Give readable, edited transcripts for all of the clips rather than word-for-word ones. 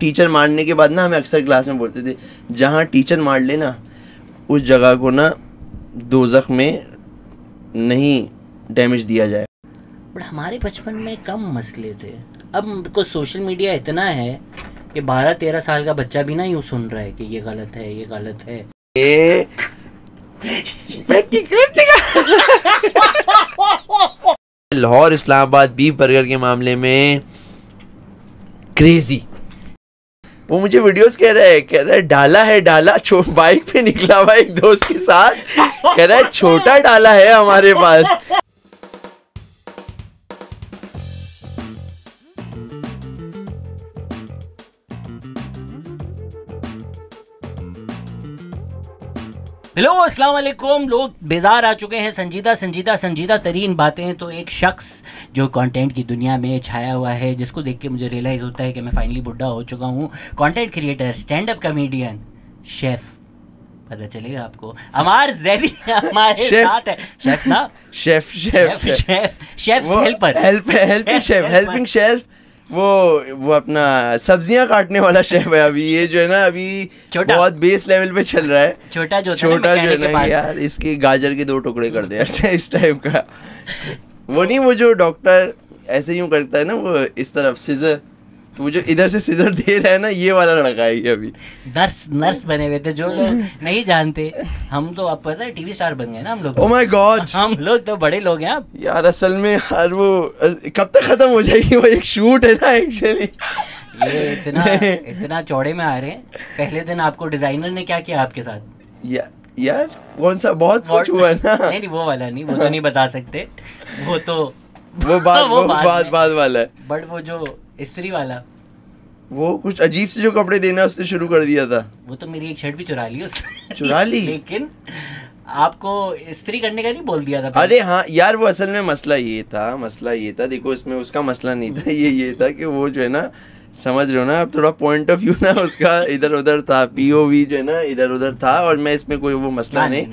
Teacher मारने के बाद ना हमें अक्सर क्लास में बोलते थे, जहाँ टीचर मार ले ना उस जगह को ना दोज़ख में नहीं डैमेज दिया जाए। बट हमारे बचपन में कम मसले थे। अब को सोशल मीडिया इतना है कि 12-13 साल का बच्चा भी ना यूँ सुन रहा है कि ये गलत है, ये गलत है। लाहौर इस्लामाबाद बीफ बर्गर के मामले में क्रेजी, वो मुझे वीडियोस कह रहा है डाला है डाला, बाइक पे निकला हुआ एक दोस्त के साथ, कह रहा है छोटा डाला है हमारे पास। हेलो अस्सलाम वालेकुम। लोग बेजार आ चुके हैं संजीदा तरीन बातें। तो एक शख्स जो कंटेंट की दुनिया में छाया हुआ है, जिसको देख के मुझे रियलाइज़ होता है कि मैं फाइनली बुढ़ा हो चुका हूँ। Content creator, stand up comedian, chef, पता चलेगा आपको। अमार जैदी हमारे साथ है। शेफ ना, शेफ हेल्पिंग शेफ, वो अपना सब्जियां काटने वाला शेफ है। अभी ये जो है ना अभी बहुत बेस लेवल पे चल रहा है। छोटा जो है ना यार, इसके गाजर के 2 टुकड़े कर दे अच्छा इस टाइप का। वो नहीं, वो जो डॉक्टर ऐसे यूं करता है ना, वो इस तरफ सिजर, तो वो जो इधर से सिजर दे रहा है ना, ये वाला लड़का है ये अभी। नर्स बने हुए थे। जो लोग नहीं जानते, हम तो अब पता है टीवी स्टार बन गए ना हम लोग। ओह माय गॉड, हम लोग तो बड़े लोग हैं अब यार। असल में यार वो कब तक खत्म हो जाएगी? वो एक शूट है ना एक्चुअली। ये इतना चौड़े में आ रहे हैं। पहले दिन आपको डिजाइनर ने क्या किया आपके साथ? यार कौन सा? बहुत कुछ हुआ ना। नहीं वो वाला नहीं, वो तो नहीं बता सकते। वो बाद वाला है। बट वो जो इस्त्री वाला, वो कुछ अजीब से जो कपड़े देना उसने शुरू कर दिया था। वो तो मेरी एक शर्ट भी चुरा ली उसने। चुरा ली? लेकिन आपको इस्त्री करने का नहीं बोल दिया था? अरे हाँ यार, वो असल में मसला ये था। देखो इसमें उसका मसला नहीं था, ये था कि वो जो है ना, समझ रहे हो ना, अब थोड़ा पॉइंट ऑफ व्यू ना उसका इधर उधर था, पीओवी जो है ना इधर उधर था, और मैं इसमें कोई वो मसला नहीं।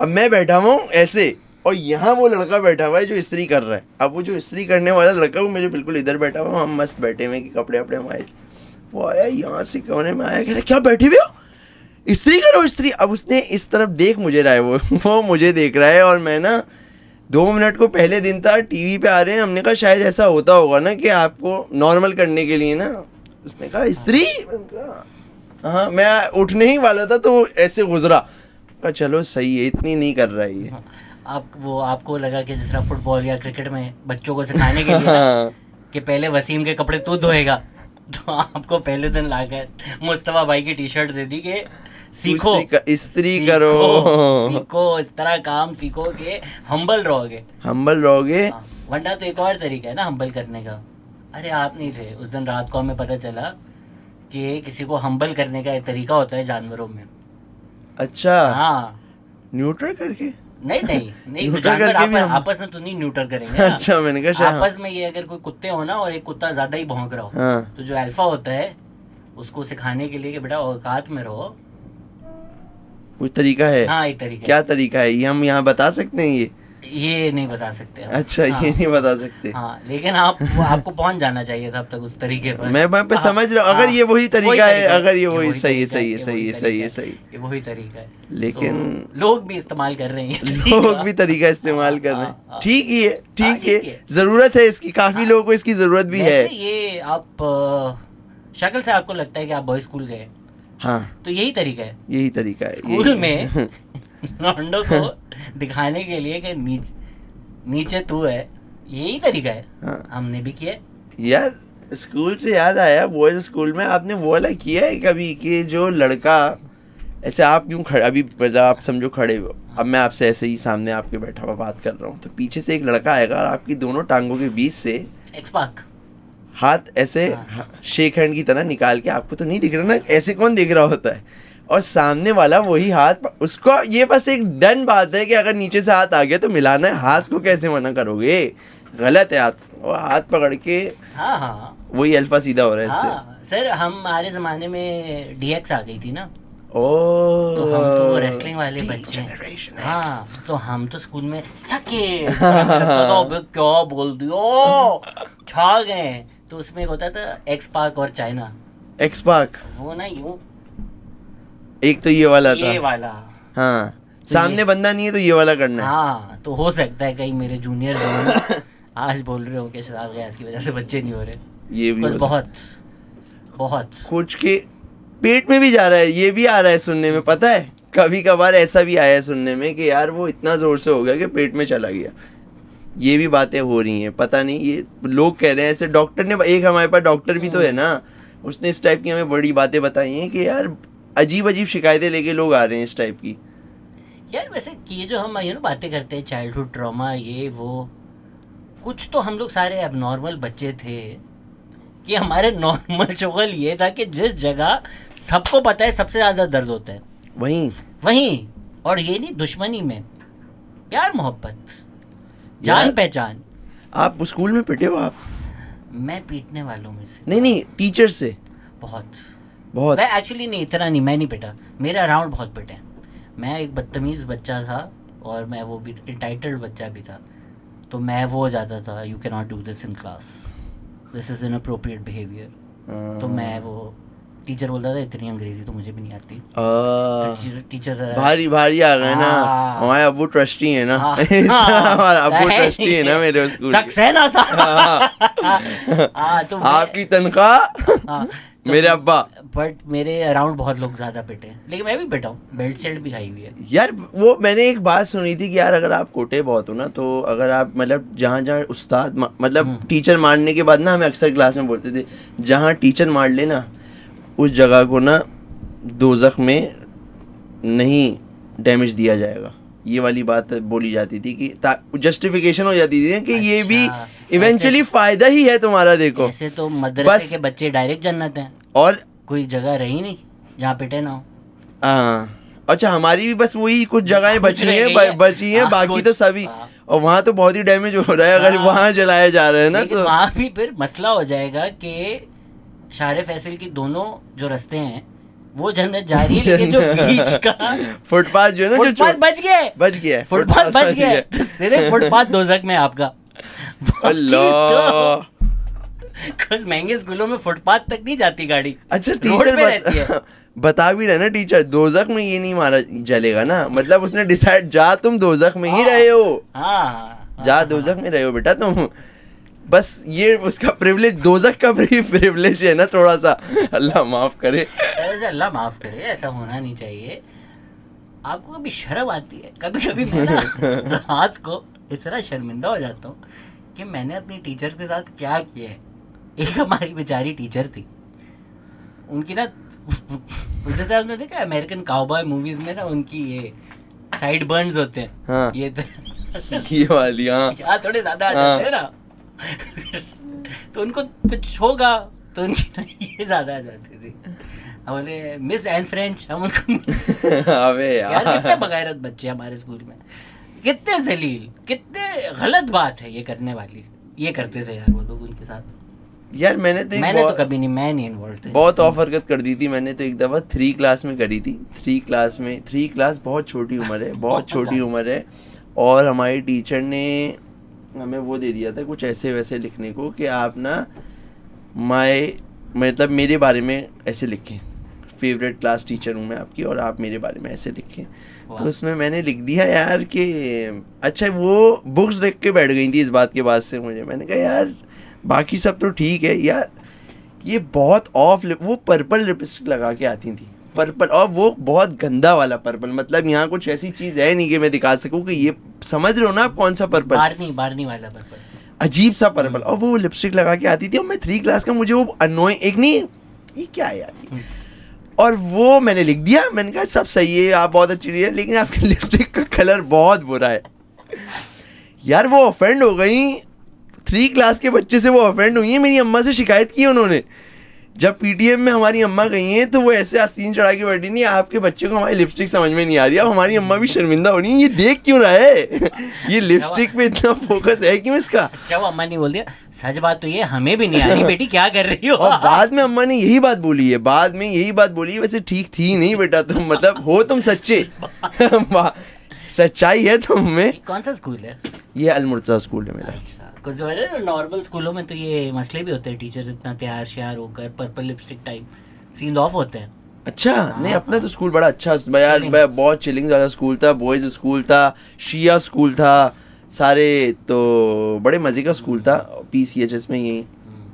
अब मैं बैठा हुआ हूँ ऐसे, और यहाँ वो लड़का बैठा हुआ है जो इस्त्री कर रहा है। अब वो जो इस्त्री करने वाला लड़का, वो मेरे बिल्कुल इधर बैठा हुआ, हम मस्त बैठे हुए कि कपड़े वपड़े हमारे। वो आया यहाँ से कोने में आया, कह रहा क्या बैठे हुए हो, इस्त्री करो इस्त्री। अब उसने इस तरफ देख मुझे रहा है, वो मुझे देख रहा है, और मैं ना 2 मिनट को पहले दिन था, टीवी पे आ रहे हैं, हमने कहा शायद ऐसा होता होगा ना कि आपको नॉर्मल करने के लिए ना। उसने कहा इस्त्री, हाँ। मैं उठने ही वाला था तो ऐसे गुजरा, कहा चलो सही है, इतनी नहीं कर रहा है ये। आपको लगा कि जिस तरह फुटबॉल या क्रिकेट में बच्चों को सिखाने के लिए कि पहले वसीम के कपड़े तू धोएगा, तो आपको पहले दिन लाकर मुस्तफा भाई की टी-शर्ट दे दी कि सीखो इस्त्री करो, सीखो इस तरह काम सीखो कि हम्बल रहोगे। वरना तो एक और तरीका है ना हम्बल करने का। अरे आप नहीं थे उस दिन, रात को हमें पता चला कि किसी को हम्बल करने का एक तरीका होता है जानवरों में। अच्छा हाँ, न्यूट्रल करके? नहीं तो जानवर आपस में तो नहीं न्यूट्रल करेंगे। अच्छा, मैंने कहा आपस में ये अगर कोई कुत्ते हो ना, और एक कुत्ता ज्यादा ही भौंक रहा हो, तो जो अल्फा होता है उसको सिखाने के लिए कि बेटा औकात में रहो। कुछ तरीका है? हाँ, एक तरीका। क्या तरीका है ये हम यहाँ बता सकते हैं? ये नहीं बता सकते। अच्छा, ये नहीं बता सकते। हाँ, लेकिन आपको पहुंच जाना चाहिए था अब तक उस तरीके पर। मैं पे समझ रहा हूँ, अगर ये वही तरीका है, अगर ये वही सही है, ये वही तरीका है। लेकिन लोग भी इस्तेमाल कर रहे हैं, लोग भी तरीका इस्तेमाल कर रहे हैं। ठीक है, जरूरत है इसकी, काफी लोगों को इसकी जरूरत भी है। ये आप शक्ल से आपको लगता है कि आप बॉय स्कूल गए, हाँ, तो यही तरीका है स्कूल में लौंडों को दिखाने के लिए कि नीचे तू है, यही तरीका है। हाँ। हमने भी किया यार। स्कूल से याद आया, बॉयज स्कूल में आपने वो वाला किया है कभी कि जो लड़का ऐसे, आप यूं खड़े, अभी आप समझो खड़े हो, अब मैं आपसे ऐसे ही सामने आपके बैठा हुआ बात कर रहा हूँ, तो पीछे से एक लड़का आएगा और आपकी दोनों टांगों के बीच से हाथ ऐसे शेक हैंड की तरह निकाल के, आपको तो नहीं दिख रहा ना, ऐसे कौन देख रहा होता है, और सामने वाला वही हाथ, उसको ये बस एक डन बात है कि अगर नीचे से हाथ आ गया तो मिलाना है। हाथ को कैसे मना करोगे? गलत है। हाथ पकड़ के, हाँ, वही अल्फा सीधा हो रहा है इससे। सर, हमारे जमाने में DX आ गई थी ना, तो हम तो रेसलिंग वाले बच्चे हैं। हाँ, तो हम तो स्कूल में सके क्या बोल दियो, छा गए। तो उसमें एक होता था एक्स पाक और चाइना, एक्स पार्क, वो ना यूं, एक तो ये वाला था, ये वाला, हाँ तो सामने ये- बंदा नहीं है तो ये वाला करना है। हाँ तो हो सकता है कहीं मेरे जूनियर जो हैं ना, आज बोल रहे हो कि शराब गैस की वजह से बच्चे नहीं हो रहे, ये भी बस हो बहुत बहुत कुछ के पेट में भी जा रहा है, ये भी आ रहा है सुनने में, पता है कभी कभार ऐसा भी आया है सुनने में कि यार वो इतना जोर से हो गया कि पेट में चला गया। ये भी बातें हो रही हैं, पता नहीं, ये लोग कह रहे हैं ऐसे। डॉक्टर ने, एक हमारे पास डॉक्टर भी तो है ना, उसने इस टाइप की हमें बड़ी बातें बताई हैं कि यार अजीब अजीब शिकायतें लेके लोग आ रहे हैं इस टाइप की। यार वैसे ये जो हम बातें करते हैं चाइल्डहुड ट्रॉमा ये वो, कुछ तो हम लोग सारे अब नॉर्मल बच्चे थे कि हमारे नॉर्मल शुगल ये था कि जिस जगह सबको पता है सबसे ज़्यादा दर्द होता है वहीं, और ये नहीं दुश्मनी में, प्यार मोहब्बत, जान पहचान। आप स्कूल में पिटे हो आप? मैं पीटने वालों में से नहीं टीचर से बहुत बहुत। मैं एक्चुअली नहीं, इतना नहीं, मैं नहीं पिटा, मेरे अराउंड बहुत पिटे। मैं एक बदतमीज़ बच्चा था और मैं वो भी इंटाइटल्ड बच्चा भी था, तो मैं वो हो जाता था, you can not do this in class, this is inappropriate behaviour. तो मैं वो टीचर बोलता था इतनी अंग्रेजी तो मुझे भी नहीं आती। टीचर भारी भारी आ गए ना, हमारे अबू ट्रस्टी है ना, हमारा अबू ट्रस्टी है ना मेरे स्कूल, सक्सेना सा। तो आपकी तनख्वाह मेरे अब्बा। बट मेरे अराउंड बहुत लोग ज्यादा पिटे हैं, लेकिन मैं भी पिटा हूँ, बेल्ट शेल्ट भी खाई हुई है यार। वो मैंने एक बात सुनी थी कि यार अगर आप कोटे बहुत हो ना, तो अगर आप मतलब जहाँ जहाँ उस्ताद मतलब टीचर मारने के बाद ना, हमें अक्सर क्लास में बोलते थे जहाँ टीचर मार ले ना उस जगह को ना दोज़ख में नहीं डैमेज दिया जाएगा। ये वाली बात बोली जाती थी कि जस्टिफिकेशन हो जाती थी कि ये भी इवेंचुअली फायदा ही है तुम्हारा। देखो ऐसे तो मदरसे के बच्चे डायरेक्ट जन्नत हैं, और कोई जगह रही नहीं जहाँ पिटे ना हो। हाँ अच्छा, हमारी भी बस वही कुछ जगहें बची हैं बाकी तो सभी, और वहाँ तो बहुत ही डैमेज हो रहा है अगर वहाँ जलाया जा रहा है ना, तो वहाँ भी फिर मसला हो जाएगा कि शारे फैसल की दोनों जो रास्ते हैं वो जन्नत जा रही है, लेकिन जो बीच का फुटपाथ जो है ना, फुटपाथ बच गया, फुटपाथ बच गया, सिर्फ फुटपाथ दोज़ख में आपका। अल्लाह, महंगे स्कूलों में फुटपाथ तक नहीं जाती गाड़ी। अच्छा टीचर बता भी रहे ना टीचर, दोज़ख में ये नहीं मारा जलेगा ना, मतलब उसने डिसाइड जा तुम दोज़ख में ही रहे हो, जा दोज़ख में रहे हो बेटा तुम, बस ये उसका प्रिविलेज, दोज़ख का प्रिविलेज है ना थोड़ा सा, अल्लाह माफ करे। ऐसे अल्लाह माफ करे, ऐसा होना नहीं चाहिए। आपको कभी शर्म आती है? कभी कभी मैं ना रात को इतना शर्मिंदा हो जाता हूँ कि मैंने अपनी टीचर्स के साथ क्या किया है। एक हमारी बेचारी टीचर थी, उनकी ना जैसे आपने देखा अमेरिकन काउबॉय मूवीज में ना उनकी ये साइड बर्न्स होते हैं, हाँ। ये वाली हाँ थोड़े ज्यादा आ जाते हैं ना तो उनको कुछ होगा तो उनकी ये ज्यादा आ जाती थी। बोले मिस एन फ्रेंच, हम उनको मिस। अबे यार कितने बगैरत बच्चे हमारे स्कूल में, कितने जलील, कितने गलत बात है ये करने वाली, ये करते थे यार वो लोग उनके साथ। यार मैंने तो कभी नहीं, मैं नहीं इन्वॉल्व थे। बहुत ऑफ हरकत कर दी थी मैंने तो। एक दफ़ा 3 क्लास में करी थी। 3 क्लास बहुत छोटी उम्र है, बहुत छोटी उम्र है, और हमारी टीचर ने हमें वो दे दिया था कुछ ऐसे वैसे लिखने को कि आप ना मतलब मेरे बारे में ऐसे लिखें, फेवरेट क्लास टीचर हूँ मैं आपकी और आप मेरे बारे में ऐसे लिखें। तो उसमें मैंने लिख दिया यार कि अच्छा, वो बुक्स देख के बैठ गई थी इस बात के बाद से मुझे। मैंने कहा यार बाकी सब तो ठीक है यार, ये बहुत वो पर्पल लिपस्टिक लगा के आती थी, पर्पल, और वो बहुत गंदा वाला पर्पल, मतलब यहाँ कुछ ऐसी चीज़ है नहीं कि मैं दिखा सकूँ कि ये, समझ रहे हो ना आप कौन सा पर्पल, बारनी वाला पर्पल, अजीब सा पर्पल, और वो लिपस्टिक लगा के आती थी। और मैं 3 क्लास का, मुझे वो अनोइंग, एक नहीं ये क्या है यार, और वो मैंने लिख दिया। मैंने कहा सब सही है, आप बहुत अच्छी है, लेकिन आपकी लिपस्टिक का कलर बहुत बुरा है। यार वो ऑफेंड हो गई, 3 क्लास के बच्चे से वो ऑफेंड हुई है। मेरी अम्मा से शिकायत की उन्होंने। जब पीटीएम में हमारी अम्मा गई हैं तो वो ऐसे आस्तीन चढ़ा के बैठी, नहीं आपके बच्चे को हमारी लिपस्टिक समझ में नहीं आ रही। अब हमारी अम्मा भी शर्मिंदा हो रही है, ये देख क्यों रहा है, ये लिपस्टिक पे इतना फोकस है क्यों इसका। अच्छा वो अम्मा ने बोल दिया सच बात तो ये हमें भी नहीं आ रही बेटी, क्या कर रही हो। और बाद में अम्मा ने यही बात बोली है, वैसे ठीक थी नहीं बेटा तुम, मतलब हो तुम सच्चे, सच्चाई है तुम में। कौन सा स्कूल है ये? अल-मुर्तज़ा स्कूल है मेरा। कुछ नॉर्मल स्कूलों में तो ये मसले भी होते हैं, टीचर इतना तैयार श्यार होकर purple lipstick type, scene off होते हैं। अच्छा नहीं, अपना तो स्कूल बड़ा अच्छा यार, बहुत चिलिंग वाला स्कूल था, बॉयज स्कूल था, शिया स्कूल था, सारे तो बड़े मजे का स्कूल था, PCHS में यही।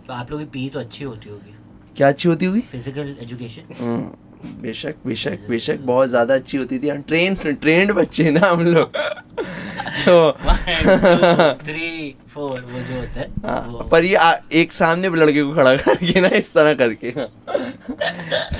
तो आप लोगों की पी तो अच्छी होती होगी। क्या अच्छी होती होगी? Physical education. बेशक बेशक बेशक बहुत ज्यादा अच्छी होती थी, ट्रेंड बच्चे ना हम लोग। तो 1 2 3 4 वो जो होता है हाँ, पर ये एक सामने लड़के को खड़ा करके ना इस तरह करके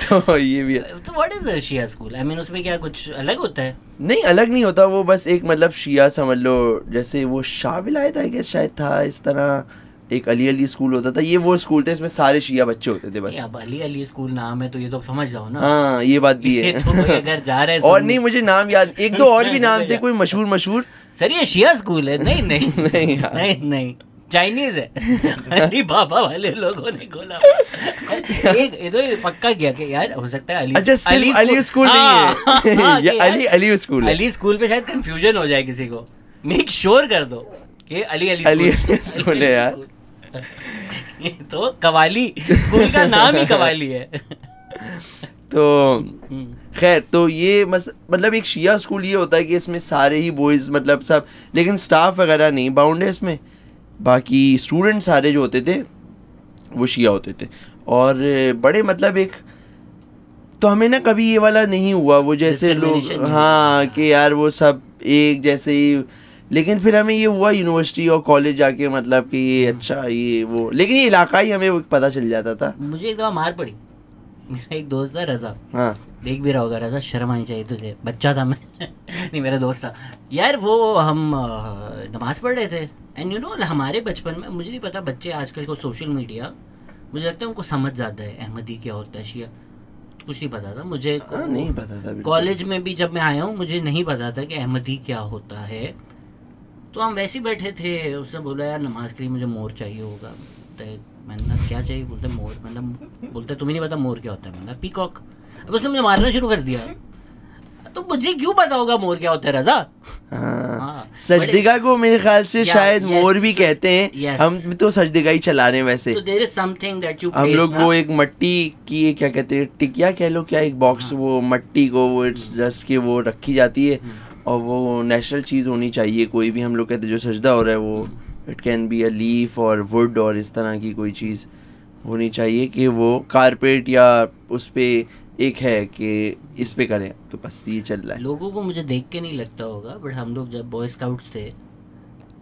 तो ये भी है। तो व्हाट इज शिया स्कूल? आई मीन उसमें क्या कुछ अलग होता है? नहीं अलग नहीं होता, वो बस एक मतलब शिया समझ लो, जैसे वो शाह विलायत है क्या शायद था, इस तरह एक अली स्कूल होता था, ये वो स्कूल थे इसमें सारे शिया बच्चे होते थे बस। अब अली स्कूल नाम है तो ये तो समझ जाओ ना। हाँ ये बात भी है। तो कोई अगर जा रहा है और नहीं मुझे नाम याद, एक दो और भी नाम थे कोई मशहूर। सर ये शिया स्कूल है? नहीं नहीं यार। नहीं चाइनीज है। अली बाबा वाले लोगों ने खोला। एक ये तो पक्का किया कि यार हो सकता है अली, अच्छा सिर्फ अली स्कूल नहीं है, ये अली स्कूल है। अली स्कूल पे शायद कंफ्यूजन हो जाए किसी को, मेक श्योर कर दो कि अली स्कूल है यार। ये तो कवाली स्कूल का नाम ही कवाली है। तो खैर तो ये मतलब एक शिया स्कूल ये होता है कि इसमें सारे ही बॉयज मतलब सब, लेकिन स्टाफ वगैरह नहीं बाउंड है इसमें, बाकी स्टूडेंट सारे जो होते थे वो शिया होते थे। और बड़े मतलब एक तो हमें ना कभी ये वाला नहीं हुआ वो जैसे लोग हाँ कि यार वो सब एक जैसे ही, लेकिन फिर हमें ये हुआ यूनिवर्सिटी और कॉलेज जाके मतलब कि ये अच्छा ये वो, लेकिन ये इलाका ही हमें पता चल जाता था। मुझे एक दफा मार पड़ी, मेरा एक दोस्त था रजा, हाँ देख भी रहा होगा, रजा शर्म आनी चाहिए तुझे, बच्चा था मैं नहीं मेरा दोस्त था यार, वो हम नमाज पढ़ रहे थे एंड यू नो हमारे बचपन में, मुझे नहीं पता बच्चे आजकल को सोशल मीडिया मुझे लगता है उनको समझ ज़्यादा है अहमदी क्या होता है शिया, कुछ नहीं पता था मुझे, नहीं पता था कॉलेज में भी जब मैं आया हूँ मुझे नहीं पता था कि अहमदी क्या होता है। तो हम वैसे ही बैठे थे, उसने बोला यार नमाज के लिए मुझे मोर चाहिए होगा, तो मैंने कहा क्या चाहिए, बोलते मोर, मतलब बोलते तुम्हें नहीं पता मोर क्या होता है, मैंने पीकॉक। अब उसने मुझे मारना शुरू कर दिया, तो मुझे क्यों पता होगा मोर क्या होता है रजा। हाँ। सजदिगा को मेरे ख्याल से शायद मोर भी कहते हैं, हम तो सजदिगा ही चला रहे हैं वैसे। तो there is something that you हम लोग वो एक मट्टी की क्या कहते हैं टिकिया कह लो क्या, एक बॉक्स वो मट्टी को वो जस्ट के वो रखी जाती है और वो नेचुरल चीज़ होनी चाहिए, कोई भी हम लोग कहते हैं जो सजदा हो रहा है वो it can be a leaf और वुड और इस तरह की कोई चीज़ होनी चाहिए कि वो कारपेट या उस पर एक है कि इस पे करें, तो बस ये चल रहा है। लोगों को मुझे देख के नहीं लगता होगा बट हम लोग जब बॉय स्काउट्स थे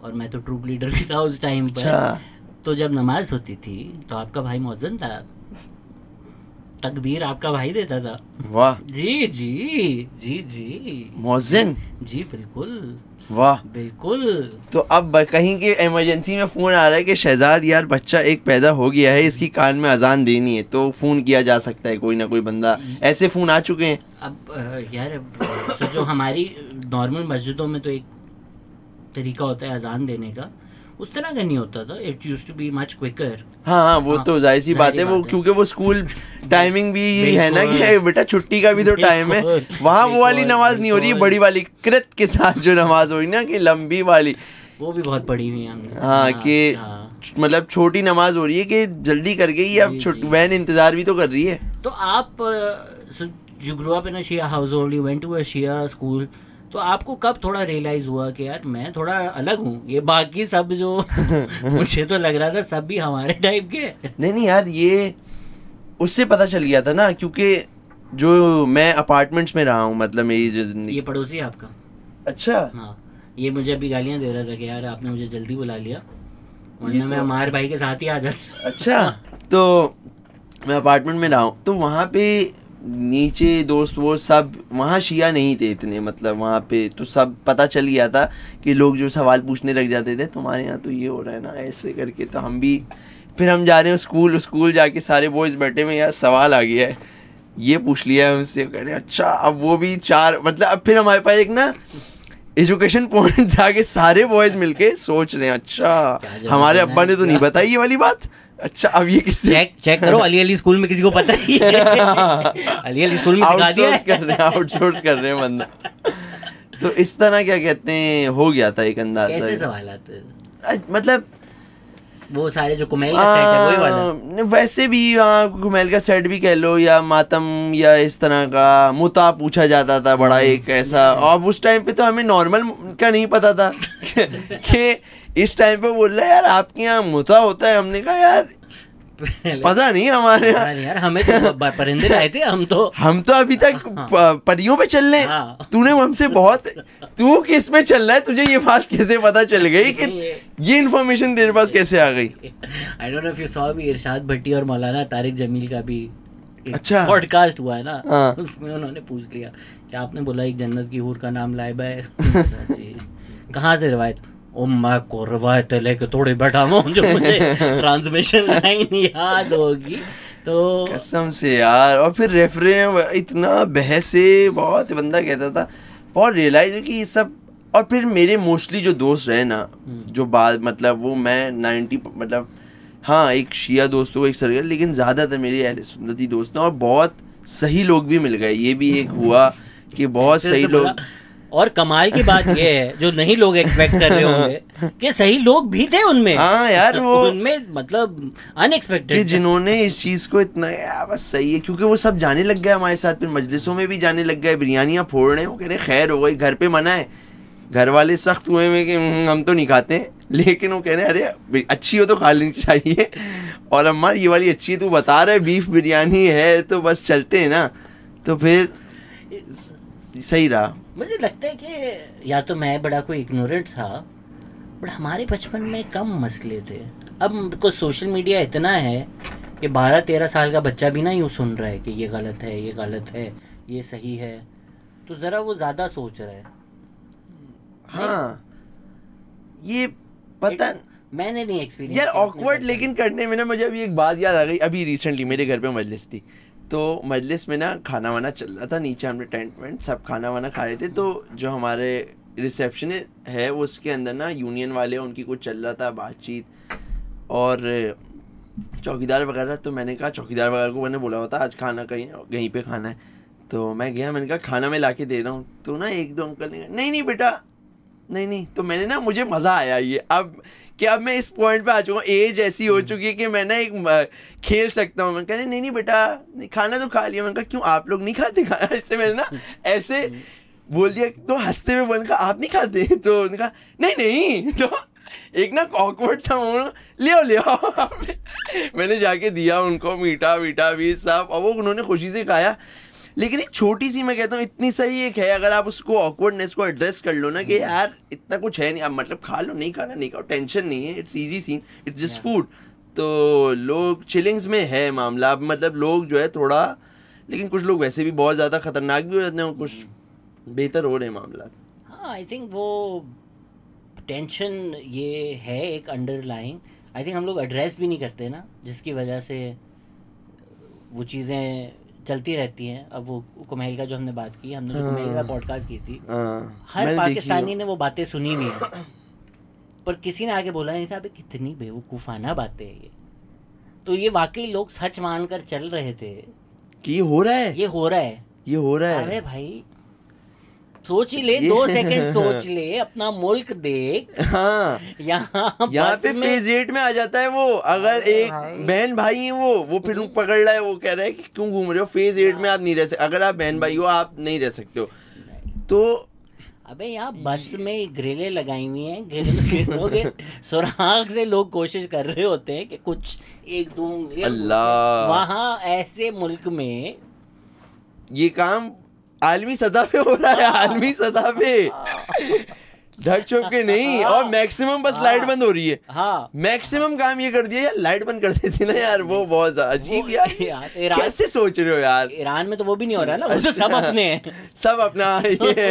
और मैं तो ट्रूप लीडर भी था उस टाइम पर, तो जब नमाज होती थी तो आपका भाई मौजन था, तकबीर आपका भाई देता था। वाह जी जी जी जी मौजन जी बिल्कुल वाह बिल्कुल। तो अब कहीं के इमरजेंसी में फ़ोन आ रहा है कि शहजाद यार बच्चा एक पैदा हो गया है, इसकी कान में अजान देनी है, तो फ़ोन किया जा सकता है, कोई ना कोई बंदा, ऐसे फ़ोन आ चुके हैं। अब यार जो हमारी नॉर्मल मस्जिदों में तो एक तरीका होता है अजान देने का, उस तरह का नहीं होता था, it used to be much quicker. हाँ वो तो जाहिर सी बात है, वो क्योंकि वो स्कूल टाइमिंग भी है ना कि बेटा छुट्टी का भी तो टाइम है, वहाँ वो वाली नमाज नहीं हो रही है, बड़ी वाली कृत के साथ जो नमाज हो रही ना कि लंबी वाली, वो भी बहुत पढ़ी हुई है हमने। हाँ कि मतलब छोटी नमाज हो रही है कि जल्दी कर गई, अब वैन इंतजार भी तो कर रही है। तो आप you grow up in a Shia household, you went to a Shia school, तो आपको कब थोड़ा रियलाइज हुआ कि यार मैं थोड़ा अलग हूँ, ये बाकी सब जो मुझे तो लग रहा था सब भी हमारे टाइप के। नहीं यार ये उससे पता चल गया था ना, क्योंकि जो मैं अपार्टमेंट्स में रहा हूँ, मतलब मेरी जो ये पड़ोसी है आपका? अच्छा हाँ, ये मुझे अभी गालियाँ दे रहा था कि यार आपने मुझे जल्दी बुला लिया, वरना मैं हमारे भाई के साथ ही आ जाता। अच्छा तो मैं अपार्टमेंट में रहा हूँ, तो वहाँ पे नीचे दोस्त वो सब वहाँ शिया नहीं थे इतने, मतलब वहाँ पे तो सब पता चल गया था कि लोग जो सवाल पूछने लग जाते थे तुम्हारे यहाँ तो ये हो रहा है ना ऐसे करके, तो हम भी फिर हम जा रहे हैं स्कूल जाके सारे बॉयज़ बैठे में, यार सवाल आ गया है, ये पूछ लिया है उनसे, कह रहे अच्छा, अब वो भी चार मतलब अब फिर हमारे पास एक ना एजुकेशन पॉइंट था कि सारे बॉयज़ मिलके सोच रहे हैं अच्छा हमारे अब्बा ने तो नहीं बताई ये वाली बात, अच्छा अब ये किससे चेक करो, अली स्कूल में किसी को पता ही है। अली स्कूल में सिखा दिया है, आउटसोर्स कर रहे हैं बंदा। तो इस तरह क्या कहते हैं हो गया था एक अंदाजा। कैसे सवाल आते हैं? मतलब वो सारे जो कुमेल का सेट है वही वाला? वैसे भी कुमेल का सेट भी कह लो, या मातम, या इस तरह का मुता पूछा जाता था बड़ा एक ऐसा। और उस टाइम पे तो हमें नॉर्मल का नहीं पता था कि इस टाइम पे बोल रहा है यार आपके यहाँ मुता होता है। हमने कहा यार पता नहीं हमारे यहाँ, यार हमें तो परिंदे लाए थे, हम तो अभी तक परियों पे चल रहे हैं। तूने हमसे बहुत, तू किस में चल रहा है, तुझे ये बात कैसे पता चल गई कि ये इन्फॉर्मेशन तेरे पास कैसे आ गई? I don't know if you saw भी इरशाद भट्टी और मौलाना तारिक जमील का भी अच्छा पॉडकास्ट हुआ है ना, उसमें उन्होंने पूछ लिया कि आपने बोला एक जन्नत की हूर का नाम लाइब है, कहाँ से रिवायत? ओ मैं को रवायत लेके थोड़ी बैठा हूँ जो मुझे ट्रांसमिशन लाइन याद होगी तो कसम से यार। और फिर रेफरे इतना बहस है, बहुत बंदा कहता था, बहुत रियलाइज हुई कि ये सब। और फिर मेरे मोस्टली जो दोस्त रहे ना, जो बाद मतलब वो मैं 90 मतलब हाँ एक शिया दोस्तों को एक सर्कल, लेकिन ज़्यादातर मेरे अहले सुन्नती दोस्त हैं। और बहुत सही लोग भी मिल गए, ये भी एक हुआ कि बहुत सही लोग। और कमाल की बात ये है जो नहीं लोग एक्सपेक्ट कर रहे होंगे कि सही लोग भी थे उनमें। हाँ यार वो उनमें मतलब अनएक्सपेक्टेड जिन्होंने इस चीज को इतना बस सही है, क्योंकि वो सब जाने लग गए हमारे साथ, फिर मजलिसों में भी जाने लग गए, बिरयानियाँ फोड़ रहे, वो कह रहे खैर हो गई, घर पे मना है, घर वाले सख्त हुए में कि हम तो नहीं खाते, लेकिन वो कह रहे अरे अच्छी हो तो खा लेनी चाहिए, और अम्मा ये वाली अच्छी है, तू बता रहे बीफ बिरयानी है तो बस चलते हैं ना। तो फिर सही रहा। मुझे लगता है कि या तो मैं बड़ा कोई इग्नोरेंट था, बट हमारे बचपन में कम मसले थे। अब को सोशल मीडिया इतना है कि 12-13 साल का बच्चा भी ना यूँ सुन रहा है कि ये गलत है, ये गलत है, ये सही है, तो ज़रा वो ज़्यादा सोच रहा है। हाँ ये पता मैंने नहीं एक्सपीरियंस यार ऑकवर्ड, लेकिन करने में ना मुझे अभी एक बात याद आ गई। अभी रिसेंटली मेरे घर पे मजलिस थी, तो मजलिस में ना खाना वाना चल रहा था, नीचे हमने टेंट वेंट सब खाना वाना खा रहे थे। तो जो हमारे रिसेप्शन है वो उसके अंदर ना यूनियन वाले उनकी कुछ चल रहा था बातचीत, और चौकीदार वगैरह। तो मैंने कहा चौकीदार वगैरह को मैंने बोला हुआ था आज खाना कहीं पे खाना है, तो मैं गया, मैंने कहा खाना मैं ला के दे रहा हूँ। तो ना एक दो अंकल ने नहीं बेटा नहीं। तो मैंने ना मुझे मज़ा आया ये अब कि अब मैं इस पॉइंट पे आ चुका हूँ, एज ऐसी हो चुकी है कि मैं ना एक खेल सकता हूँ। मैंने कहा नहीं बेटा खाना तो खा लिया। मैंने कहा क्यों आप लोग नहीं खाते खाना? इससे मैंने ना ऐसे बोल दिया, तो हंसते हुए बोलने का आप नहीं खाते? तो उन्होंने कहा नहीं। तो एक ना ऑकवर्ड सा ले आओ मैंने जाके दिया उनको मीठा भी सब, और वो उन्होंने खुशी से खाया। लेकिन एक छोटी सी मैं कहता हूँ इतनी सही एक है, अगर आप उसको ऑकवर्डनेस को एड्रेस कर लो ना कि यार इतना कुछ है नहीं, आप मतलब खा लो, नहीं खाना नहीं खाओ, टेंशन नहीं है, it's easy scene, it's just food. तो लोग चिलिंग्स में है मामला, मतलब लोग जो है थोड़ा, लेकिन कुछ लोग वैसे भी बहुत ज़्यादा खतरनाक भी हो जाते हैं, कुछ बेहतर हो रहे हैं मामला। हाँ आई थिंक वो टेंशन ये है एक अंडरलाइंग, आई थिंक हम लोग एड्रेस भी नहीं करते ना, जिसकी वजह से वो चीज़ें चलती रहती हैं। अब वो कुमेल का जो हमने बात की, हमने जो कुमेल का पॉडकास्ट की थी, हर पाकिस्तानी ने वो बातें सुनी हुई है, पर किसी ने आगे बोला नहीं था अबे कितनी बेवकूफ़ाना बातें है ये। तो ये वाकई लोग सच मानकर चल रहे थे कि ये हो रहा है। अरे भाई सोच ही ले, 2 सेकंड सोच ले, अपना मुल्क देख। हाँ यहाँ पे फेज 8 में आ जाता है वो, अगर एक बहन भाई है वो फिर पकड़ रहा है, वो कह रहा है कि क्यों घूम रहे हो, फेज 8 में आप नहीं रह सकते, अगर आप बहन भाई हो आप नहीं रह सकते हो। तो अबे यहाँ बस में ग्रिलें लगाई हुई हैं, ग्रिलों के सुराग से लोग कोशिश कर रहे होते हैं कि कुछ एक दो अल्लाह, वहाँ ऐसे मुल्क में ये काम आलमी सतह पे हो रहा है, आलमी सतह पे ढक छुप के नहीं। और मैक्सिमम बस लाइट बंद हो रही है। हाँ मैक्सिमम काम ये कर दिया यार, लाइट बंद कर देती ना यार, वो बहुत अजीब यार कैसे सोच रहे हो यार। ईरान में तो वो भी नहीं हो रहा ना, वो तो सब अपने हैं, सब अपना ये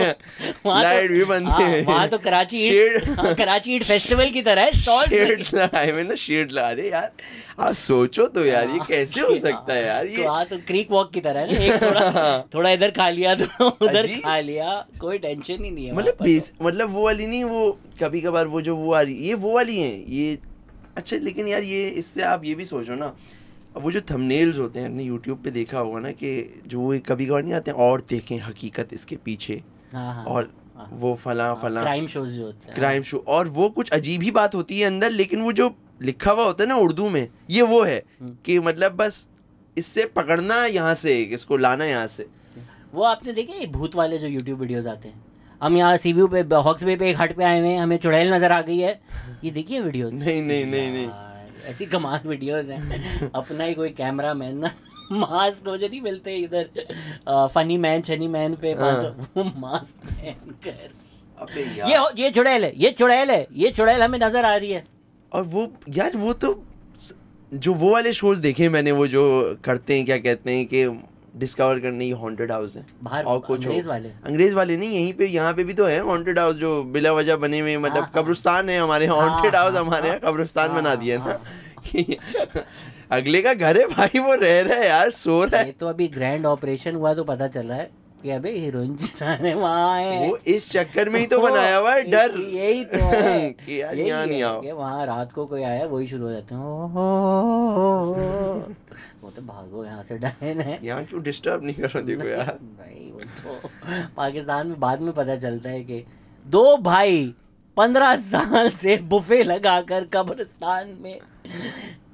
लाइट भी बंद है। वहाँ तो कराची ईद फेस्टिवल की तरह है, शेड्स लगाए हुए ना, शेड लगा रहे यार। आप सोचो तो यार ये कैसे हो सकता है यार, ये तो क्रीक वॉक की तरह है ना, एक थोड़ा इधर खा लिया तो उधर खा लिया, कोई टेंशन ही नहीं है। मतलब वो वाली नहीं, वो कभी कभार वो जो वो आ रही ये वो वाली हैं ये। अच्छा लेकिन यार ये इससे आप ये भी सोचो ना, वो जो थंबनेल्स होते हैं आपने यूट्यूब पे देखा होगा ना, कि जो कभी कभार नहीं आते हैं और देखें हकीकत इसके पीछे, और वो फला क्राइम शोज जो होते हैं, क्राइम शो, और वो कुछ अजीब ही बात होती है अंदर, लेकिन वो जो लिखा हुआ होता है ना उर्दू में, ये वो है कि मतलब बस इससे पकड़ना यहाँ से, इसको लाना यहाँ से। वो आपने देखे ये भूत वाले जो यूट्यूब वीडियोस आते हैं, हम यहाँ सीव्यू पे हॉक्स वे पे एक हट पे आए हुए हैं, हमें चुड़ैल नजर आ गई है, ये देखिए वीडियोस? नहीं ऐसी कमाल वीडियोस हैं। अपना ही कोई कैमरा मैन ना, मास्क मुझे नहीं मिलते इधर फनी मैन शनी मैन पे, वो मास्क पहन कर ये चुड़ैल है, ये चुड़ैल है, ये चुड़ैल हमें नजर आ रही है। और वो यार वो तो जो वो वाले शोज देखे मैंने, वो जो करते हैं क्या कहते हैं कि डिस्कवर करने की हॉन्टेड हाउस है बाहर, और कुछ अंग्रेज वाले नहीं, यहीं पे यहाँ पे भी तो है हॉन्टेड हाउस जो बिला वजह बने हुए, मतलब कब्रिस्तान है हमारे यहाँ, हॉन्टेड हाउस हमारे यहाँ कब्रिस्तान बना दिया ना। अगले का घर है भाई, वो रह रहा है यार, सो रहा है। ये तो अभी ग्रैंड ऑपरेशन हुआ तो पता चला है कि अबे हीरोइन सारे वहाँ है, वो इस चक्कर में ही तो बनाया हुआ है डर, यही तो है कि यार यहाँ नहीं आओ, वहाँ रात को कोई आया वही शुरू हो जाते हैं, वो तो भागो यहाँ से, डायन है, यहाँ क्यों डिस्टर्ब नहीं करो। देखो यार भाई, वो तो पाकिस्तान में बाद में पता चलता है कि 2 भाई 15 साल से बुफे लगाकर कब्रिस्तान में,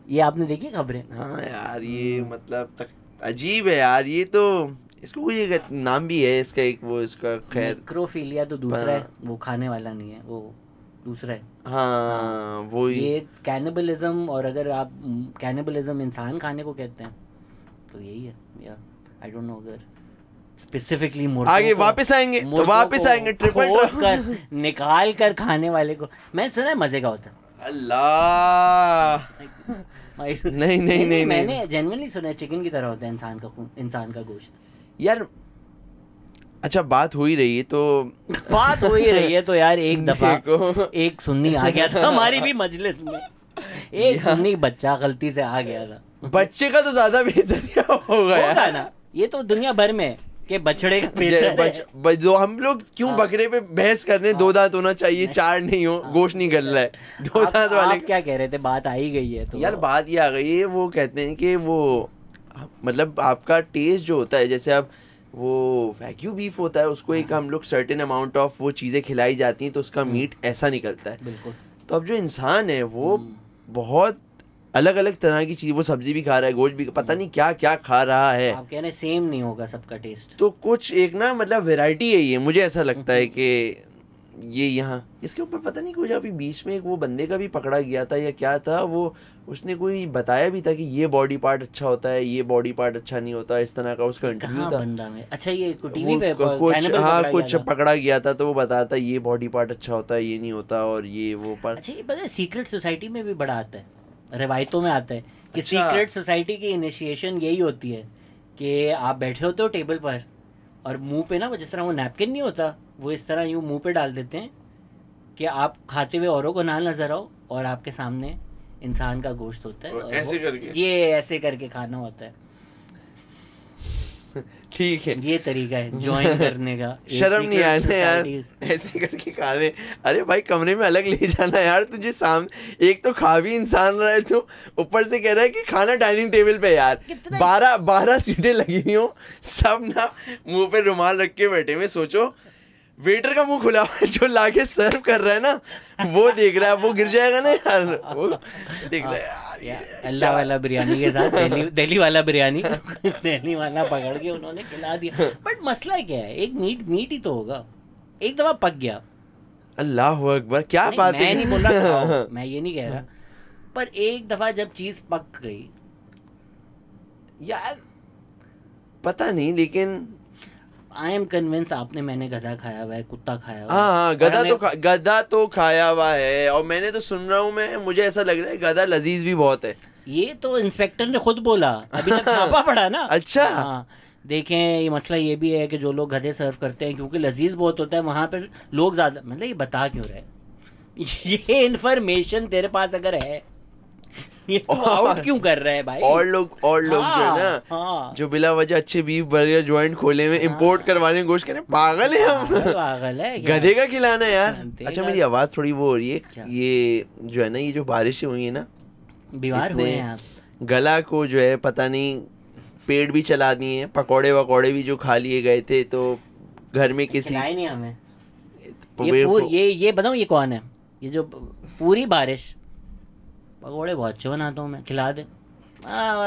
ये आपने देखी खबरें? हाँ यार ये मतलब अजीब है यार, ये तो इसको कोई नाम भी है इसका, एक वो इसका खैर नेक्रोफिलिया तो दूसरा है, वो खाने वाला नहीं है, वो दूसरा है। हाँ वो ये कैनिबलिज्म, और अगर आप कैनिबलिज्म इंसान खाने को कहते हैं तो यही है, या आई डोंट नो, अगर स्पेसिफिकली आगे वापस आएंगे ट्रिपल कर निकाल कर खाने वाले को, मैंने सुना है मजे का होता है। अल्लाह नहीं मैंने जेन्युइनली सुना है चिकन की तरह होता है इंसान का खून, इंसान का गोश्त यार। अच्छा बात हो ही रही है तो यार एक दफा एक सुन्नी आ गया था हमारी भी मजलिस में, एक सुन्नी बच्चा गलती से आ गया था। बच्चे का तो ज्यादा बेहतर होगा यार ना, ये तो दुनिया भर में के बछड़े का बेहतर जो हम लोग क्यों बकरे पे बहस कर रहे हैं, 2 दांत होना चाहिए, 4 नहीं हो, गोश्त नहीं गल रहा है, 2 दांत वाले। आप क्या कह रहे थे, बात आ ही गई है तो यार बात ये आ गई है, वो कहते हैं कि वो मतलब आपका टेस्ट जो होता है, जैसे अब वो वैग्यू बीफ होता है, उसको एक हम लोग सर्टेन अमाउंट ऑफ वो चीज़ें खिलाई जाती हैं तो उसका मीट ऐसा निकलता है। बिल्कुल। तो अब जो इंसान है वो बहुत अलग अलग तरह की चीज, वो सब्जी भी खा रहा है, गोश्त भी, पता नहीं क्या क्या खा रहा है। आप कह रहे हैं सेम नहीं होगा सबका टेस्ट, तो कुछ एक ना मतलब वैरायटी है ये, मुझे ऐसा लगता है कि ये यहाँ इसके ऊपर पता नहीं कुछ अभी बीच में एक वो बंदे का भी पकड़ा गया था या क्या था, वो उसने कोई बताया भी था कि ये बॉडी पार्ट अच्छा होता है, ये बॉडी पार्ट अच्छा नहीं होता, इस तरह का उसका इंटरव्यू था बंदा में। अच्छा ये टीवी पे कुछ हाँ कुछ पकड़ा गया था, तो वो बताता ये बॉडी पार्ट अच्छा होता है, ये नहीं होता, और ये वो पर। अच्छा ये पता है सीक्रेट सोसाइटी में भी बड़ा आता है, रिवायतों में आता है कि सीक्रेट सोसाइटी की इनिशिएशन यही होती है कि आप बैठे होते हो टेबल पर और मुंह पे ना वो जिस तरह वो नैपकिन नहीं होता, वो इस तरह यूँ मुंह पे डाल देते हैं कि आप खाते हुए औरों को ना नजर आओ, और आपके सामने इंसान का गोश्त होता है, और ऐसे करके ये ऐसे करके खाना होता है। ठीक है, ये तरीका है ज्वाइन करने का। शर्म नहीं आया ना यार ऐसे करके खाने? अरे भाई कमरे में अलग ले जाना यार, तुझे सामने एक तो खा भी इंसान रहा है, तो ऊपर से कह रहा है कि खाना डाइनिंग टेबल पे यार, 12 सीटें लगी हुई हो, सब ना मुंह पे रुमाल रख के बैठे हुए। सोचो वेटर का मुंह खुला हुआ है, जो लाके सर्व कर रहा है ना वो देख रहा है, वो गिर जाएगा ना यार, वो देख रहा है यार अल्लाह वाला बिरयानी के साथ दिल्ली वाला बिरयानी दिल्ली वाला पकड़ के उन्होंने खिला दिया। बट मसला क्या है, एक मीट ही तो होगा, एक दफा पक गया, अल्लाह अकबर, क्या बात है। मैं नहीं बोल रहा, मैं ये नहीं कह रहा, पर एक दफा जब चीज पक गई यार पता नहीं, लेकिन आई एम कन्विंस आपने, मैंने गधा खाया हुआ है, कुत्ता खाया हुआ है। हाँ गधा तो खाया हुआ है, और मैंने तो सुन रहा हूँ, मैं मुझे ऐसा लग रहा है गधा लजीज भी बहुत है। ये तो इंस्पेक्टर ने खुद बोला, अभी तक छापा पड़ा ना। अच्छा हाँ देखें, ये मसला ये भी है कि जो लोग गधे सर्व करते हैं क्योंकि लजीज बहुत होता है वहाँ पर लोग ज्यादा, मतलब ये बता क्यों रहे, ये इन्फॉर्मेशन तेरे पास अगर है ये तो आउट क्यों कर रहे हैं भाई? और लोग जो है ना जो बिला वजह अच्छे बीफ बर्गर जॉइंट खोले हुए, इंपोर्ट करवाने गोश्त, कहने पागल है हम, पागल है, गधे का खिलाना यार। अच्छा मेरी आवाज थोड़ी वो हो रही है, ये जो है ना, ये जो बारिशें हुई है ना, बीमार हुए हैं आप, गला को जो है पता नहीं पेट भी चला दिए हैं, पकौड़े वकौड़े भी जो खा लिए गए थे, तो घर में किसी नहीं हमें ये बताऊं ये कौन है, ये जो पूरी बारिश पकौड़े बहुत अच्छे बनाता हूँ मैं, खिला दे।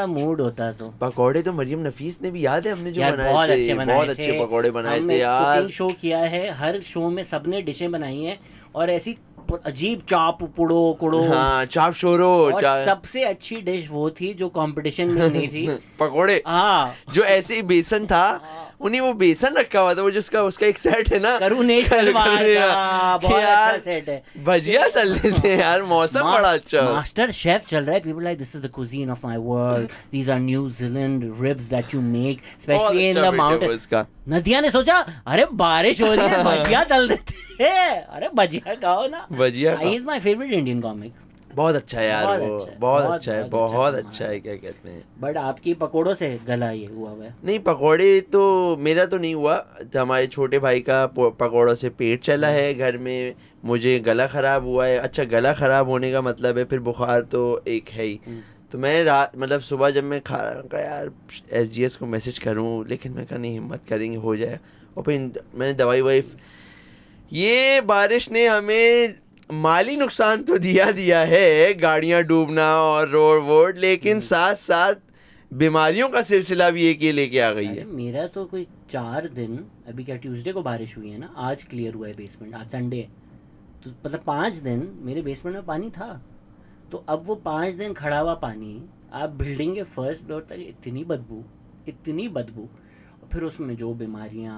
मूड होता है तो। पकौड़े तो मरियम नफीस ने भी, याद है हमने जो यार बनाए बहुत थे, अच्छे बनाए बहुत थे। अच्छे पकौड़े बनाए हमने थे यार। कुकिंग शो किया है, हर शो में सबने डिशें बनाई हैं और ऐसी अजीब चाप पुड़ो कुड़ो। हाँ, चाप शोरो। और सबसे अच्छी डिश वो थी जो कंपटीशन में नहीं थी। पकोड़े। हाँ, जो ऐसे ही बेसन था, उन्हीं वो बेसन रखा हुआ था, वो जिसका उसका एक सेट है ना, करुणेश तलवार का बहुत अच्छा सेट है। भजिया तल लेते हैं यार, मौसम बड़ा अच्छा। मास्टर शेफ चल रहा है, people like this is the cuisine of my world, these are New Zealand ribs that you make specially in the mountain. नदिया ने सोचा अरे बारिश हो रही है, भजिया तल देते हैं, अरे भजिया खाओ ना। Bhajia he is my favourite Indian comic. बहुत अच्छा है यार, वो बहुत अच्छा है, बहुत अच्छा है, क्या कहते हैं। बट आपकी पकोड़ों से गला ये हुआ है? नहीं, पकोड़े तो मेरा तो नहीं हुआ, हमारे छोटे भाई का पकोड़ों से पेट चला है घर में, मुझे गला ख़राब हुआ है। अच्छा, गला ख़राब होने का मतलब है फिर बुखार तो एक है ही। तो मैं रात मतलब सुबह जब मैं खा रहा था यार SGS को मैसेज करूं, लेकिन मैं कहा नहीं, हिम्मत करेंगे हो जाए। और फिर मैंने दवाई वही, ये बारिश ने हमें माली नुकसान तो दिया है, गाड़ियां डूबना और रोड वोड, लेकिन साथ साथ बीमारियों का सिलसिला भी एक ये लेके आ गई है। मेरा तो कोई 4 दिन, अभी क्या ट्यूसडे को बारिश हुई है ना, आज क्लियर हुआ है बेसमेंट, आज संडे है, तो मतलब 5 दिन मेरे बेसमेंट में पानी था। तो अब वो 5 दिन खड़ा हुआ पानी, आप बिल्डिंग के फर्स्ट फ्लोर तक, इतनी बदबू, फिर उसमें जो बीमारियां,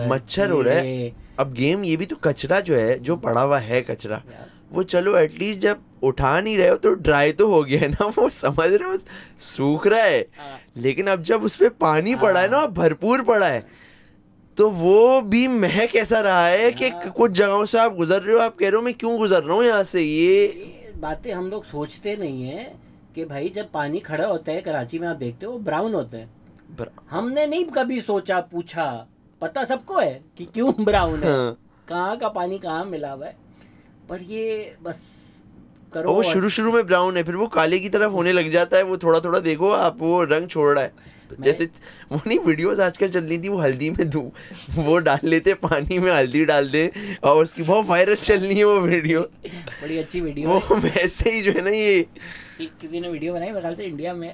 मच्छर हो रहा है। अब गेम ये भी तो, कचरा जो है, जो पड़ा हुआ है कचरा, वो चलो एटलीस्ट जब उठा नहीं रहे हो तो ड्राई तो हो गया है ना, वो समझ रहे हो सूख रहा है। लेकिन अब जब उस पे पानी पड़ा है ना, भरपूर पड़ा है, तो वो भी महक ऐसा रहा है कि कुछ जगहों से आप गुजर रहे हो, आप कह रहे हो मैं क्यों गुजर रहा हूँ यहाँ से। ये बातें हम लोग सोचते नहीं है कि भाई जब पानी खड़ा होता है कराची में, आप देखते हो ब्राउन होता है। हमने नहीं कभी सोचा पूछा, पता सबको है कि क्यों ब्राउन है, कहाँ का पानी कहाँ मिला हुआ है, पर ये बस करो। वो शुरू में ब्राउन है, फिर वो काले की तरफ होने लग जाता है, वो थोड़ा थोड़ा देखो आप, वो रंग छोड़ रहा है। जैसे वो नहीं वीडियोस आजकल चल रही थी, वो हल्दी में वो डाल लेते पानी में, हल्दी डाल दे, और उसकी बहुत वायरल चल रही है वो वीडियो, बड़ी अच्छी वीडियो वो है। वैसे ही जो है ना, ये किसी ने वीडियो बनाई, मेरे ख्याल से इंडिया में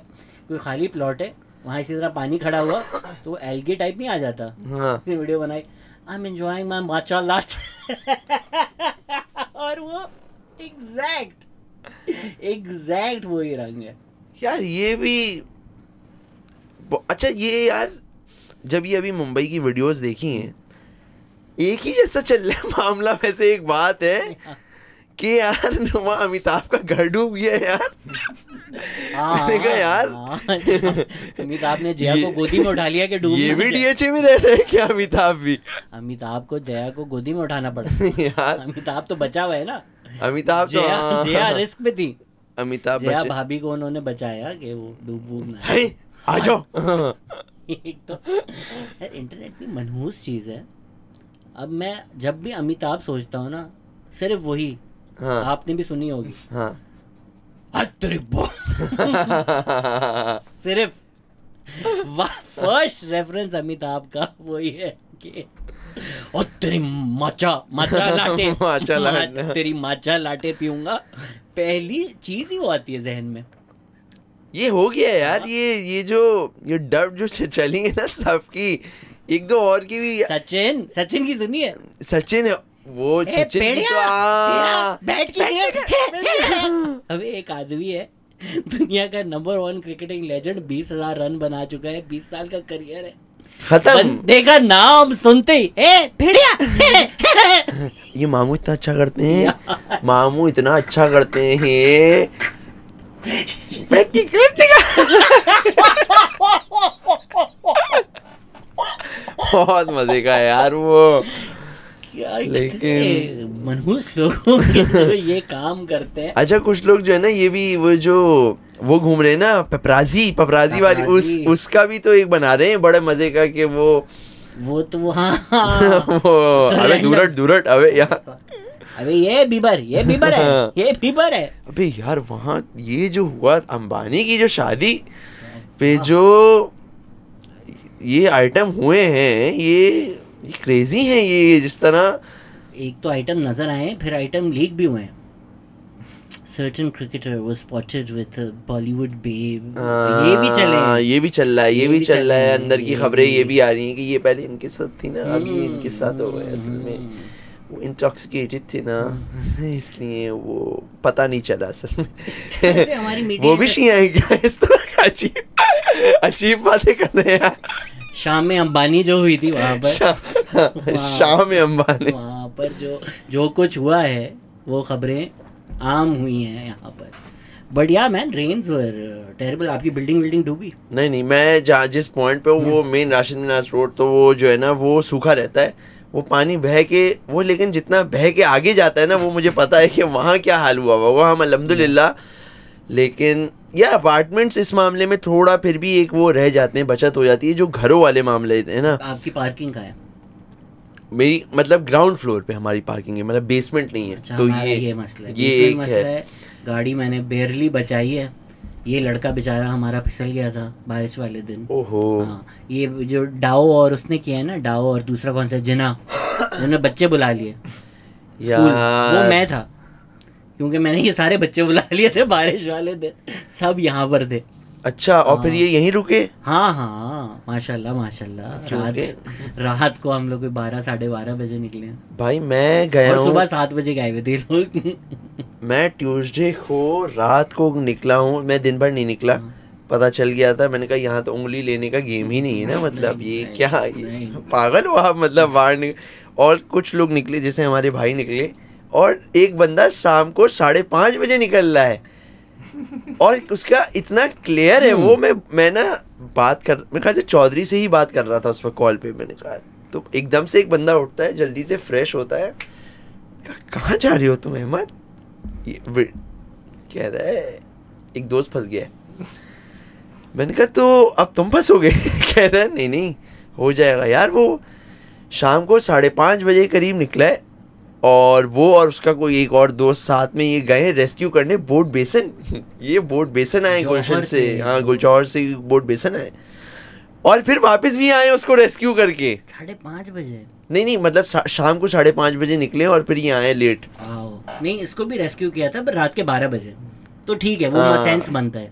कोई खाली प्लॉट है, वहाँ इसी तरह पानी खड़ा हुआ तो एल्गे टाइप नहीं आ जाता। हाँ। वीडियो बनाई, आई एम एंजॉयिंग माय माचा लाट और वो एग्जैक्ट वही रंग है यार। ये भी अच्छा, ये यार जब ये अभी मुंबई की वीडियोस देखी हैं, एक ही जैसा चल रहा है मामला। वैसे एक बात है कि यार वहाँ अमिताभ का घर डूब गया है यार। मैंने कहा यार अमिताभ ने जया को गोदी में उठा लिया कि डूब, ये भी DHA में रह रहे हैं क्या अमिताभ भी? अमिताभ को जया को गोदी में उठाना पड़ा यार। अमिताभ तो बचा हुआ है ना, अमिताभ तो जया रिस्क में थी, अमिताभ जया भाभी को उन्होंने बचाया कि वो डूब ना। आ जाओ। एक तो इंटरनेट की मनहूस चीज है। अब मैं जब भी अमिताभ सोचता हूँ ना, सिर्फ वही, हाँ, आपने भी सुनी होगी, हाँ, सिर्फ फर्स्ट रेफरेंस अमिताभ का वही है कि और तेरी माचा लाटे तेरी माचा लाटे पीऊंगा, पहली चीज ही वो आती है जहन में। ये हो गया यार, ये डब जो चली है ना सबकी, एक दो और की भी। सचिन की सुनी है? सचिन है वो, सचिन की तो बैठ के अबे एक आदमी है, दुनिया का नंबर 1 क्रिकेटिंग लेजेंड, 20,000 रन बना चुका है, 20 साल का करियर है, खत्म। देखा नाम सुनते ही भेड़िया। ये मामू इतना अच्छा करते हैं, मामू इतना अच्छा करते हैं। बहुत मजे का है यार वो। लेकिन मनहूस लोगों जो ये काम करते हैं। अच्छा, कुछ लोग जो है ना, ये भी वो घूम रहे हैं ना, पपराजी वाली, उसका भी तो एक बना रहे हैं बड़े मजे का कि वो तो वहाँ अबे दूरट अबे यार, अबे ये बीबर है। अबे यार वहाँ ये जो हुआ अंबानी की जो शादी पे जो ये आइटम हुए हैं, ये क्रेजी हैं। ये जिस तरह एक तो आइटम नजर आए, फिर आइटम लीक भी हुए हैं। certain cricketer was spotted with a Bollywood babe. ये भी चले हैं, ये भी चल रहा है, ये भी चल रहा है, अंदर की ये खबरें भी। ये भी आ रही हैं कि ये पहले इनके साथ थी ना, अभी इनके साथ हो गए, असल में वो इंटॉक्सिकेटेड थे ना, इसलिए वो पता नहीं चला असल में। ऐसे हमारी मीडिया वो भी शिया है क्या? इस तरह का अजीब बातें कर रहे हैं यार। शाम में अंबानी जो हुई थी वहाँ पर शाम में अंबानी, वहाँ पर जो कुछ हुआ है वो खबरें आम हुई हैं यहाँ पर। बट या मैन, रेन्स वर टेरिबल। आपकी बिल्डिंग डूबी? नहीं, मैं जहाँ जिस पॉइंट पे हूँ वो मेन राशिद मिनास रोड, तो वो जो है ना वो सूखा रहता है, वो पानी बह के वो, लेकिन जितना बह के आगे जाता है ना वो मुझे पता है कि वहाँ क्या हाल हुआ होगा, हम अल्हम्दुलिल्लाह। लेकिन यार अपार्टमेंट्स इस मामले में थोड़ा फिर भी एक वो रह जाते हैं, बचत हो जाती है। जो घरों वाले मामले है ना, आपकी पार्किंग का है? मेरी मतलब ग्राउंड फ्लोर पे हमारी पार्किंग है, मतलब बेसमेंट नहीं है। अच्छा, तो ये मसला है, ये एक मसला है। गाड़ी मैंने बेरली बचाई है, ये लड़का बेचारा हमारा फिसल गया था बारिश वाले दिन। ओहो। हाँ, ये जो डाओ और उसने किया है ना, डाओ और दूसरा कौन सा, जिना, उन्होंने बच्चे बुला लिए स्कूल, वो मैं था, क्योंकि मैंने ये सारे बच्चे बुला लिए थे बारिश वाले दिन, सब यहाँ पर थे। अच्छा, और फिर ये यहीं रुके? हाँ, माशाल्लाह। रात को हम लोग 12-12:30 बजे निकले भाई। मैं गया और हूँ सुबह 7 बजे गए हुए थे लोग। मैं ट्यूसडे को रात को निकला हूँ, मैं दिन भर नहीं निकला। पता चल गया था, मैंने कहा यहाँ तो उंगली लेने का गेम ही नहीं है ना, मतलब ये क्या पागल हो आप, मतलब बाहर और कुछ लोग निकले, जैसे हमारे भाई निकले, और एक बंदा शाम को 5:30 बजे निकल रहा है, और उसका इतना क्लियर है वो। मैं ना मैं कहा चौधरी से ही बात कर रहा था उस पर कॉल पे। मैंने कहा तो एकदम से एक बंदा उठता है, जल्दी से फ्रेश होता है, कहाँ जा रहे हो तुम अहमद? कह रहा है एक दोस्त फंस गया है। मैंने कहा तो अब तुम फंसोगे? कह रहा है नहीं हो जाएगा यार। वो शाम को 5:30 बजे करीब निकला है, और वो और उसका कोई एक और दोस्त साथ में ये गए रेस्क्यू करने बोट बेसन। ये बोट बेसन आए गुलशन से, हाँ गुलचौर से बोट बेसन आए, और फिर वापस भी आए उसको रेस्क्यू करके 5:30 बजे। नहीं मतलब शाम को 5:30 बजे निकले, और फिर ये आए लेट। नहीं, इसको भी रेस्क्यू किया था, पर रात के 12 बजे, तो ठीक है, वो सेंस बनता है।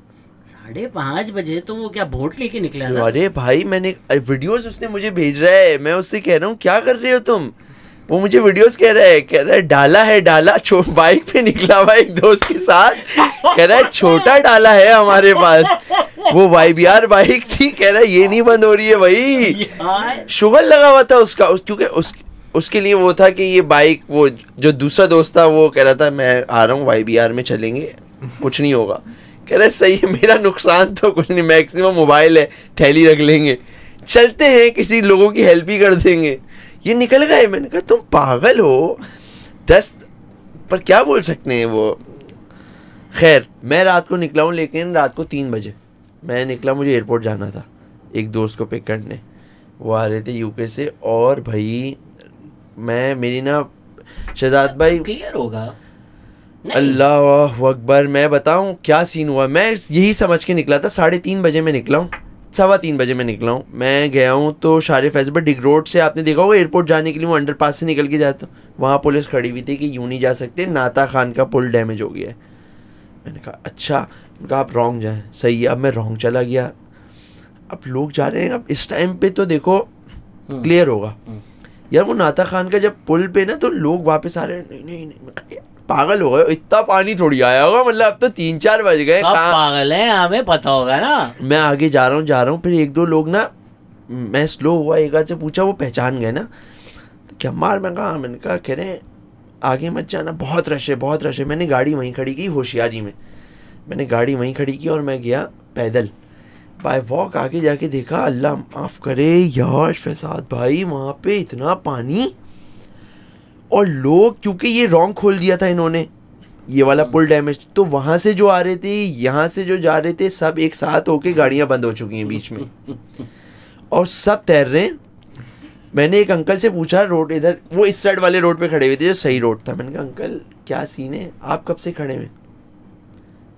5:30 बजे तो वो क्या बोट लेके निकला था? अरे भाई, मैंने वीडियोस उसने मुझे भेज रहा है, मैं उससे कह रहा हूँ क्या कर रहे हो तुम? वो मुझे वीडियोस कह रहा है डाला बाइक पे निकला हुआ एक दोस्त के साथ, कह रहा है छोटा डाला है हमारे पास, वो YBR बाइक थी, कह रहा है ये नहीं बंद हो रही है भाई। शुगर लगा हुआ था उसका, क्योंकि उसके लिए वो था कि ये बाइक, वो जो दूसरा दोस्त था वो कह रहा था मैं आ रहा हूँ YBR में चलेंगे, कुछ नहीं होगा। कह रहा है सही है, मेरा नुकसान तो कुछ नहीं, मैक्सिमम मोबाइल है, थैली रख लेंगे, चलते हैं, किसी लोगों की हेल्प ही कर देंगे। ये निकल गए। मैंने कहा तुम पागल हो, 10 पर क्या बोल सकते हैं वो। खैर, मैं रात को निकला हूँ, लेकिन रात को 3 बजे मैं निकला, मुझे एयरपोर्ट जाना था एक दोस्त को पिक करने, वो आ रहे थे UK से। और भाई मेरी ना शहजाद भाई, क्लियर होगा, अल्लाह अकबर, मैं बताऊं क्या सीन हुआ। मैं यही समझ के निकला था, 3:30 बजे मैं निकला हूँ, 3:15 बजे मैं निकला हूँ। मैं गया हूँ तो शारिफ फैसल पर डिग रोड से, आपने देखा होगा एयरपोर्ट जाने के लिए वो अंडरपास से निकल के जाता हूँ, वहाँ पुलिस खड़ी हुई थी कि यूँ नहीं जा सकते, नाता खान का पुल डैमेज हो गया है। मैंने कहा अच्छा, उनका आप रॉन्ग जाएँ। सही है, अब मैं रॉन्ग चला गया, अब लोग जा रहे हैं, अब इस टाइम पे तो देखो क्लियर होगा यार। वो नाता खान का जब पुल पे ना, तो लोग वापस आ रहे हैं, नहीं पागल हो गए, इतना पानी थोड़ी आया होगा, मतलब अब तो 3-4 बज गए, पागल है, हमें पता होगा ना। मैं आगे जा रहा हूँ, फिर 1-2 लोग ना, मैं स्लो हुआ, एक आध से पूछा, वो पहचान गए ना, तो क्या मार, मैं कहा, मैंने कहा कह रहे आगे मत जाना, बहुत रश है। मैंने गाड़ी वहीं खड़ी की, होशियारी में मैंने गाड़ी वहीं खड़ी की, और मैं गया पैदल बाय वॉक। आगे जाके देखा, अल्लाह माफ़ करे यार फैसाद भाई, वहाँ पे इतना पानी, और लोग, क्योंकि ये रॉन्ग खोल दिया था इन्होंने, ये वाला पुल डैमेज, तो वहाँ से जो आ रहे थे, यहाँ से जो जा रहे थे, सब एक साथ होके गाड़ियाँ बंद हो चुकी हैं बीच में, और सब तैर रहे हैं। मैंने एक अंकल से पूछा, रोड इधर, वो इस साइड वाले रोड पे खड़े हुए थे जो सही रोड था। मैंने कहा अंकल क्या सीन है, आप कब से खड़े हुए?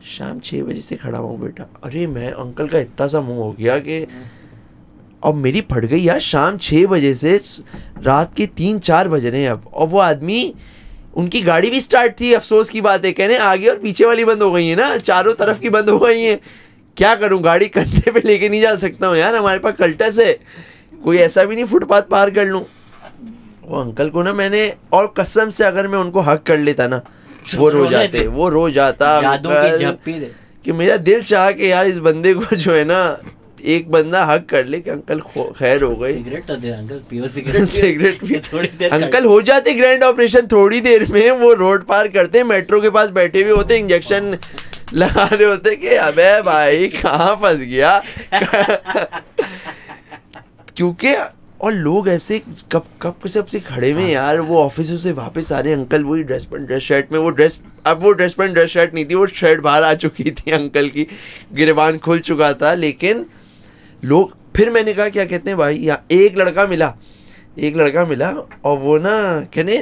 शाम 6 बजे से खड़ा हुआ हूँ बेटा। अरे मैं अंकल का इतना सा मुँह हो गया कि और मेरी फट गई यार, शाम 6 बजे से रात के 3-4 बज रहे हैं अब, और वो आदमी उनकी गाड़ी भी स्टार्ट थी, अफसोस की बात है, कहने आगे और पीछे वाली बंद हो गई है ना, चारों तरफ की बंद हो गई है, क्या करूं, गाड़ी कंधे पे लेके नहीं जा सकता हूँ यार, हमारे पास कल्टस है, कोई ऐसा भी नहीं फुटपाथ पार कर लूं। वो अंकल को ना मैंने, और कसम से अगर मैं उनको हक कर लेता ना, वो रो जाते, वो रो जाता अंकल, कि मेरा दिल चाह के यार इस बंदे को जो है ना एक बंदा हक कर ले कि अंकल खैर हो गई। सिगरेट तो दे अंकल, पियो सिगरेट, सिगरेट भी थोड़ी देर अंकल हो जाते ग्रैंड ऑपरेशन थोड़ी देर में, वो रोड पार करते, मेट्रो के पास बैठे हुए होते, इंजेक्शन लगा रहे होते कि अबे भाई कहाँ फंस गया क्योंकि और लोग ऐसे कब से खड़े में यार, वो ऑफिसों से वापस आ रहे अंकल, वही ड्रेस पैंट ड्रेस शर्ट में, वो ड्रेस पैंट ड्रेस शर्ट नहीं थी, वो शर्ट बाहर आ चुकी थी अंकल की, गिरबान खुल चुका था, लेकिन लोग, फिर मैंने कहा क्या कहते हैं भाई, यहाँ एक लड़का मिला और वो ना कहने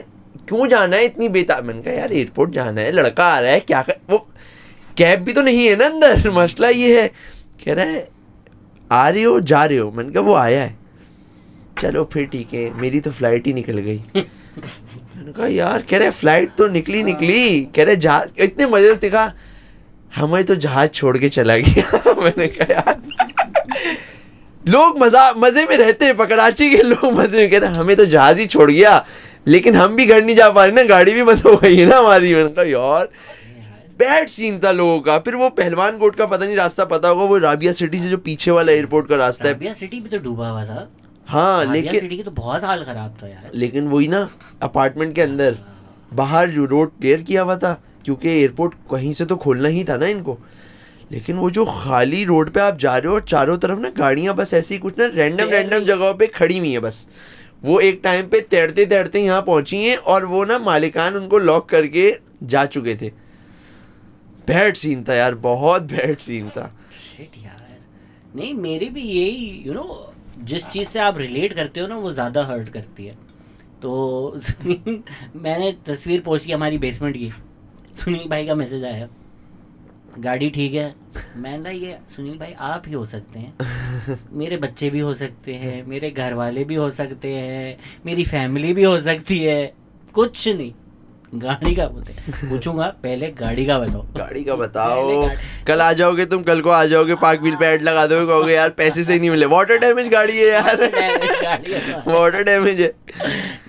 क्यों जाना है इतनी बेताब, मैंने कहा यार एयरपोर्ट जाना है, लड़का आ रहा है, क्या कर, वो कैब भी तो नहीं है ना अंदर, मसला ये है, कह रहा है आ रहे हो जा रहे हो, मैंने कहा वो आया है, चलो फिर ठीक है, मेरी तो फ्लाइट ही निकल गई मैंने कहा यार, कह रहे फ्लाइट तो निकली, कह रहे जहाज, इतने मजे से दिखा, हमें तो जहाज छोड़ के चला गया मैंने कहा यार लोग मजे में रहते हैं, कराची के लोग मजे में, कह रहे हमें तो जहाज ही छोड़ गया, लेकिन हम भी घर नहीं जा पा रहे ना, गाड़ी भी बंद हो गई है ना हमारी। मैंने कहा यार बैड सीन था लोगों का। फिर वो पहलवान कोट का पता नहीं रास्ता पता होगा, वो राबिया सिटी से जो पीछे वाला एयरपोर्ट का रास्ता है, राबिया सिटी भी तो डूबा हुआ था। हाँ लेकिन सिटी की तो बहुत हाल खराब था यार, लेकिन वही ना अपार्टमेंट के अंदर बाहर जो रोड क्लियर किया हुआ था, क्योंकि एयरपोर्ट कहीं से तो खोलना ही था ना इनको, लेकिन वो जो खाली रोड पे आप जा रहे हो और चारों तरफ ना गाड़ियां बस ऐसी कुछ ना रैंडम जगहों पे खड़ी हुई है बस। वो एक टाइम पे तैरते यहाँ पहुंची हैं और वो ना मालिकान उनको लॉक करके जा चुके थे। बैड सीन था यार, बहुत बैड सीन था। शिट यार, नहीं मेरे भी यही जिस चीज़ से आप रिलेट करते हो ना वो ज़्यादा हर्ट करती है। तो मैंने तस्वीर पोस्ट की हमारी बेसमेंट की, सुनील भाई का मैसेज आया, गाड़ी ठीक है। मैंने ये सुनील भाई आप ही हो सकते हैं, मेरे बच्चे भी हो सकते हैं, मेरे घर वाले भी हो सकते हैं, मेरी फैमिली भी हो सकती है, कुछ नहीं गाड़ी का पूछूंगा, पहले गाड़ी का बताओ। गाड़ी का बताओ, कल आ जाओगे तुम, कल को आ जाओगे, पार्क व्हील पे ऐड लगा दोगे, कहोगे यार पैसे से नहीं मिले, वाटर डैमेज गाड़ी है यार वाटर डैमेज है,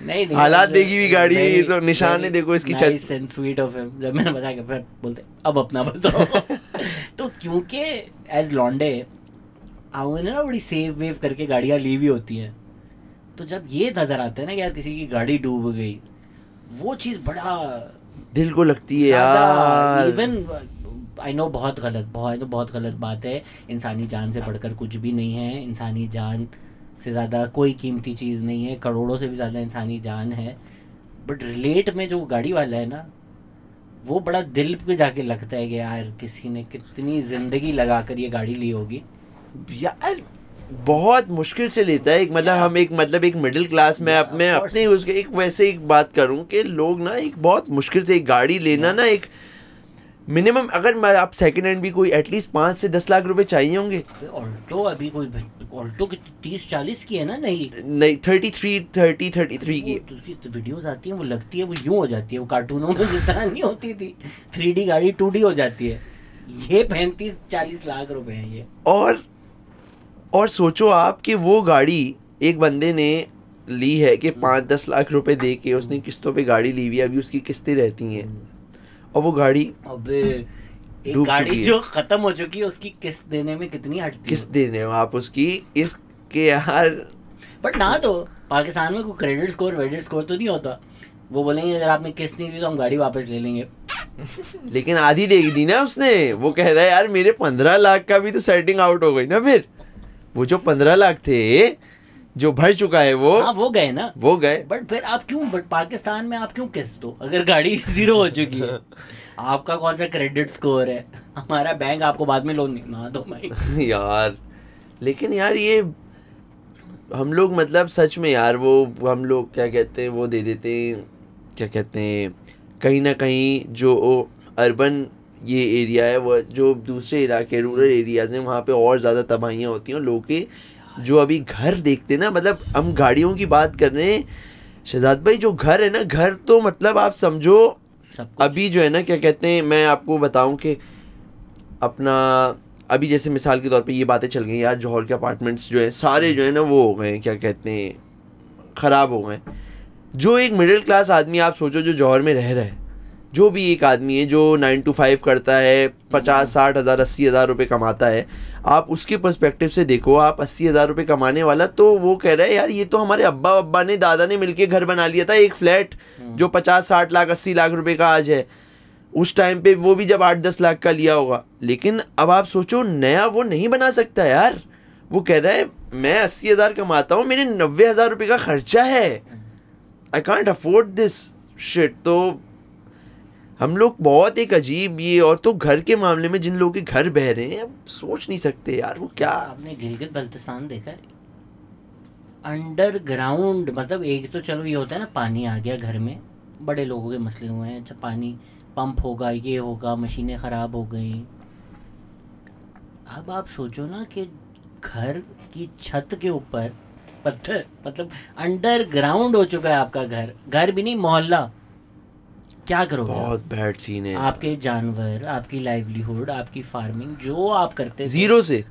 नहीं हालात देखी हुई गाड़ी है, तो निशान है देखो इसकी छत। एंड स्वीट ऑफ हिम, जब मैंने बताया फिर बोलते अब अपना बताओ। तो क्योंकि एज लॉन्डे उन्हें ना बड़ी सेव वेव करके गाड़ियाँ ली हुई होती हैं, तो जब ये नजर आता है ना यार किसी की गाड़ी डूब गई, वो चीज़ बड़ा दिल को लगती है यार। इवन आई नो बहुत गलत बात है, इंसानी जान से बढ़कर कुछ भी नहीं है, इंसानी जान से ज़्यादा कोई कीमती चीज़ नहीं है, करोड़ों से भी ज़्यादा इंसानी जान है। बट रिलेट में जो गाड़ी वाला है ना, वो बड़ा दिल पे जाके लगता है कि यार किसी ने कितनी ज़िंदगी लगा कर ये गाड़ी ली होगी यार, बहुत मुश्किल से लेता है। एक मिडिल क्लास में अपने उसके एक वैसे एक बात करूं कि लोग ना एक बहुत मुश्किल से एक गाड़ी लेना ना, एक मिनिमम अगर आप सेकंड हैंड भी कोई एटलीस्ट 5 से 10 लाख रुपए चाहिए होंगे। ऑल्टो अभी कोई ऑल्टो की 30-40 की है ना, नहीं 33 की उसकी वीडियोस आती हैं, वो लगती है वो यूं हो जाती है, वो कार्टूनों में जिस तरह नहीं होती थी 3D गाड़ी 2D हो जाती है। ये 35-40 लाख रुपए हैं ये। और सोचो आप कि वो गाड़ी एक बंदे ने ली है कि 5-10 लाख रुपए दे के उसने किस्तों पे गाड़ी ली हुई है, अभी उसकी किस्तें रहती हैं, और वो गाड़ी अबे एक गाड़ी जो खत्म हो चुकी है उसकी किस्त देने में कितनी हटती है। किस्त देने हो आप उसकी इसके यार। बट ना तो पाकिस्तान में कोई क्रेडिट स्कोर तो नहीं होता, वो बोलेंगे अगर आपने किस्त नहीं दी तो हम गाड़ी वापस ले लेंगे। लेकिन आधी दे दी ना उसने, वो कह रहा है यार मेरे 15 लाख का भी तो सेटिंग आउट हो गई ना, फिर वो जो 15 लाख थे जो भर चुका है वो गए ना, वो गए। बट फिर आप क्यों, बट पाकिस्तान में आप क्यों किस्त दो अगर गाड़ी 0 हो चुकी है? आपका कौन सा क्रेडिट स्कोर है? हमारा बैंक आपको बाद में लोन नहीं ना दो भाई। यार लेकिन यार ये हम लोग मतलब सच में यार, वो हम लोग क्या कहते हैं वो दे देते हैं, क्या कहते हैं कहीं ना कहीं जो अर्बन ये एरिया है, वो जो दूसरे इलाके रूरल एरियाज हैं वहाँ पे और ज़्यादा तबाहियाँ होती हैं। लोगों के जो अभी घर देखते ना, मतलब हम गाड़ियों की बात कर रहे हैं, शहजाद भाई जो घर है ना, घर तो मतलब आप समझो सब कुछ। अभी जो है ना क्या कहते हैं, मैं आपको बताऊं कि अपना अभी जैसे मिसाल के तौर पे ये बातें चल गई यार, जौहर के अपार्टमेंट्स जो है सारे जो है ना वो हो गए, क्या कहते हैं, ख़राब हो गए। जो एक मिडिल क्लास आदमी आप सोचो जो जौहर में रह रहा है, जो भी एक आदमी है जो 9 to 5 करता है, 50-60 हज़ार 80 हज़ार रुपये कमाता है, आप उसके पर्सपेक्टिव से देखो, आप 80 हज़ार रुपये कमाने वाला, तो वो कह रहा है यार ये तो हमारे अब्बा अब्बा ने दादा ने मिलके घर बना लिया था, एक फ्लैट जो 50-60 लाख 80 लाख रुपए का आज है, उस टाइम पे वो भी जब 8-10 लाख का लिया होगा। लेकिन अब आप सोचो नया वो नहीं बना सकता यार, वो कह रहा है मैं 80 हज़ार कमाता हूँ, मेरे 90 हज़ार रुपये का खर्चा है, I can't afford this shit. तो हम लोग बहुत एक अजीब ये, और तो घर के मामले में जिन लोगों के घर बह रहे हैं, अब सोच नहीं सकते यार वो क्या। आपने गिलगित बल्तिस्तान देखा है? अंडरग्राउंड, मतलब एक तो चलो ये होता है ना पानी आ गया घर में, बड़े लोगों के मसले हुए हैं, अच्छा पानी पंप होगा, ये होगा, मशीनें ख़राब हो गई। अब आप सोचो ना कि घर की छत के ऊपर पत्थर, मतलब अंडरग्राउंड हो चुका है आपका घर, घर भी नहीं मोहल्ला, क्या करोगे? बहुत बैड सीन है। आपके जानवर, आपकी लाइवलीहुड, आपकी फार्मिंग जो आप करते थे, जीरो से,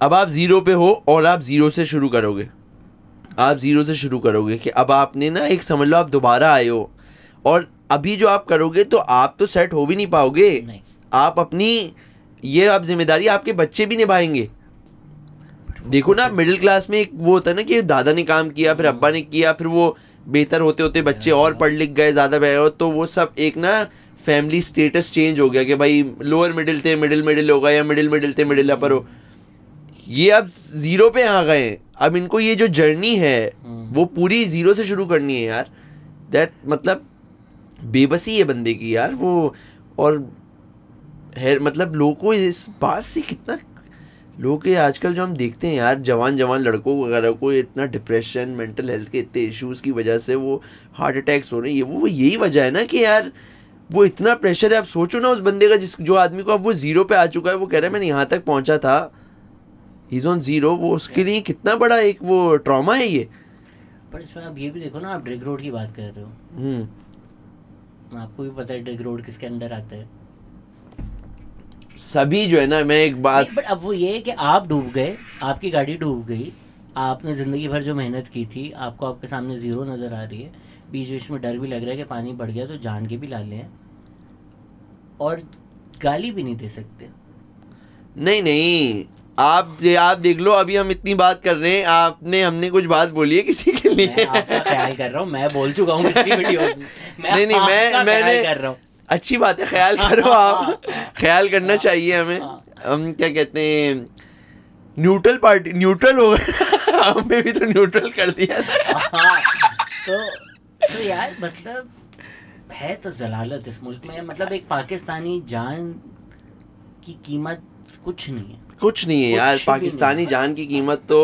अब आप जीरो पे हो और आप जीरो से शुरू करोगे, आप जीरो से शुरू करोगे कि अब आपने ना एक समझ लो आप दोबारा आए हो, और अभी जो आप करोगे तो आप तो सेट हो भी नहीं पाओगे। नहीं। आप अपनी ये आप जिम्मेदारी आपके बच्चे भी निभाएंगे। देखो ना मिडिल क्लास में एक वो होता है ना कि दादा ने काम किया, फिर अब्बा ने किया, फिर वो बेहतर होते होते बच्चे और पढ़ लिख गए, ज़्यादा बह, तो वो सब एक ना फैमिली स्टेटस चेंज हो गया कि भाई लोअर मिडिल थे मिडिल मिडिल होगा, या मिडिल मिडिल थे मिडिल अपर हो। ये अब जीरो पे आ गए, अब इनको ये जो जर्नी है वो पूरी जीरो से शुरू करनी है यार। दैट मतलब बेबसी है बंदे की यार वो। और है मतलब लोगों को इस बात से कितना, लोग के आजकल जो हम देखते हैं यार, जवान जवान लड़कों वगैरह को इतना डिप्रेशन, मेंटल हेल्थ के इतने इश्यूज़ की वजह से वो हार्ट अटैक्स हो रहे हैं, वो यही वजह है ना कि यार वो इतना प्रेशर है। आप सोचो ना उस बंदे का जो आदमी को अब वो जीरो पे आ चुका है, वो कह रहा है मैंने यहाँ तक पहुँचा था, ही इज़ ऑन जीरो, वो उसके लिए कितना बड़ा एक वो ट्रॉमा है ये। पर इसमें आप ये भी देखो ना, आप ड्रग रोड की बात कर रहे हो, आपको भी पता है ड्रग रोड किसके अंदर आता है? सभी जो है ना, मैं एक बात, बट अब वो ये है कि आप डूब गए, आपकी गाड़ी डूब गई, आपने ज़िंदगी भर जो मेहनत की थी, आपको आपके सामने ज़ीरो नज़र आ रही है, बीच बीच में डर भी लग रहा है कि पानी बढ़ गया तो जान के भी ला लें, और गाली भी नहीं दे सकते। नहीं नहीं, आप देख लो, अभी हम इतनी बात कर रहे हैं, हमने कुछ बात बोली है किसी के लिए? मैं आपका ख्याल कर रहा हूँ, मैं बोल चुका हूँ पिछली वीडियोस में, मैंने कर रहा हूँ। अच्छी बात है, ख्याल करो आप, ख्याल करना चाहिए हमें। हम क्या कहते हैं, न्यूट्रल पार्टी, न्यूट्रल हो गए हमें भी तो न्यूट्रल कर दिया ना। तो यार मतलब है तो जलालत इस मुल्क में, मतलब एक पाकिस्तानी जान की कीमत कुछ नहीं है, कुछ नहीं है यार, पाकिस्तानी जान की कीमत तो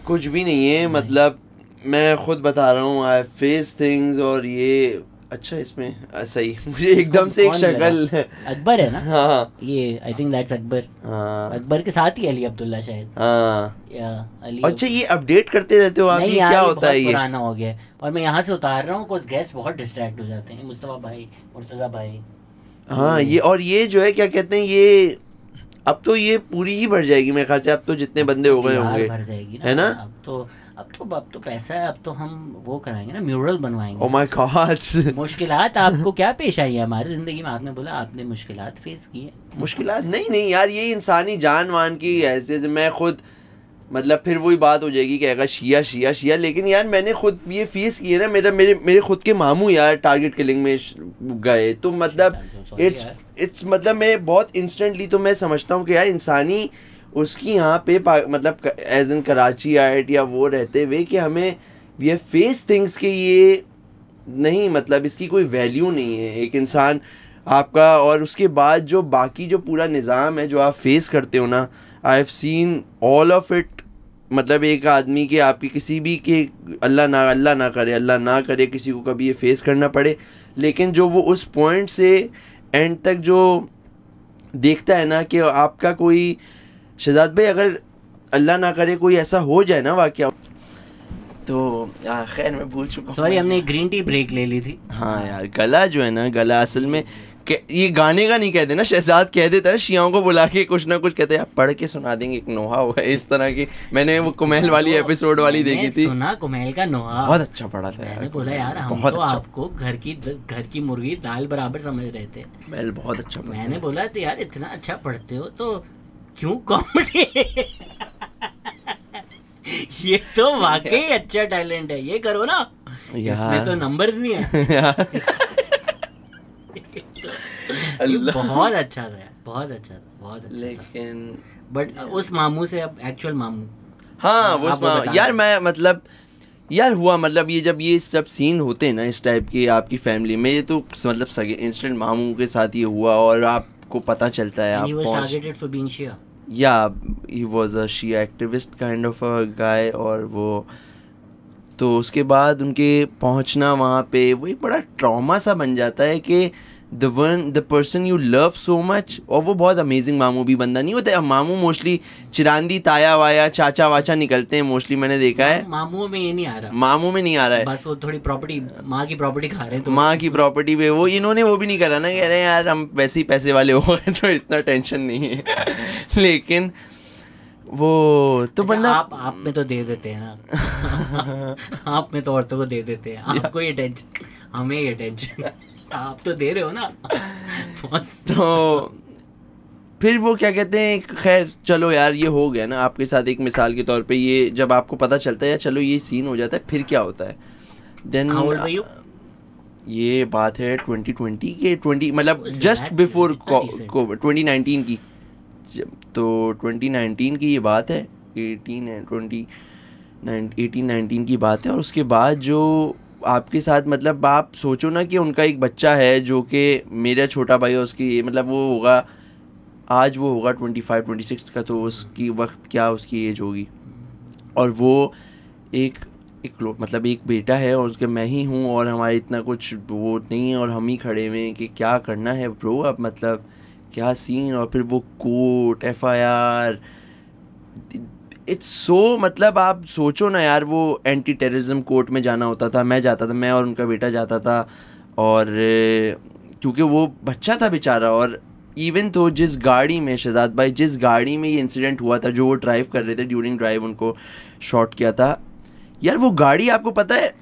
कुछ भी नहीं है। मतलब मैं खुद बता रहा हूँ, आई फेस थिंग्स, और ये अच्छा इसमें सही मुझे एकदम से एक शक्ल अकबर है ना? हाँ, ये आई थिंक दैट्स अकबर। हाँ, अकबर के साथ ही अली अब्दुल्ला शायद। हाँ, या अली। अच्छा ये अपडेट करते रहते हो आप? ये क्या होता है? ये पुराना हो गया और मैं यहाँ से उतार रहा हूँ, कुछ गेस्ट बहुत डिस्ट्रैक्ट हो जाते हैं, मुस्तफा भाई, मुर्तज़ा भाई। हाँ, ये और ये जो है क्या कहते हैं, ये अब तो ये पूरी ही भर जाएगी मेरे ख्याल से, अब तो जितने बंदे हो गए होंगे, भर जाएगी ना, है ना? अब तो पैसा है, अब तो हम वो कराएंगे ना, म्यूरल बनवाएंगे। Oh my God. मुश्किलात आपको क्या पेश आई है हमारी जिंदगी में? आपने बोला आपने मुश्किलात फेस की है। मुश्किलात नहीं यार, ये इंसानी जान मान की ऐसे, मैं खुद मतलब फिर वही बात हो जाएगी कि अगर शिया शिया शिया, लेकिन यार मैंने खुद ये फेस की है ना, मेरे खुद के मामू यार टारगेट किलिंग में गए, तो मतलब इट्स मतलब मैं बहुत इंस्टेंटली तो मैं समझता हूँ कि यार इंसानी उसकी यहाँ पे मतलब एज इन कराची आइट या वो रहते हुए कि हमें ये फेस थिंग्स के ये नहीं, मतलब इसकी कोई वैल्यू नहीं है एक इंसान आपका। और उसके बाद जो बाकी जो पूरा निज़ाम है जो आप फेस करते हो ना, I have seen all of it. मतलब एक आदमी के आपकी किसी भी के अल्लाह ना करे किसी को कभी ये फेस करना पड़े, लेकिन जो वो उस पॉइंट से एंड तक जो देखता है ना कि आपका कोई शहजाद भाई, अगर अल्लाह ना करे कोई ऐसा हो जाए ना वाक़या, तो खैर मैं भूल चुका हूँ। सॉरी, हमने ग्रीन टी ब्रेक ले ली थी। हाँ यार, गला जो है ना, गला असल में ये गाने का नहीं कहते ना, शहजाद कह देता है शियाओं को बुला के कुछ ना कुछ कहते हैं, पढ़ के सुना देंगे एक नोहा हुआ है इस तरह की। मैंने वो कुमेल वाली एपिसोड वाली देखी थी, सुना कुमेल का नोहा, बहुत अच्छा पढ़ा था यार। मैंने बोला यार हम तो अच्छा। आपको घर की मुर्गी दाल बराबर समझ रहे थे। वेल बहुत अच्छा पढ़ा। मैंने बोला तो यार इतना अच्छा पढ़ते हो तो क्यों कॉमेडी ये तो वाकई अच्छा टैलेंट है, ये करो ना इसमें तो नंबर्स नहीं है बहुत अच्छा था यार, बहुत अच्छा था, बहुत अच्छा। लेकिन बट उस मामू से अब एक्चुअल मामू, हाँ वो यार मैं मतलब यार हुआ मतलब ये जब ये सब सीन होते हैं ना इस टाइप के आपकी फैमिली में, ये तो मतलब सगे इंस्टेंट मामू के साथ ये हुआ और आपको पता चलता है आप targeted for being Shia, yeah he was a Shia activist kind of a guy, और वो तो उसके बाद उनके पहुंचना वहाँ पे वो एक बड़ा ट्रॉमा सा बन जाता है कि the person you love so much. और वो बहुत अमेजिंग मामू भी बंदा नहीं होता है। मामू मोस्टली चिरांदी ताया वाया चाचा वाचा निकलते हैं मोस्टली, मैंने देखा है। मामू में ये नहीं आ रहा, मामू में नहीं आ रहा है, बस वो थोड़ी प्रॉपर्टी, माँ की प्रॉपर्टी खा रहे हैं तो माँ की प्रॉपर्टी पे वो इन्होंने वो भी नहीं करा ना, कह रहे हैं यार हम वैसे ही पैसे वाले हो गए तो इतना टेंशन नहीं है लेकिन वो तो अच्छा, बंदा आप में तो दे देते हैं ना आप में तो औरतों को दे देते हैं, आपको ये टेंशन, हमें ये टेंशन आप तो दे रहे हो ना तो फिर वो क्या कहते हैं, खैर चलो यार ये हो गया ना आपके साथ एक मिसाल के तौर पे, ये जब आपको पता चलता है या चलो ये सीन हो जाता है, फिर क्या होता है देन ये बात है 2020 के 20 मतलब जस्ट बिफोर कोविड 2019 की, तो 2019 की ये बात है, 18-19 की बात है। और उसके बाद जो आपके साथ मतलब आप सोचो ना कि उनका एक बच्चा है जो कि मेरा छोटा भाई है, उसकी मतलब वो होगा आज वो होगा 25-26 का, तो उसकी वक्त क्या उसकी एज होगी, और वो एक मतलब एक बेटा है और उसके मैं ही हूँ और हमारे इतना कुछ वो नहीं है और हम ही खड़े हुए हैं कि क्या करना है ब्रो अब, मतलब क्या सीन। और फिर वो कोर्ट FIR इट्स सो मतलब आप सोचो ना यार, वो एंटी टेररिज्म कोर्ट में जाना होता था, मैं जाता था, मैं और उनका बेटा जाता था, और क्योंकि वो बच्चा था बेचारा, और इवन तो जिस गाड़ी में शहजाद भाई जिस गाड़ी में ये इंसिडेंट हुआ था, जो वो ड्राइव कर रहे थे, ड्यूरिंग ड्राइव उनको शॉट किया था यार, वो गाड़ी आपको पता है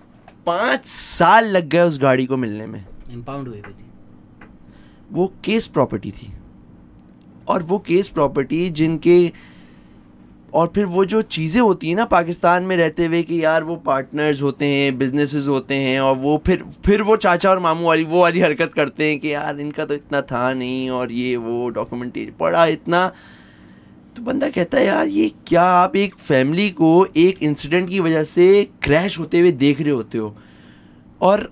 5 साल लग गए उस गाड़ी को मिलने में, इम्पाउंड हुई थी, वो केस प्रॉपर्टी थी, और वो केस प्रॉपर्टी जिनके, और फिर वो जो चीज़ें होती हैं ना पाकिस्तान में रहते हुए कि यार वो पार्टनर्स होते हैं, बिजनेसेस होते हैं, और वो फिर वो चाचा और मामू वाली वो वाली हरकत करते हैं कि यार इनका तो इतना था नहीं, और ये वो डॉक्यूमेंटेशन पड़ा इतना, तो बंदा कहता है यार ये क्या, आप एक फैमिली को एक इंसिडेंट की वजह से क्रैश होते हुए देख रहे होते हो, और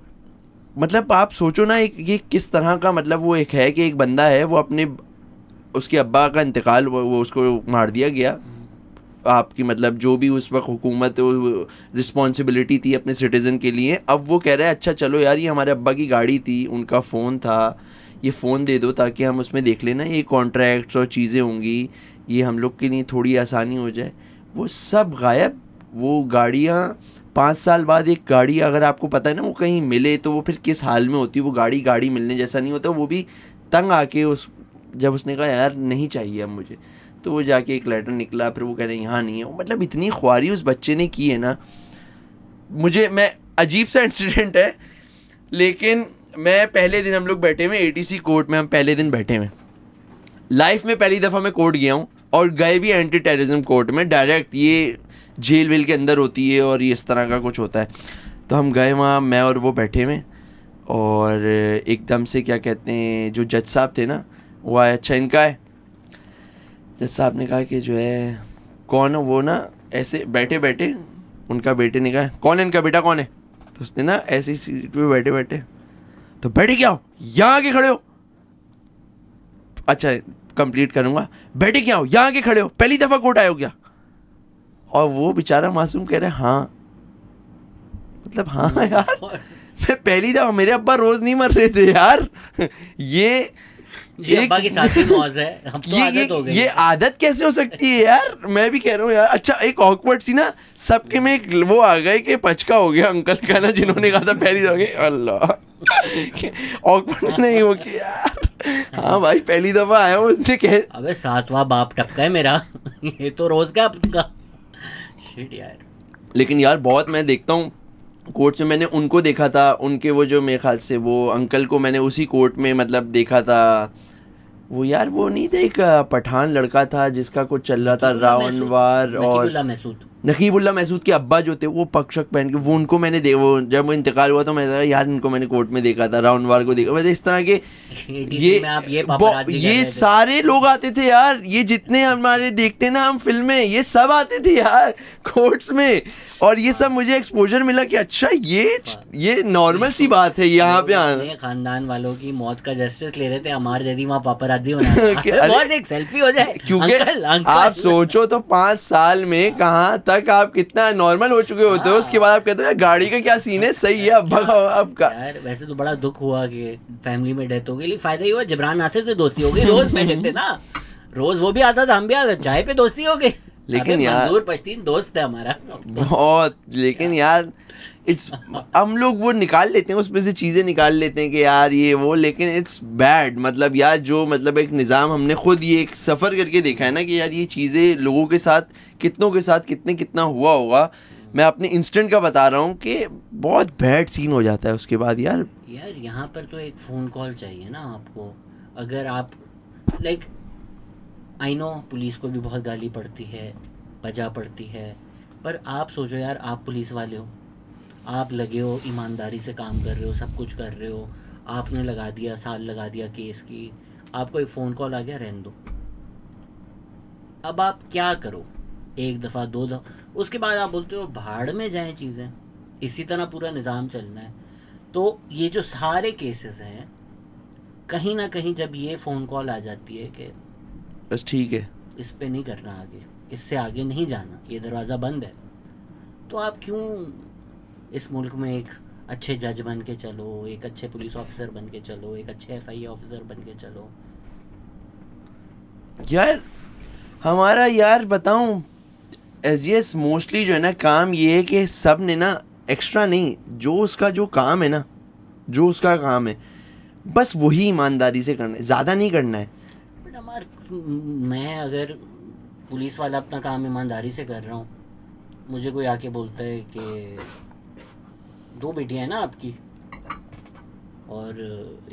मतलब आप सोचो ना एक ये किस तरह का मतलब वो एक है कि एक बंदा है वो अपने उसके अब्बा का इंतकाल वो उसको मार दिया गया, आपकी मतलब जो भी उस वक्त हुकूमत रिस्पॉन्सिबिलिटी थी अपने सिटीज़न के लिए, अब वो कह रहा है अच्छा चलो यार ये हमारे अब्बा की गाड़ी थी, उनका फ़ोन था, ये फ़ोन दे दो ताकि हम उसमें देख लेना ये कॉन्ट्रैक्ट्स और चीज़ें होंगी, ये हम लोग के लिए थोड़ी आसानी हो जाए। वो सब गायब। वो गाड़ियाँ 5 साल बाद एक गाड़ी अगर आपको पता है ना वो कहीं मिले तो वो फिर किस हाल में होती है, वो गाड़ी मिलने जैसा नहीं होता, वो भी तंग आके जब उसने कहा यार नहीं चाहिए अब मुझे, तो वो जाके एक लेटर निकला, फिर वो कह रहे हैं यहाँ नहीं है। मतलब इतनी ख्वारी उस बच्चे ने की है ना, मैं अजीब सा इंसिडेंट है, लेकिन मैं पहले दिन हम लोग बैठे हुए ATC कोर्ट में, हम पहले दिन बैठे हुए, लाइफ में पहली दफ़ा मैं कोर्ट गया हूँ, और गए भी एंटी टेररिज्म कोर्ट में, डायरेक्ट ये जेल वेल के अंदर होती है और ये इस तरह का कुछ होता है। तो हम गए वहाँ, मैं और वो बैठे हुए, और एकदम से क्या कहते हैं जो जज साहब थे ना वो आए, अच्छा इनका है। जज साहब ने कहा कि जो है कौन है वो, ना ऐसे बैठे बैठे उनका बेटे ने कहा कौन है इनका बेटा कौन है, तो उसने ना ऐसी सीट पे बैठे बैठे, तो बैठे क्या हो यहाँ आके खड़े हो, अच्छा कंप्लीट करूँगा, बैठे क्या हो यहाँ आके खड़े हो, पहली दफ़ा कोर्ट आए हो क्या। और वो बेचारा मासूम कह रहा है हाँ, मतलब हाँ यार मैं पहली दफ़ा, मेरे अब्बा रोज़ नहीं मर रहे थे यार, ये जी अब्बा की साथ में मौज है, अब तो आदत हो गई। ये आदत कैसे हो सकती है यार, मैं भी कह रहा हूँ यार। अच्छा एक ऑकवर्ड सी ना सबके में एक वो आ गए कि पचका हो गया अंकल का ना, जिन्होंने कहा था पहली दफा, अल्लाह ऑकवर्ड नहीं हो कि यार हाँ भाई पहली दफा आया हूँ, उसने कह अबे 7वां बाप टपका है मेरा ये तो रोज का आपका शिट यार। लेकिन यार बहुत मैं देखता हूँ कोर्ट में, मैंने उनको देखा था, उनके वो जो मेरे ख्याल से वो अंकल को मैंने उसी कोर्ट में मतलब देखा था। वो यार वो नहीं था एक पठान लड़का था जिसका कुछ चल रहा था रावणवार, और नकीबुल्ला महसूद के अब्बा जो थे वो पक्षक पहन के, वो उनको मैंने वो जब वो इंतकाल हुआ तो मैंने यार इनको मैंने कोर्ट में देखा था, रावणवार को देखा। वैसे इस तरह के ये सारे लोग आते थे यार, ये जितने हमारे देखते ना हम फिल्में, ये सब आते थे यार कोर्ट्स में, और ये सब मुझे एक्सपोजर मिला कि अच्छा ये नॉर्मल सी बात है यहाँ पे आना। खानदान वालों की मौत का जस्टिस ले रहे थे, हमारे जरिए वहाँ पापराजी बना एक सेल्फी हो जाए, क्योंकि आप सोचो तो 5 साल में कहाँ तक आप कितना नॉर्मल हो चुके होते हो, उसके बाद आप कहते हो यार गाड़ी का क्या सीन है, सही है अब भगाओ आपका। यार वैसे तो बड़ा दुख हुआ कि फैमिली में डेथ हो गई, लेकिन फायदा ही हुआ जबरान नासिर से दोस्ती हो गई, रोज बैठे थे ना, रोज वो भी आता था हम भी आते, चाय पे दोस्ती हो गई। लेकिन यार मंजूर पश्तीन दोस्त है हमारा बहुत, लेकिन यार इट्स हम लोग वो निकाल लेते हैं उसमें से चीज़ें निकाल लेते हैं कि यार ये वो, लेकिन इट्स बैड। मतलब यार जो मतलब एक निज़ाम हमने खुद ये एक सफ़र करके देखा है ना कि यार ये चीज़ें लोगों के साथ कितनों के साथ कितना हुआ होगा। मैं अपने इंस्टेंट का बता रहा हूँ कि बहुत बैड सीन हो जाता है उसके बाद यार यहाँ पर तो एक फ़ोन कॉल चाहिए ना आपको, अगर आप लाइक आई नो पुलिस को भी बहुत गाली पड़ती है, बजा पड़ती है, पर आप सोचो यार आप पुलिस वाले हो, आप लगे हो ईमानदारी से काम कर रहे हो, सब कुछ कर रहे हो, आपने लगा दिया साल लगा दिया केस की, आपको एक फ़ोन कॉल आ गया रहने दो, अब आप क्या करो, 1 दफ़ा 2 दफ़ा, उसके बाद आप बोलते हो भाड़ में जाएं चीज़ें, इसी तरह पूरा निज़ाम चलना है। तो ये जो सारे केसेस हैं कहीं ना कहीं जब ये फ़ोन कॉल आ जाती है कि बस ठीक है इस पे नहीं करना आगे, इससे आगे नहीं जाना, ये दरवाज़ा बंद है, तो आप क्यों इस मुल्क में एक अच्छे जज बन के चलो, एक अच्छे पुलिस ऑफिसर बन के चलो, एक अच्छे FIA ऑफिसर बन के चलो। यार हमारा यार बताऊं SGS मोस्टली जो है ना काम ये है कि सब ने ना एक्स्ट्रा नहीं, जो उसका जो काम है ना, जो उसका काम है बस वही ईमानदारी से करना है, ज़्यादा नहीं करना है। बट मैं अगर पुलिस वाला अपना काम ईमानदारी से कर रहा हूँ, मुझे कोई आके बोलता है कि 2 बेटियां हैं ना आपकी, और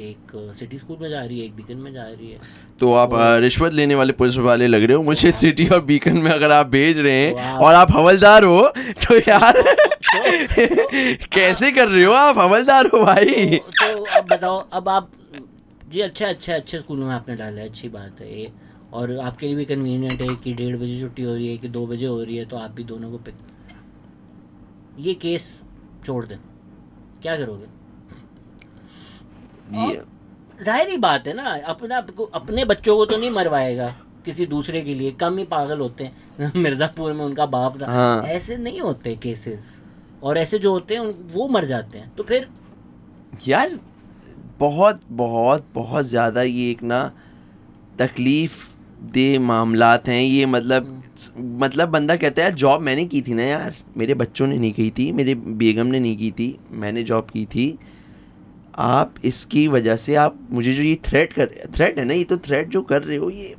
एक सिटी स्कूल में जा रही है, एक बीकन में जा रही है, तो आप रिश्वत लेने वाले पुलिस वाले लग रहे हो मुझे। सिटी और बीकन में अगर आप भेज रहे हैं और आप हवलदार हो तो यार कैसे कर रहे हो आप, हवलदार हो भाई। तो अब बताओ, अब आप जी अच्छे स्कूलों में आपने डाला है, अच्छी बात है ये, और आपके लिए भी कन्वीनियंट है कि 1:30 बजे छुट्टी हो रही है कि 2 बजे हो रही है, तो आप भी दोनों को पिक, ये केस छोड़ दें, क्या करोगे? जाहिर ही बात है ना, अपने बच्चों को तो नहीं मरवाएगा, किसी दूसरे के लिए, कम ही पागल होते हैं मिर्ज़ापुर में उनका बाप था। हाँ। ऐसे नहीं होते केसेस, और ऐसे जो होते हैं वो मर जाते हैं, तो फिर यार बहुत बहुत बहुत ज़्यादा ये एक ना तकलीफ़ दे मामलात हैं ये। मतलब बंदा कहता है जॉब मैंने की थी ना यार, मेरे बच्चों ने नहीं की थी, मेरे बेगम ने नहीं की थी, मैंने जॉब की थी, आप इसकी वजह से आप मुझे जो ये थ्रेट है ना, ये तो थ्रेट जो कर रहे हो ये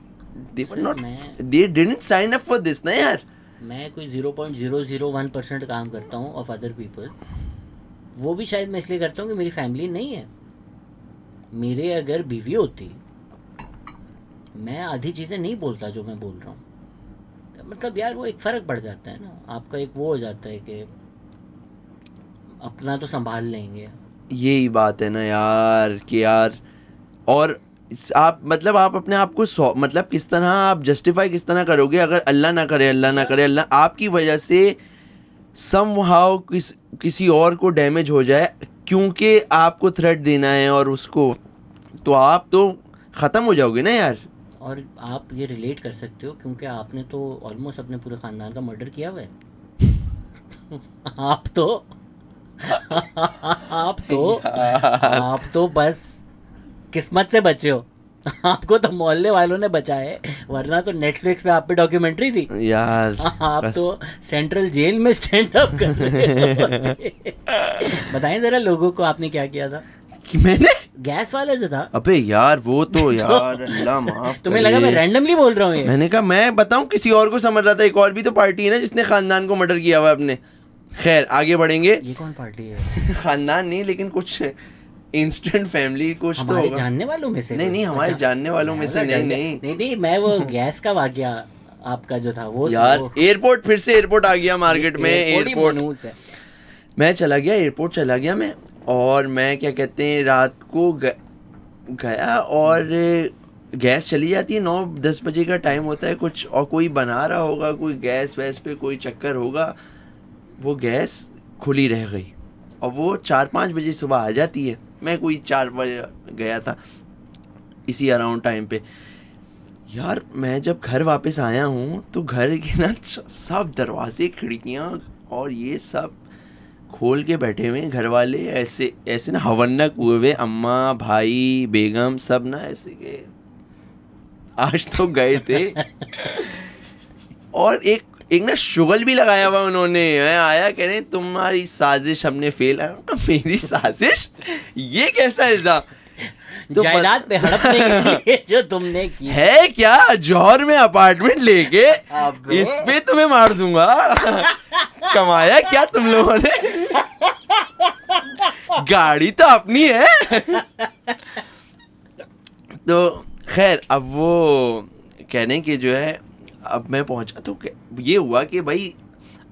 they didn't sign up for this ना यार। मैं कोई 0.001% काम करता हूँ ऑफ अदर पीपल, वो भी शायद मैं इसलिए करता हूँ कि मेरी फैमिली नहीं है। मेरे अगर बीवी होती, मैं आधी चीज़ें नहीं बोलता जो मैं बोल रहा हूँ। मतलब यार वो एक फ़र्क पड़ जाता है ना, आपका एक वो हो जाता है कि अपना तो संभाल लेंगे। यही बात है ना यार कि यार, और आप मतलब आप अपने आप को मतलब किस तरह आप जस्टिफाई किस तरह करोगे अगर अल्लाह ना करे अल्लाह आपकी वजह से समहाउ किसी और को डैमेज हो जाए क्योंकि आपको थ्रेट देना है और उसको, तो आप तो ख़त्म हो जाओगे ना यार। और आप ये रिलेट कर सकते हो क्योंकि आपने तो ऑलमोस्ट अपने पूरे ख़ानदान का मर्डर किया हुआ है आप तो बस किस्मत से बचे हो। आपको तो मोहल्ले वालों ने बचाए, वरना तो नेटफ्लिक्स पे आप पे डॉक्यूमेंट्री थी यार। आप तो सेंट्रल जेल में स्टैंड अप कर रहे होते। बताएं जरा लोगों को आपने क्या किया था कि मैंने गैस वाले जो था। अबे यार वो तो यार अल्लाह माफ तुम्हें लगा मैं रैंडमली बोल रहा हूँ ये? मैंने कहा मैं बताऊं किसी और को समझ रहा था, एक और भी तो पार्टी है ना जिसने खानदान को मर्डर किया हुआ है अपने। खैर आगे बढ़ेंगे। ये कौन पार्टी है? खानदान नहीं लेकिन कुछ इंस्टेंट फैमिली कुछ तो हमारे होगा। जानने वालों में से? नहीं हमारे जानने वालों में से नहीं मैं वो गैस का वाकया आपका जो था वो यार एयरपोर्ट, फिर से एयरपोर्ट आ गया मार्केट में। एयरपोर्ट मैं चला गया, एयरपोर्ट चला गया मैं, और मैं क्या कहते हैं रात को गया और गैस चली जाती है, 9-10 बजे का टाइम होता है कुछ, और कोई बना रहा होगा, कोई गैस वैस पे कोई चक्कर होगा, वो गैस खुली रह गई और वो 4-5 बजे सुबह आ जाती है। मैं कोई 4 बजे गया था इसी अराउंड टाइम पे। यार मैं जब घर वापस आया हूँ तो घर के ना सब दरवाजे खिड़कियाँ और ये सब खोल के बैठे हुए घर वाले, ऐसे ऐसे ना हवन्नक हुए हुए, अम्मा भाई बेगम सब ना ऐसे के आज तो गए थे। और एक ना शुगल भी लगाया हुआ उन्होंने। मैं आया कह रहे तुम्हारी साजिश हमने फेल। मेरी साजिश? ये कैसा इल्जाम? तो जायदाद पे हड़पने के लिए जो तुमने की है क्या? जौहर में अपार्टमेंट लेके इस पे तुम्हें मार दूंगा। कमाया क्या तुम लोगों ने? गाड़ी तो अपनी है। तो खैर अब वो कहने के जो है, अब मैं पहुंचा तो ये हुआ कि भाई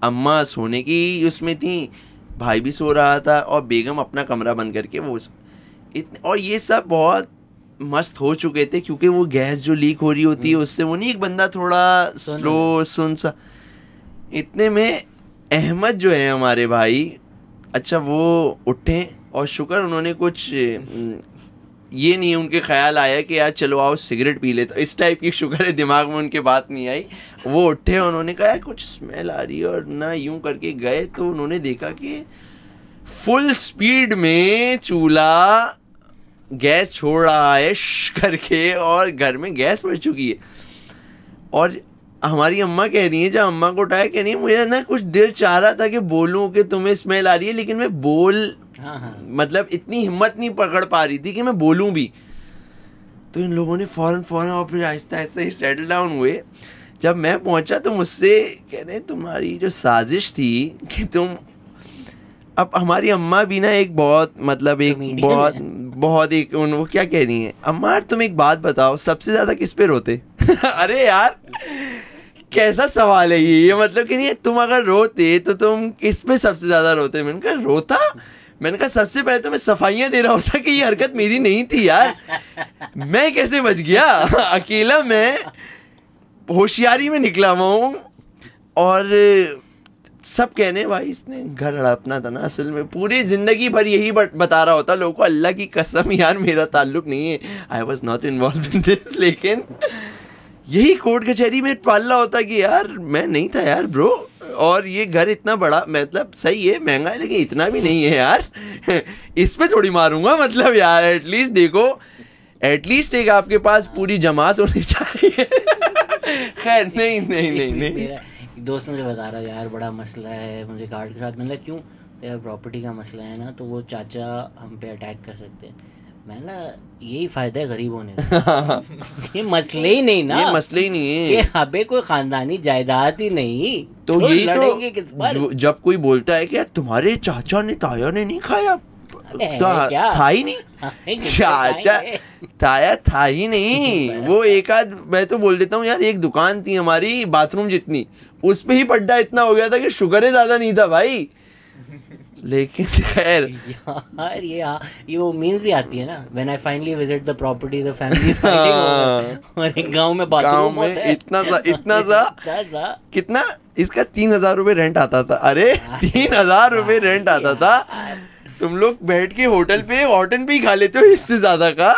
अम्मा सोने की उसमें थी, भाई भी सो रहा था और बेगम अपना कमरा बंद करके वो और ये सब बहुत मस्त हो चुके थे क्योंकि वो गैस जो लीक हो रही होती है उससे वो नहीं एक बंदा थोड़ा स्लो सुन सा। इतने में अहमद जो है हमारे भाई, अच्छा वो उठे और शुक्र उन्होंने कुछ ये नहीं उनके ख्याल आया कि यार चलो आओ सिगरेट पी ले, तो इस टाइप की शुक्र है दिमाग में उनके बात नहीं आई। वो उठे उन्होंने कहा यार कुछ स्मेल आ रही है और ना यूं करके गए तो उन्होंने देखा कि फुल स्पीड में चूल्हा गैस छोड़ रहा है करके और घर में गैस भर चुकी है। और हमारी अम्मा कह रही है, जब अम्मा को उठाया कह रही है मुझे ना कुछ दिल चाह रहा था कि बोलूं कि तुम्हें स्मेल आ रही है, लेकिन मैं मतलब इतनी हिम्मत नहीं पकड़ पा रही थी कि मैं बोलूं भी। तो इन लोगों ने फौरन और फिर आहिस्ता आहिस्ता ही सेटल डाउन हुए। जब मैं पहुंचा तो मुझसे कह रहे तुम्हारी जो साजिश थी कि तुम, अब हमारी अम्मा भी ना एक बहुत मतलब एक बहुत एक वो क्या कह रही है, अम्मा तुम एक बात बताओ सबसे ज्यादा किस पे रोते? अरे यार कैसा सवाल है ये मतलब कि नहीं तुम अगर रोते तो तुम किस पे सबसे ज्यादा रोते? मैंने कहा रोता? मैंने कहा सबसे पहले तो मैं सफाइयाँ दे रहा होता कि ये हरकत मेरी नहीं थी यार, मैं कैसे बच गया? अकेला मैं होशियारी में निकला हुआ हूँ। और सब कहने भाई इसने घर हड़पना था ना, असल में पूरी जिंदगी भर यही बता रहा होता लोगों को, अल्लाह की कसम यार मेरा ताल्लुक नहीं है, I was not involve in this. लेकिन यही कोर्ट कचहरी में पाला होता कि यार मैं नहीं था यार ब्रो, और ये घर इतना बड़ा मतलब सही है महंगा है लेकिन इतना भी नहीं है यार, इस पे थोड़ी मारूंगा मतलब यार एटलीस्ट देखो, एटलीस्ट एक आपके पास पूरी जमात होनी चाहिए। खैर नहीं दोस्त मुझे बता रहा यार बड़ा मसला है मुझे गार्ड के साथ, मतलब क्यों? यार प्रॉपर्टी का मसला है ना, तो वो चाचा हम पे अटैक कर सकते हैं। मैंने यही फायदा है गरीब होने का। ये मसले ही नहीं ना, ये मसले ही नहीं है, ये अबे कोई खानदानी जायदाद ही नहीं, तो यही तो जब कोई बोलता है कि यार तुम्हारे चाचा ने ताया ने नहीं खाया, था ही नहीं चाचा ताया था ही नहीं। वो एक आध मैं तो बोल देता हूँ यार, एक दुकान थी हमारी बाथरूम जितनी, उस पे ही पड्डा इतना हो गया था कि शुगर है ज्यादा नहीं था भाई। लेकिन खैर यार ये वो मीम्स भी आती है ना, when I finally visit the property the family is fighting over, और एक गांव में बाथरूम होता है इतना सा कितना इसका 3,000 रुपए रेंट आता था। अरे 3,000 रुपए रेंट आता था, तुम लोग बैठ के होटल पे ही खा लेते हो इससे ज्यादा का।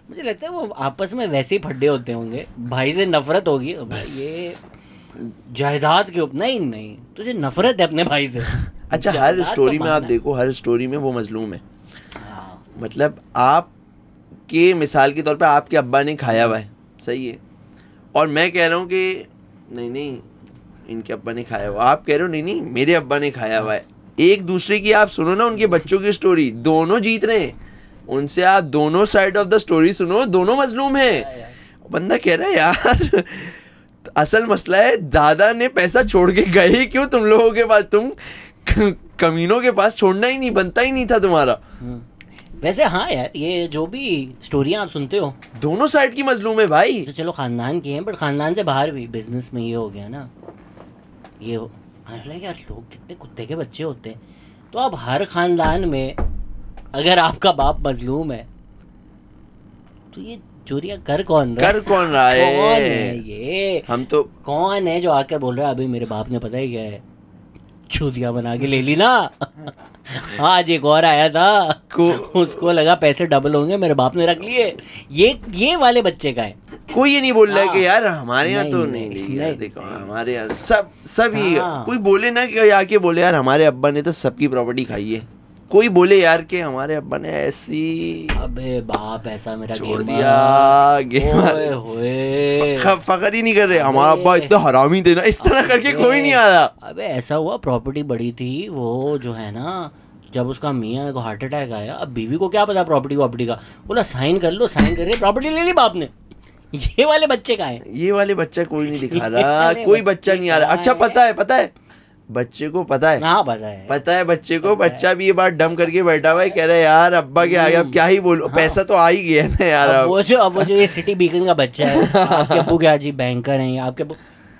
मुझे लगता है वो आपस में वैसे ही फड्डे होते होंगे, भाई से नफरत होगी, ये जायदाद के ऊपर नहीं तुझे नफरत है अपने भाई से। अच्छा हर स्टोरी में आप देखो, हर स्टोरी में वो मजलूम है। मतलब आप आपके मिसाल के तौर पे आपके अब्बा ने खाया हुआ है, सही है, और मैं कह रहा हूँ कि नहीं इनके अब्बा ने खाया हुआ, आप कह रहे हो नहीं मेरे अब्बा ने खाया हुआ है, एक दूसरे की आप सुनो ना, उनके बच्चों की स्टोरी, दोनों जीत रहे हैं, उनसे आप दोनों साइड ऑफ द स्टोरी सुनो, दोनों मजलूम हैं। बंदा कह रहा है यार असल मसला है दादा ने पैसा छोड़ के गए क्यों तुम लोगों के पास, तुम कमीनों के पास छोड़ना ही नहीं, बनता ही नहीं था तुम्हारा। वैसे हाँ यार, ये जो भी स्टोरियाँ आप सुनते हो दोनों साइड की मजलूम है भाई। तो चलो खानदान की हैं, बट खानदान से बाहर भी बिजनेस में ये हो गया ना, ये हो यार लोग कितने कुत्ते के बच्चे होते हैं। तो अब हर खानदान में अगर आपका बाप मजलूम है तो ये चोरियां कर कौन रहा है? कौन है ये? हम तो कौन है जो आके बोल रहा है अभी मेरे बाप ने पता ही क्या है चूतियां बना के ले ली ना आज एक और आया था उसको लगा पैसे डबल होंगे, मेरे बाप ने रख लिए। ये वाले बच्चे का है। कोई ये नहीं बोल रहा है कि यार हमारे यहाँ तो नहीं यार, देखो हमारे यहाँ सब ही कोई बोले ना कि आके बोले यार हमारे अब्बा ने तो सबकी प्रॉपर्टी खाई है, कोई बोले यार कि हमारे अब्बा ने ऐसी, अबे बाप ऐसा मेरा छोड़ दिया फखर ही नहीं कर रहे हमारा अब्बा इतना हरामी देना, इस तरह करके कोई नहीं आ रहा। अबे ऐसा हुआ प्रॉपर्टी बड़ी थी, वो जो है ना जब उसका मियाँ को हार्ट अटैक आया, अब बीवी को क्या पता प्रॉपर्टी का, बोला साइन कर लो, साइन करके प्रॉपर्टी ले ली बाप ने। ये वाले बच्चे का है, ये वाले बच्चा कोई नहीं दिखा रहा, कोई बच्चा नहीं आ रहा। अच्छा पता है बच्चे को पता है, हाँ पता है बच्चे को, बच्चा भी ये बात डम करके बैठा हुआ है, कह रहा है यार अब्बा के आगे अब क्या ही बोलो, पैसा तो आ ही गया ना यार। अब वो जो ये सिटी बीकन का बच्चा है, आपके अब्बू क्या जी बैंकर हैं, आपके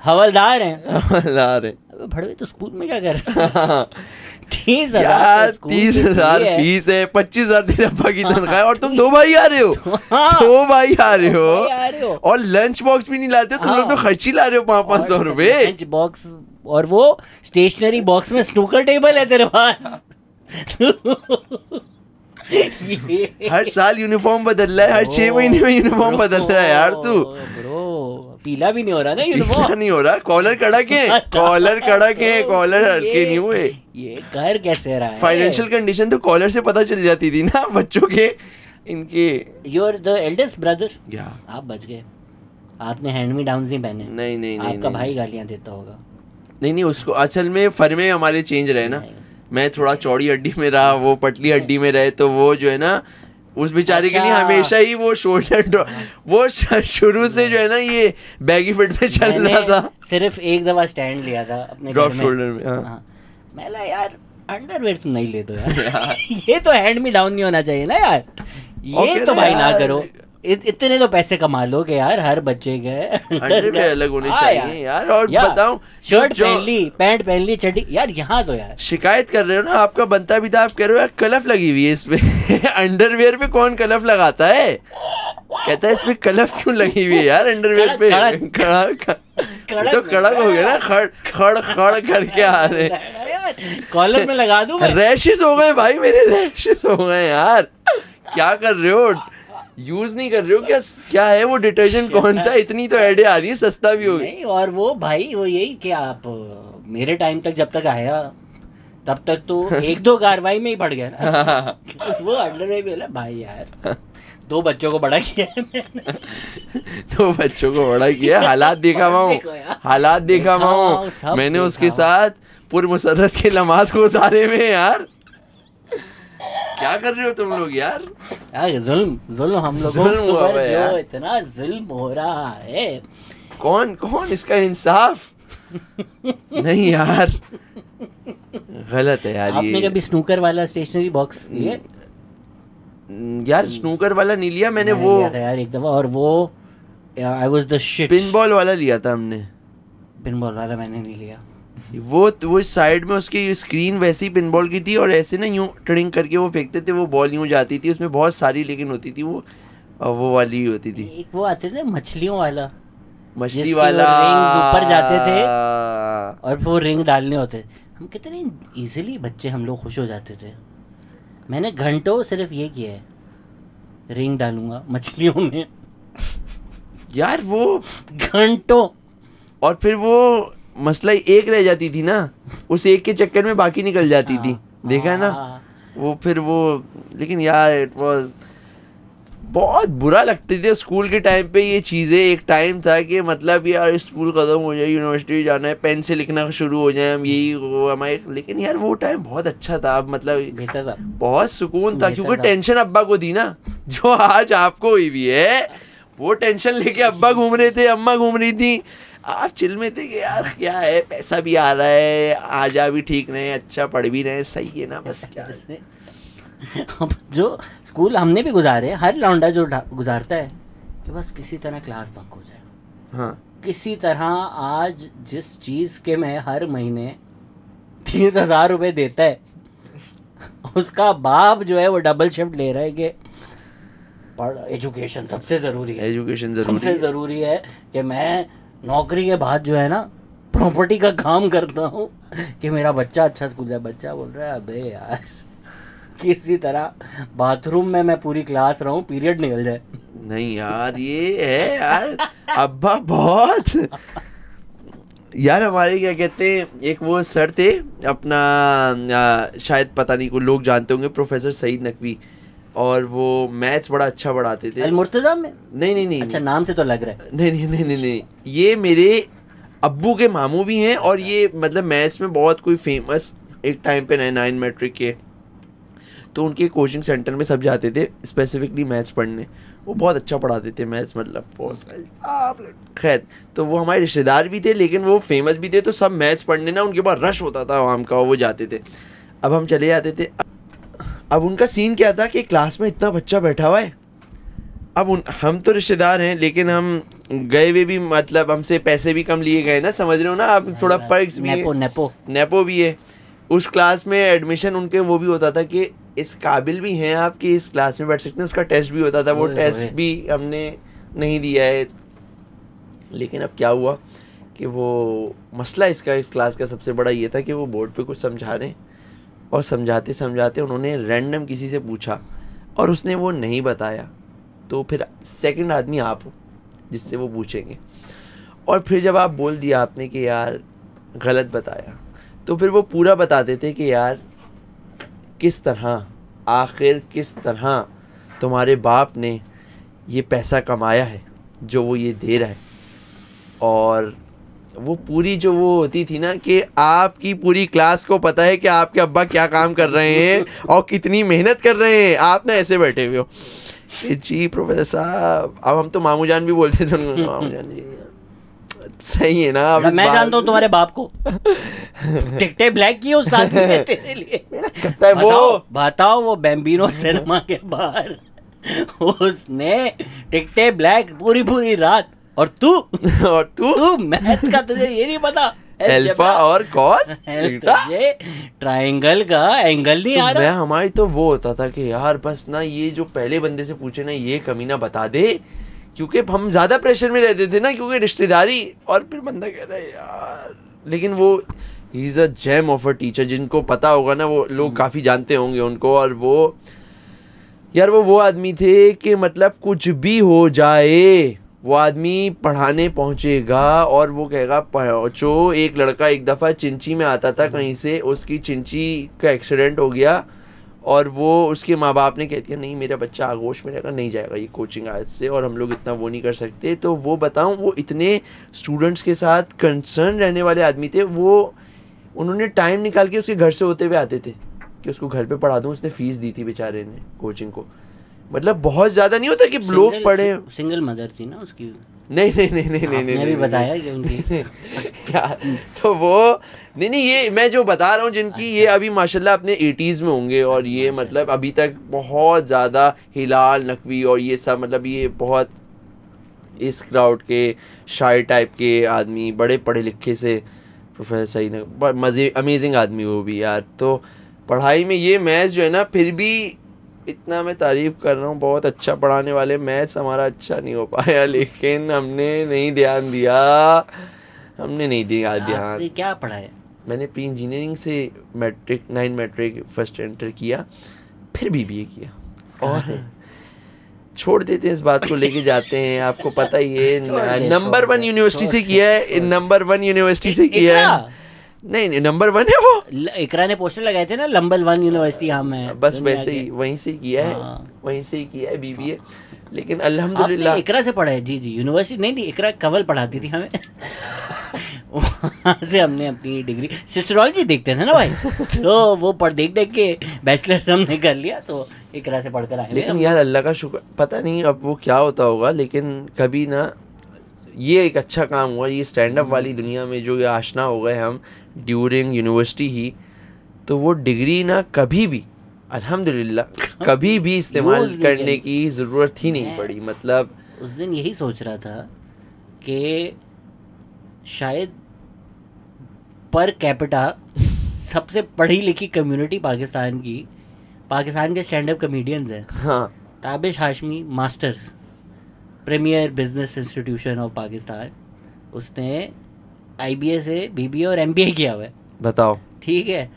हवलदार हैं, भड़वे तो स्कूल में क्या कर रहे हैं 30,000 फीस है, 25,000 तेरे अब्बा की तनख्वाह है, और तुम 2 भाई आ रहे हो 2 भाई आ रहे हो और लंच बॉक्स भी नहीं लाते तुम लोग, तो खर्ची ला रहे हो 500 रुपए लंच बॉक्स, और वो स्टेशनरी बॉक्स में स्नूकर टेबल है तेरे पास हर साल यूनिफॉर्म बदल रहा है, हर 6 महीने में यूनिफॉर्म बदल रहा है यार तू। पीला भी नहीं हो रहा ना यूनिफॉर्म, नहीं हो रहा, कॉलर कड़क है, कॉलर हल्के नहीं हुए। ये कर कैसे रहा है? फाइनेंशियल कंडीशन तो कॉलर से पता चल जाती थी ना बच्चों के इनके। यूर द एल्डेस्ट ब्रदर, आप बच गए, आपने हैंड मी डाउन नहीं पहने। नहीं आपका भाई गालियां देता होगा। नहीं उसको असल में फर्मे हमारे चेंज रहे ना, मैं थोड़ा चौड़ी हड्डी में रहा, वो पतली हड्डी में रहे, तो वो जो है ना उस बेचारे के लिए हमेशा ही वो शोल्डर, वो शुरू से जो है ना ये बैगी फिट में चल रहा था। सिर्फ एक दफा स्टैंड लिया था अपने ड्रॉप शोल्डर में। हाँ। मैं यार अंडरवेयर तो नहीं ले दो यार ये तो हैंड मी डाउन नहीं होना चाहिए ना यार, ये तो भाई ना करो, इतने तो पैसे कमा लोगे यार हर बच्चे के अंडरवेयर अलग होने चाहिए यार। और बताऊं, शर्ट पहन ली, पैंट पहन ली, चड्डी, यार यहाँ तो यार शिकायत कर रहे हो ना, आपका बनता भी था, आप कह रहे हो यार कलफ लगी हुई है इस पे अंडरवेयर पे कौन कलफ लगाता है? कहता है इसमें कलफ क्यों लगी हुई है यार अंडरवेयर पे? तो कड़क हो गया ना, खड़ करके आ रहे, कॉलर में लगा दूं मैं। रैशेस हो गए भाई, मेरे रैशेस हो गए यार। क्या कर रहे हो, यूज नहीं कर रहे हो क्या है वो डिटर्जेंट कौन सा? इतनी तो ऐड आ रही है, सस्ता भी हो गई। और वो भाई वो यही कि आप मेरे टाइम तक जब तक आया तब तक तो 1-2 कार्रवाई में ही पड़ गया ना बस वो अंडरवेयर भी भाई यार 2 बच्चों को बड़ा किया है मैंने 2 बच्चों को बड़ा किया, हालात देखा माऊं मैंने उसके साथ पुरमसरत के लम्हात गुजारे में यार। क्या कर रहे हो तुम लोग यार जुल्म हम लोगों पर जो इतना जुल्म हो रहा है, कौन इसका इंसाफ नहीं यार, गलत है यार। आपने कभी स्नूकर वाला स्टेशनरी बॉक्स लिया? यार स्नूकर वाला नहीं लिया मैंने, वो लिया था यार एक दफा, और वो I was the shit. Pinball वाला लिया था हमने, पिनबॉल वाला मैंने नहीं लिया। वो साइड में उसकी स्क्रीन वैसी ही पिनबॉल की थी, और ऐसे ना यूं ट्रिंग करके वो फेंकते थे, वो बॉल यूं जाती थी, उसमें बहुत सारी लेकिन होती थी, वो वाली होती थी। एक वो आते थे मछली वाला रिंग्स ऊपर जाते थे और वो रिंग डालने होते, हम कितने इजीली बच्चे हम लोग खुश हो जाते थे। मैंने घंटों सिर्फ ये किया है, रिंग डालूंगा मछलियों में यार, वो घंटों। और फिर वो मसला एक रह जाती थी ना, उस एक के चक्कर में बाकी निकल जाती थी, देखा है ना वो। फिर वो लेकिन यार इट वाज बहुत बुरा लगती थी स्कूल के टाइम पे ये चीज़ें। एक टाइम था कि मतलब यार स्कूल ख़त्म हो जाए, यूनिवर्सिटी जाना है, पेन से लिखना शुरू हो जाए हम, यही वो हमारे। लेकिन यार वो टाइम बहुत अच्छा था, अब मतलब बेहतर था, बहुत सुकून था, क्योंकि टेंशन अब्बा को दी ना, जो आज आपको हुई भी है। वो टेंशन लेके अब्बा घूम रहे थे, अम्मा घूम रही थी, आप चिल में थे कि यार क्या है, पैसा भी आ रहा है, आ जा भी ठीक रहे, अच्छा पढ़ भी रहे, सही है ना, बस क्या है। अब जो स्कूल हमने भी गुजारे, हर लौंडा जो गुजारता है कि बस किसी तरह क्लास बंक हो जाए, हाँ किसी तरह। आज जिस चीज़ के मैं हर महीने 30,000 रुपये देता है, उसका बाप जो है वो डबल शिफ्ट ले रहा है कि पढ़, एजुकेशन सबसे ज़रूरी है, एजुकेशन सबसे ज़रूरी है कि मैं नौकरी के बाद जो है ना प्रॉपर्टी का काम करता हूँ कि मेरा बच्चा अच्छा स्कूल जाए। बच्चा बोल रहा है अबे यार किसी तरह बाथरूम में मैं पूरी क्लास रहूं, पीरियड निकल जाए। नहीं यार ये है यार अब्बा बहुत यार। हमारे क्या कहते हैं, एक वो सर थे अपना, शायद पता नहीं को लोग जानते होंगे, प्रोफेसर सईद नकवी, और वो मैथ्स बड़ा अच्छा पढ़ाते थे। अल-मुर्तज़ा में? नहीं। अच्छा, नाम से तो लग रहा है। नहीं, ये मेरे अब्बू के मामू भी हैं, और ये मतलब मैथ्स में बहुत कोई फेमस एक टाइम पे 9 मैट्रिक के, तो उनके कोचिंग सेंटर में सब जाते थे स्पेसिफिकली मैथ्स पढ़ने। वो बहुत अच्छा पढ़ाते थे मैथ्स, मतलब बहुत खैर। तो वो हमारे रिश्तेदार भी थे, लेकिन वो फेमस भी थे, तो सब मैथ्स पढ़ने ना उनके पास रश होता था आवाम का, वो जाते थे। अब हम चले जाते थे। अब उनका सीन क्या था कि क्लास में इतना बच्चा बैठा हुआ है, अब हम तो रिश्तेदार हैं, लेकिन हम गए हुए भी, मतलब हमसे पैसे भी कम लिए गए ना, समझ रहे हो ना आप, थोड़ा पर्क्स भी है, नेपो भी है। उस क्लास में एडमिशन उनके वो भी होता था कि इस काबिल भी हैं आप कि इस क्लास में बैठ सकते हैं, उसका टेस्ट भी होता था। वो टेस्ट भी हमने नहीं दिया है। लेकिन अब क्या हुआ कि वो मसला इसका इस क्लास का सबसे बड़ा ये था कि वो बोर्ड पे कुछ समझा रहे हैं, और समझाते समझाते उन्होंने रैंडम किसी से पूछा और उसने वो नहीं बताया, तो फिर सेकंड आदमी आप हो जिससे वो पूछेंगे, और फिर जब आप बोल दिया आपने कि यार गलत बताया, तो फिर वो पूरा बताते थे कि यार किस तरह, आखिर किस तरह तुम्हारे बाप ने ये पैसा कमाया है जो वो ये दे रहा है। और वो पूरी जो वो होती थी ना कि आपकी पूरी क्लास को पता है कि आपके अब्बा क्या काम कर रहे हैं और कितनी मेहनत कर रहे हैं, आप ना ऐसे बैठे हुए हो जी प्रोफेसर साहब। अब हम तो मामू जान भी बोलते थे मामू जान जी, सही है ना। अब मैं जानता हूँ तुम्हारे बाप को, टिकटें ब्लैक की उस आदमी ने तेरे लिए। बताओ वो बैम्बिनो सिनेमा के बाहर उसने टिकटें ब्लैक पूरी रात, और तू मैथ का तुझे ये नहीं पता, अल्फा और कॉस, तुझे ट्रायंगल का एंगल नहीं आ रहा। हमारी तो वो होता था कि यार बस ना ये जो पहले बंदे से पूछे ना ये कमीना बता दे, क्योंकि हम ज़्यादा प्रेशर में रहते थे ना, क्योंकि रिश्तेदारी। और फिर बंदा कह रहा है यार, लेकिन वो ही is a gem of a teacher, जिनको पता होगा ना वो लोग काफ़ी जानते होंगे उनको। और वो यार वो आदमी थे कि मतलब कुछ भी हो जाए वो आदमी पढ़ाने पहुंचेगा और वो कहेगा पहुँचो। एक लड़का एक दफ़ा चिंची में आता था कहीं से, उसकी चिंची का एक्सीडेंट हो गया और वो उसके माँ बाप ने कह दिया नहीं मेरा बच्चा आगोश में रहेगा, नहीं जाएगा ये कोचिंग आज से, और हम लोग इतना वो नहीं कर सकते। तो वो बताऊं, वो इतने स्टूडेंट्स के साथ कंसर्न रहने वाले आदमी थे। वो उन्होंने टाइम निकाल के उसके घर से होते हुए आते थे कि उसको घर पे पढ़ा दूं। उसने फ़ीस दी थी बेचारे ने कोचिंग को, मतलब बहुत ज़्यादा नहीं होता कि लोग पढ़े। सिंगल मदर थी ना उसकी? नहीं भी बताया कि उनकी यार तो वो नहीं ये मैं जो बता रहा हूँ जिनकी ये अभी माशाल्लाह अपने 80s में होंगे, और ये मतलब अभी तक बहुत ज़्यादा हिलाल नकवी और ये सब, मतलब ये बहुत इस क्राउड के शायर टाइप के आदमी, बड़े पढ़े लिखे से प्रोफेसर सही ना, मज़े अमेजिंग आदमी वो भी यार। तो पढ़ाई में ये मैथ्स जो है ना, फिर भी इतना मैं तारीफ़ कर रहा हूँ, बहुत अच्छा पढ़ाने वाले, मैथ्स हमारा अच्छा नहीं हो पाया, लेकिन हमने नहीं ध्यान दिया, हमने नहीं दिया ध्यान। क्या पढ़ाया? मैंने प्री इंजीनियरिंग से मैट्रिक 9 मैट्रिक फर्स्ट एंटर किया, फिर बीबीए किया, और छोड़ देते हैं इस बात को, लेके जाते हैं, आपको पता ही है। नंबर 1 यूनिवर्सिटी से किया है, नंबर 1 यूनिवर्सिटी से किया है। नहीं नंबर 1 है वो। इकरा ने पोस्टर लगाए थे ना, नंबर 1 यूनिवर्सिटी हम है, बस वैसे ही वहीं से किया है, हाँ। वहीं से ही किया है BBA। लेकिन अल्हम्दुलिल्लाह आपने इकरा से पढ़ा है? जी यूनिवर्सिटी नहीं, इकरा कवल पढ़ाती थी हमें वहाँ से हमने अपनी डिग्री, सोशियोलॉजी देखते थे ना भाई तो वो देख के बैचलर्स हमने कर लिया, तो इकरा से पढ़कर आए। लेकिन यार अल्लाह का शुक्र, पता नहीं अब वो क्या होता होगा, लेकिन कभी ना ये एक अच्छा काम हुआ, ये स्टैंड अप वाली दुनिया में जो ये आशना हो गए हम ड्यूरिंग यूनिवर्सिटी ही, तो वो डिग्री ना कभी भी अल्हम्दुलिल्लाह कभी भी इस्तेमाल करने की ज़रूरत ही नहीं पड़ी। मतलब उस दिन यही सोच रहा था कि शायद पर कैपिटा सबसे पढ़ी लिखी कम्युनिटी पाकिस्तान के स्टैंड अप कॉमेडियंस हैं। हाँ, Tabish Hashmi masters, premier business institution of Pakistan, उसने IBA से BBA और MBA किया हुआ है। बताओ। ठीक है,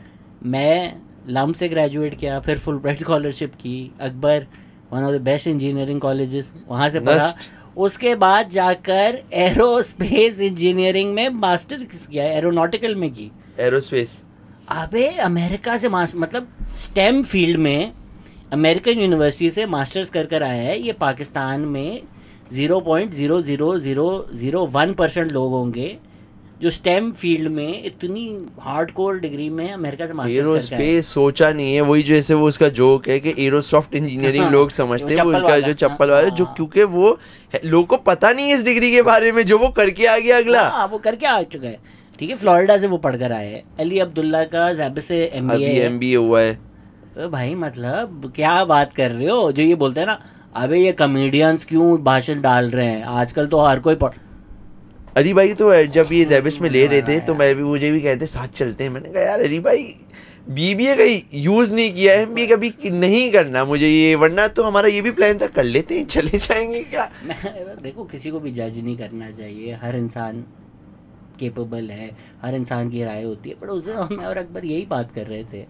मैं लम से ग्रेजुएट किया, फिर फुल ब्राइट स्कॉलरशिप की, Akbar one of the best engineering colleges, वहाँ से पढ़ा। उसके बाद जाकर एरोस्पेस इंजीनियरिंग में मास्टर किया, एरोनॉटिकल में की, एरोस्पेस। अबे अमेरिका से मतलब स्टेम फील्ड में अमेरिकन यूनिवर्सिटी से मास्टर्स कर आया है। ये पाकिस्तान में 0.00001% लोग होंगे जो स्टेम फील्ड में इतनी हार्डकोर डिग्री में अमेरिका से मास्टर्स करके आए। एरोस्पेस सोचा नहीं है, वही जैसे वो उसका जोक है कि एरोसॉफ्ट इंजीनियरिंग लोग समझते हैं, वो उसका जो चप्पल वाला जो, क्योंकि वो लोगों को पता नहीं है इस डिग्री के बारे में जो वो करके आ गया अगला। हाँ, वो करके आ चुका है। ठीक है, फ्लोरिडा से वो पढ़कर आए हैं। अली अब्दुल्ला का ज़ैब से MBA हुआ है। भाई मतलब क्या बात कर रहे हो, जो ये बोलते हैं ना अबे ये कॉमेडियंस क्यों भाषण डाल रहे हैं, आजकल तो हर कोई अली भाई तो जब ये ज़ैबिस में ले रहे थे तो मुझे भी कहते साथ चलते हैं। मैंने कहा यार अली भाई BBA का यूज़ नहीं किया, MBA कभी नहीं करना मुझे ये, वरना तो हमारा ये भी प्लान था, कर लेते हैं चले जाएंगे क्या। देखो किसी को भी जज नहीं करना चाहिए, हर इंसान केपेबल है, हर इंसान की राय होती है। पर उस दिन हम और अकबर यही बात कर रहे थे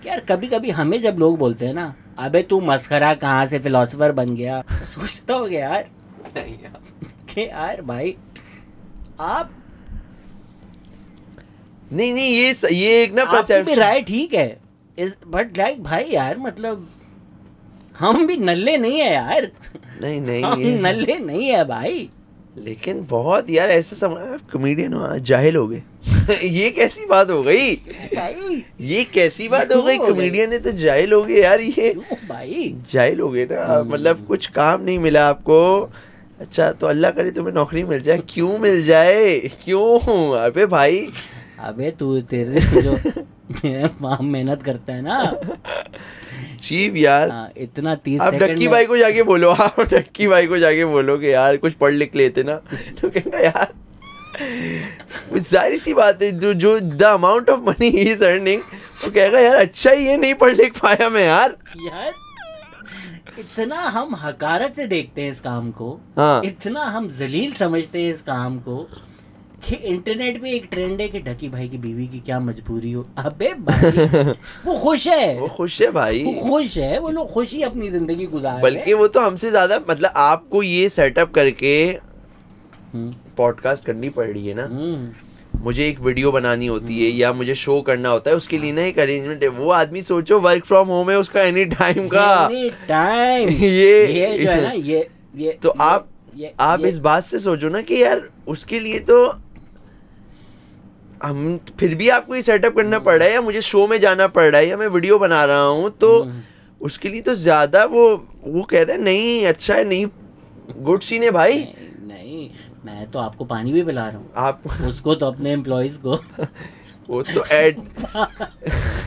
कि यार कभी कभी हमें जब लोग बोलते हैं ना अबे तू मस्खरा कहाँ से फिलोसोफर बन गया, सोचता हो गया यार कि यार भाई आप नहीं ये एक ना आपकी भी राय ठीक है, बट लाइक भाई यार मतलब हम भी नल्ले नहीं है यार, नहीं हम नल्ले नहीं है भाई। लेकिन बहुत यार ऐसे समझ कॉमेडियन जाहिल हो गए ये कैसी बात हो गई ये कैसी बात हो गई, कॉमेडियन है तो जाहिल हो गए यार, ये भाई जाहिल हो गए ना। मतलब कुछ काम नहीं मिला आपको, अच्छा तो अल्लाह करे तुम्हें नौकरी मिल जाए, क्यों मिल जाए क्यों। अबे भाई अबे तू तेरे जो मेहनत करता है ना चीफ यार, इतना 30 आप डक्की भाई को जाके बोलो, आप डक्की भाई को जाके बोलो कि यार कुछ पढ़ लिख लेते ना, तो कहता यार जाहिर सी बात है जो the amount of money he is earning, वो कहेगा यार अच्छा ही ये नहीं पढ़ लिख पाया मैं यार। इतना हम हकारत से देखते हैं इस काम को, हाँ। इतना हम जलील समझते हैं इस काम को कि इंटरनेट पे एक ट्रेंड है कि ढकी भाई की बीवी की क्या मजबूरी हो। अबे भाई वो खुश है भाई, वो खुश है, वो लोग खुश ही अपनी जिंदगी गुजार रहे हैं। बल्कि वो तो हमसे ज्यादा, मतलब आपको ये सेटअप करके पॉडकास्ट करनी पड़ रही है ना, मुझे एक वीडियो बनानी होती है या मुझे शो करना होता है, उसके लिए ना एक अरेंजमेंट है। वो आदमी सोचो वर्क फ्रॉम होम है उसका, एनी टाइम का ये जो है ना ये तो आप इस बात से सोचो ना कि यार उसके लिए तो हम फिर भी आपको ये सेटअप करना पड़ रहा है, या मुझे शो में जाना पड़ रहा है, या मैं वीडियो बना रहा हूँ, तो उसके लिए तो ज्यादा वो कह रहे हैं नहीं अच्छा है, नहीं गुड सीन है भाई। नहीं मैं तो आपको पानी भी पिला रहा हूँ, आप उसको तो अपने एम्प्लॉइज को वो तो ऐड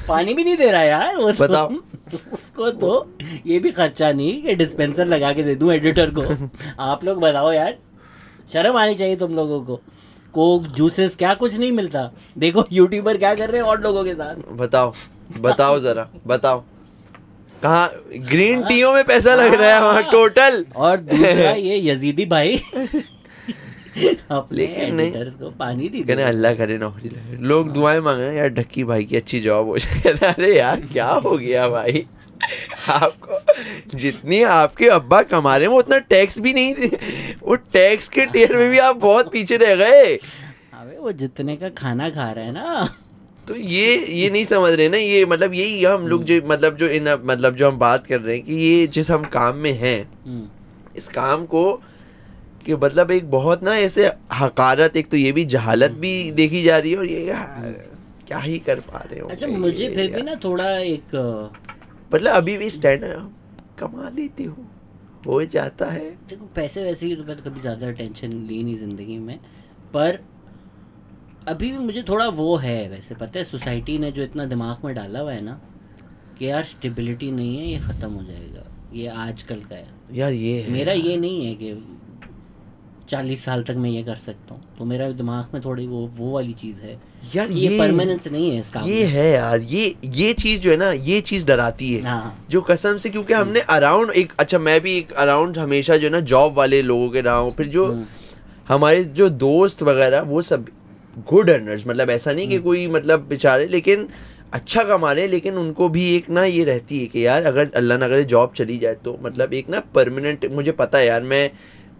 पानी भी नहीं दे रहा यार वो बताओ तो, उसको तो ये भी खर्चा नहीं कि डिस्पेंसर लगा के दे दूं एडिटर को। आप लोग बताओ यार, शर्म आनी चाहिए तुम लोगों को। कोक जूसेस क्या कुछ नहीं मिलता, देखो यूट्यूबर क्या कर रहे हैं और लोगों के साथ। बताओ जरा बताओ, कहाँ ग्रीन टीओ में पैसा लग रहा है वहाँ टोटल। और दूसरा ये यजीदी भाई लेकिन नहीं को पानी नहीं कहने अल्लाह करे नौकरी लगे, लोग दुआएं मांग रहे हैं यार ढक्की भाई की अच्छी जॉब हो जाए। अरे यार क्या हो गया भाई, आपको जितनी आपके अब्बा कमा रहे हैं वो उतना टैक्स भी नहीं, वो टैक्स के टेयर में भी आप बहुत पीछे रह गए। वो जितने का खाना खा रहा है ना। तो ये नहीं समझ रहे ना, ये मतलब यही हम लोग जो मतलब जो हम बात कर रहे हैं कि ये जिस हम काम में हैं, इस काम को कि मतलब एक बहुत ना ऐसे हकारत, एक तो ये भी जहालत भी देखी जा रही है, और ये क्या ही कर पा रहे हो। अच्छा मुझे फिर भी ना थोड़ा एक मतलब अभी भी स्टैंड कमा लेती हो जाता है। देखो पैसे वैसे की तो मैं कभी ज़्यादा टेंशन ली नहीं ज़िंदगी में, पर अभी भी मुझे थोड़ा वो है, वैसे पता है सोसाइटी ने जो इतना दिमाग में डाला हुआ है ना कि यार स्टेबिलिटी नहीं है, ये ख़त्म हो जाएगा, ये आजकल का है यार। ये है मेरा ये नहीं है कि 40 साल तक मैं ये कर सकता हूँ, तो मेरा दिमाग में थोड़ी वो वाली चीज़ है यार, ये परमानेंस नहीं है इसका। ये है यार, ये चीज़ जो है ना, ये चीज़ डराती है। हाँ। जो कसम से, क्योंकि हमने अराउंड एक, अच्छा मैं भी एक अराउंड हमेशा जो है ना जॉब वाले लोगों के रहा हूँ, फिर जो हमारे जो दोस्त वगैरह वो सब गुड अर्नर्स, मतलब ऐसा नहीं कि कोई मतलब बेचारे लेकिन अच्छा कमा रहे, लेकिन उनको भी एक ना ये रहती है कि यार अगर अल्लाह ना करे जॉब चली जाए तो मतलब एक ना परमानेंट, मुझे पता है यार, मैं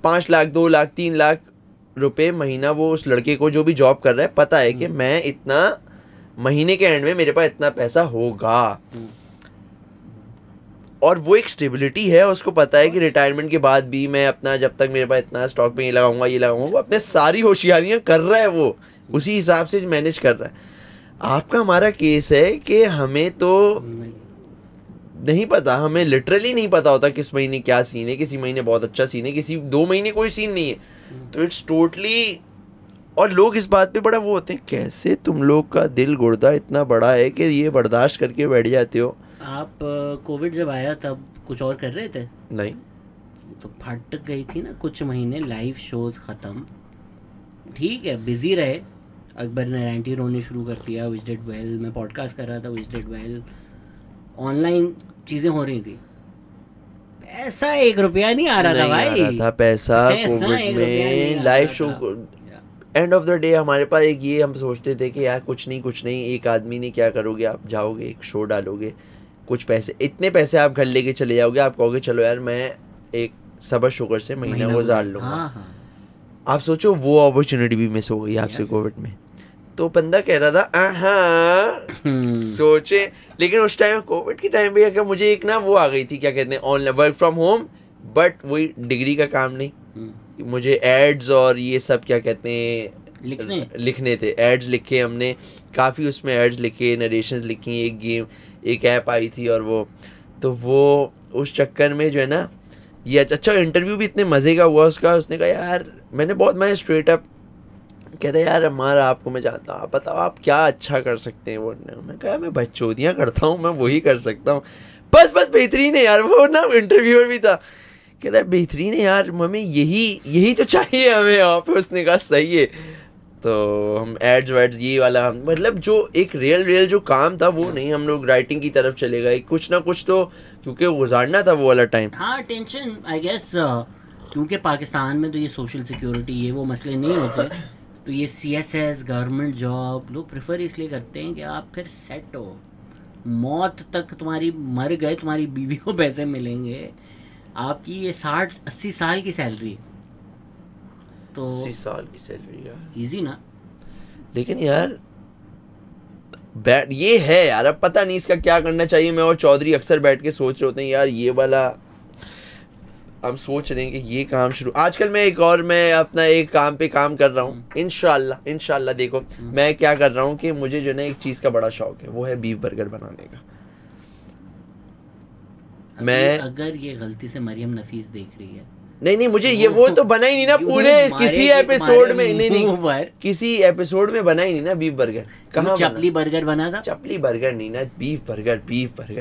5 लाख 2 लाख 3 लाख रुपए महीना वो उस लड़के को जो भी जॉब कर रहा है पता है कि मैं इतना महीने के एंड में मेरे पास इतना पैसा होगा, और वो एक स्टेबिलिटी है। उसको पता है कि रिटायरमेंट के बाद भी मैं अपना जब तक मेरे पास इतना स्टॉक में ये लगाऊंगा वो अपने सारी होशियारियां कर रहा है, वो उसी हिसाब से मैनेज कर रहा है। आपका हमारा केस है कि हमें तो नहीं पता, हमें लिटरली नहीं पता होता किस महीने क्या सीन है, किसी महीने बहुत अच्छा सीन है, किसी 2 महीने कोई सीन नहीं है, तो इट्स टोटली। और लोग इस बात पे बड़ा वो होते हैं, कैसे तुम लोग का दिल गुर्दा इतना बड़ा है कि ये बर्दाश्त करके बैठ जाते हो। आप कोविड जब आया तब कुछ और कर रहे थे? नहीं, तो फट गई थी ना कुछ महीने, लाइव शोज खत्म, ठीक है बिजी रहे, अकबर ने रैंटी रोने शुरू कर दिया, विच डिड वेल, मैं पॉडकास्ट कर रहा था, विच डिड वेल, ऑनलाइन चीज़ें हो रही थी, पैसा 1 रुपया नहीं आ रहा था भाई, आ रहा था पैसा कोविड में live show. End of the day हमारे पास एक ये हम सोचते थे कि यार कुछ नहीं, एक आदमी ने क्या करोगे, आप जाओगे एक शो डालोगे, कुछ पैसे, इतने पैसे आप घर लेके चले जाओगे, आप कहोगे चलो यार मैं एक सबर शुगर से महीना गुजार लूँगा। हाँ। आप सोचो वो अपॉर्चुनिटी भी मिस हो गई आपसे कोविड में। तो बंदा कह रहा था सोचे, लेकिन उस टाइम कोविड के टाइम पे क्या मुझे एक ना वो आ गई थी, क्या कहते हैं, online work from home, but वही डिग्री का काम नहीं, मुझे एड्स और ये सब क्या कहते हैं लिखने थे, एड्स लिखे हमने काफ़ी, उसमें एड्स लिखे, नरेशंस लिखी, एक ऐप आई थी, और वो उस चक्कर में जो है ना ये अच्छा इंटरव्यू भी इतने मज़े का हुआ उसका। उसने कहा यार मैं स्ट्रेट अप कह रहे यार हमारा आपको मैं जानता हूँ, आप बताओ आप क्या अच्छा कर सकते हैं। वो मैं कहा मैं बच्चोदियाँ करता हूँ, मैं वही कर सकता हूँ, बस बेहतरीन है यार। वो ना इंटरव्यूअर भी था, कह रहा बेहतरीन है यार, मम्मी यही तो चाहिए हमें यहाँ पे। उसने कहा सही है। तो हम एड्स वेड्स ये वाला मतलब जो एक रियल जो काम था वो नहीं, हम लोग राइटिंग की तरफ चले गए, कुछ ना कुछ तो क्योंकि गुजारना था वो वाला टाइम। हाँ टेंशन आई गेस, क्योंकि पाकिस्तान में तो ये सोशल सिक्योरिटी ये वो मसले नहीं होते, तो ये CSS गवर्नमेंट जॉब लोग प्रेफर इसलिए करते हैं कि आप फिर सेट हो, मौत तक तुम्हारी, मर गए तुम्हारी बीवी को पैसे मिलेंगे, आपकी ये 60-80 साल की सैलरी, तो 80 साल की सैलरी यार इजी ना। लेकिन यार ये है यार, अब पता नहीं इसका क्या करना चाहिए। मैं और चौधरी अक्सर बैठ के सोच रहे होते हैं यार ये वाला, हम सोच रहे हैं कि ये काम शुरू, आजकल मैं अपना एक काम पे काम कर रहा हूँ, इंशाल्लाह देखो मैं क्या कर रहा हूँ कि मुझे जो ना एक चीज़ का बड़ा शौक है, वो है बीफ बर्गर बनाने का। मैं अगर ये गलती से मरियम नफीस देख रही है, नहीं मुझे ये वो तो बना ही नहीं ना पूरे किसी एपिसोड में, नहीं किसी एपिसोड में बना ही नहीं ना बीफ बर्गर। कहाँ चपली बर्गर बना था? चपली बर्गर नहीं ना, बीफ बर्गर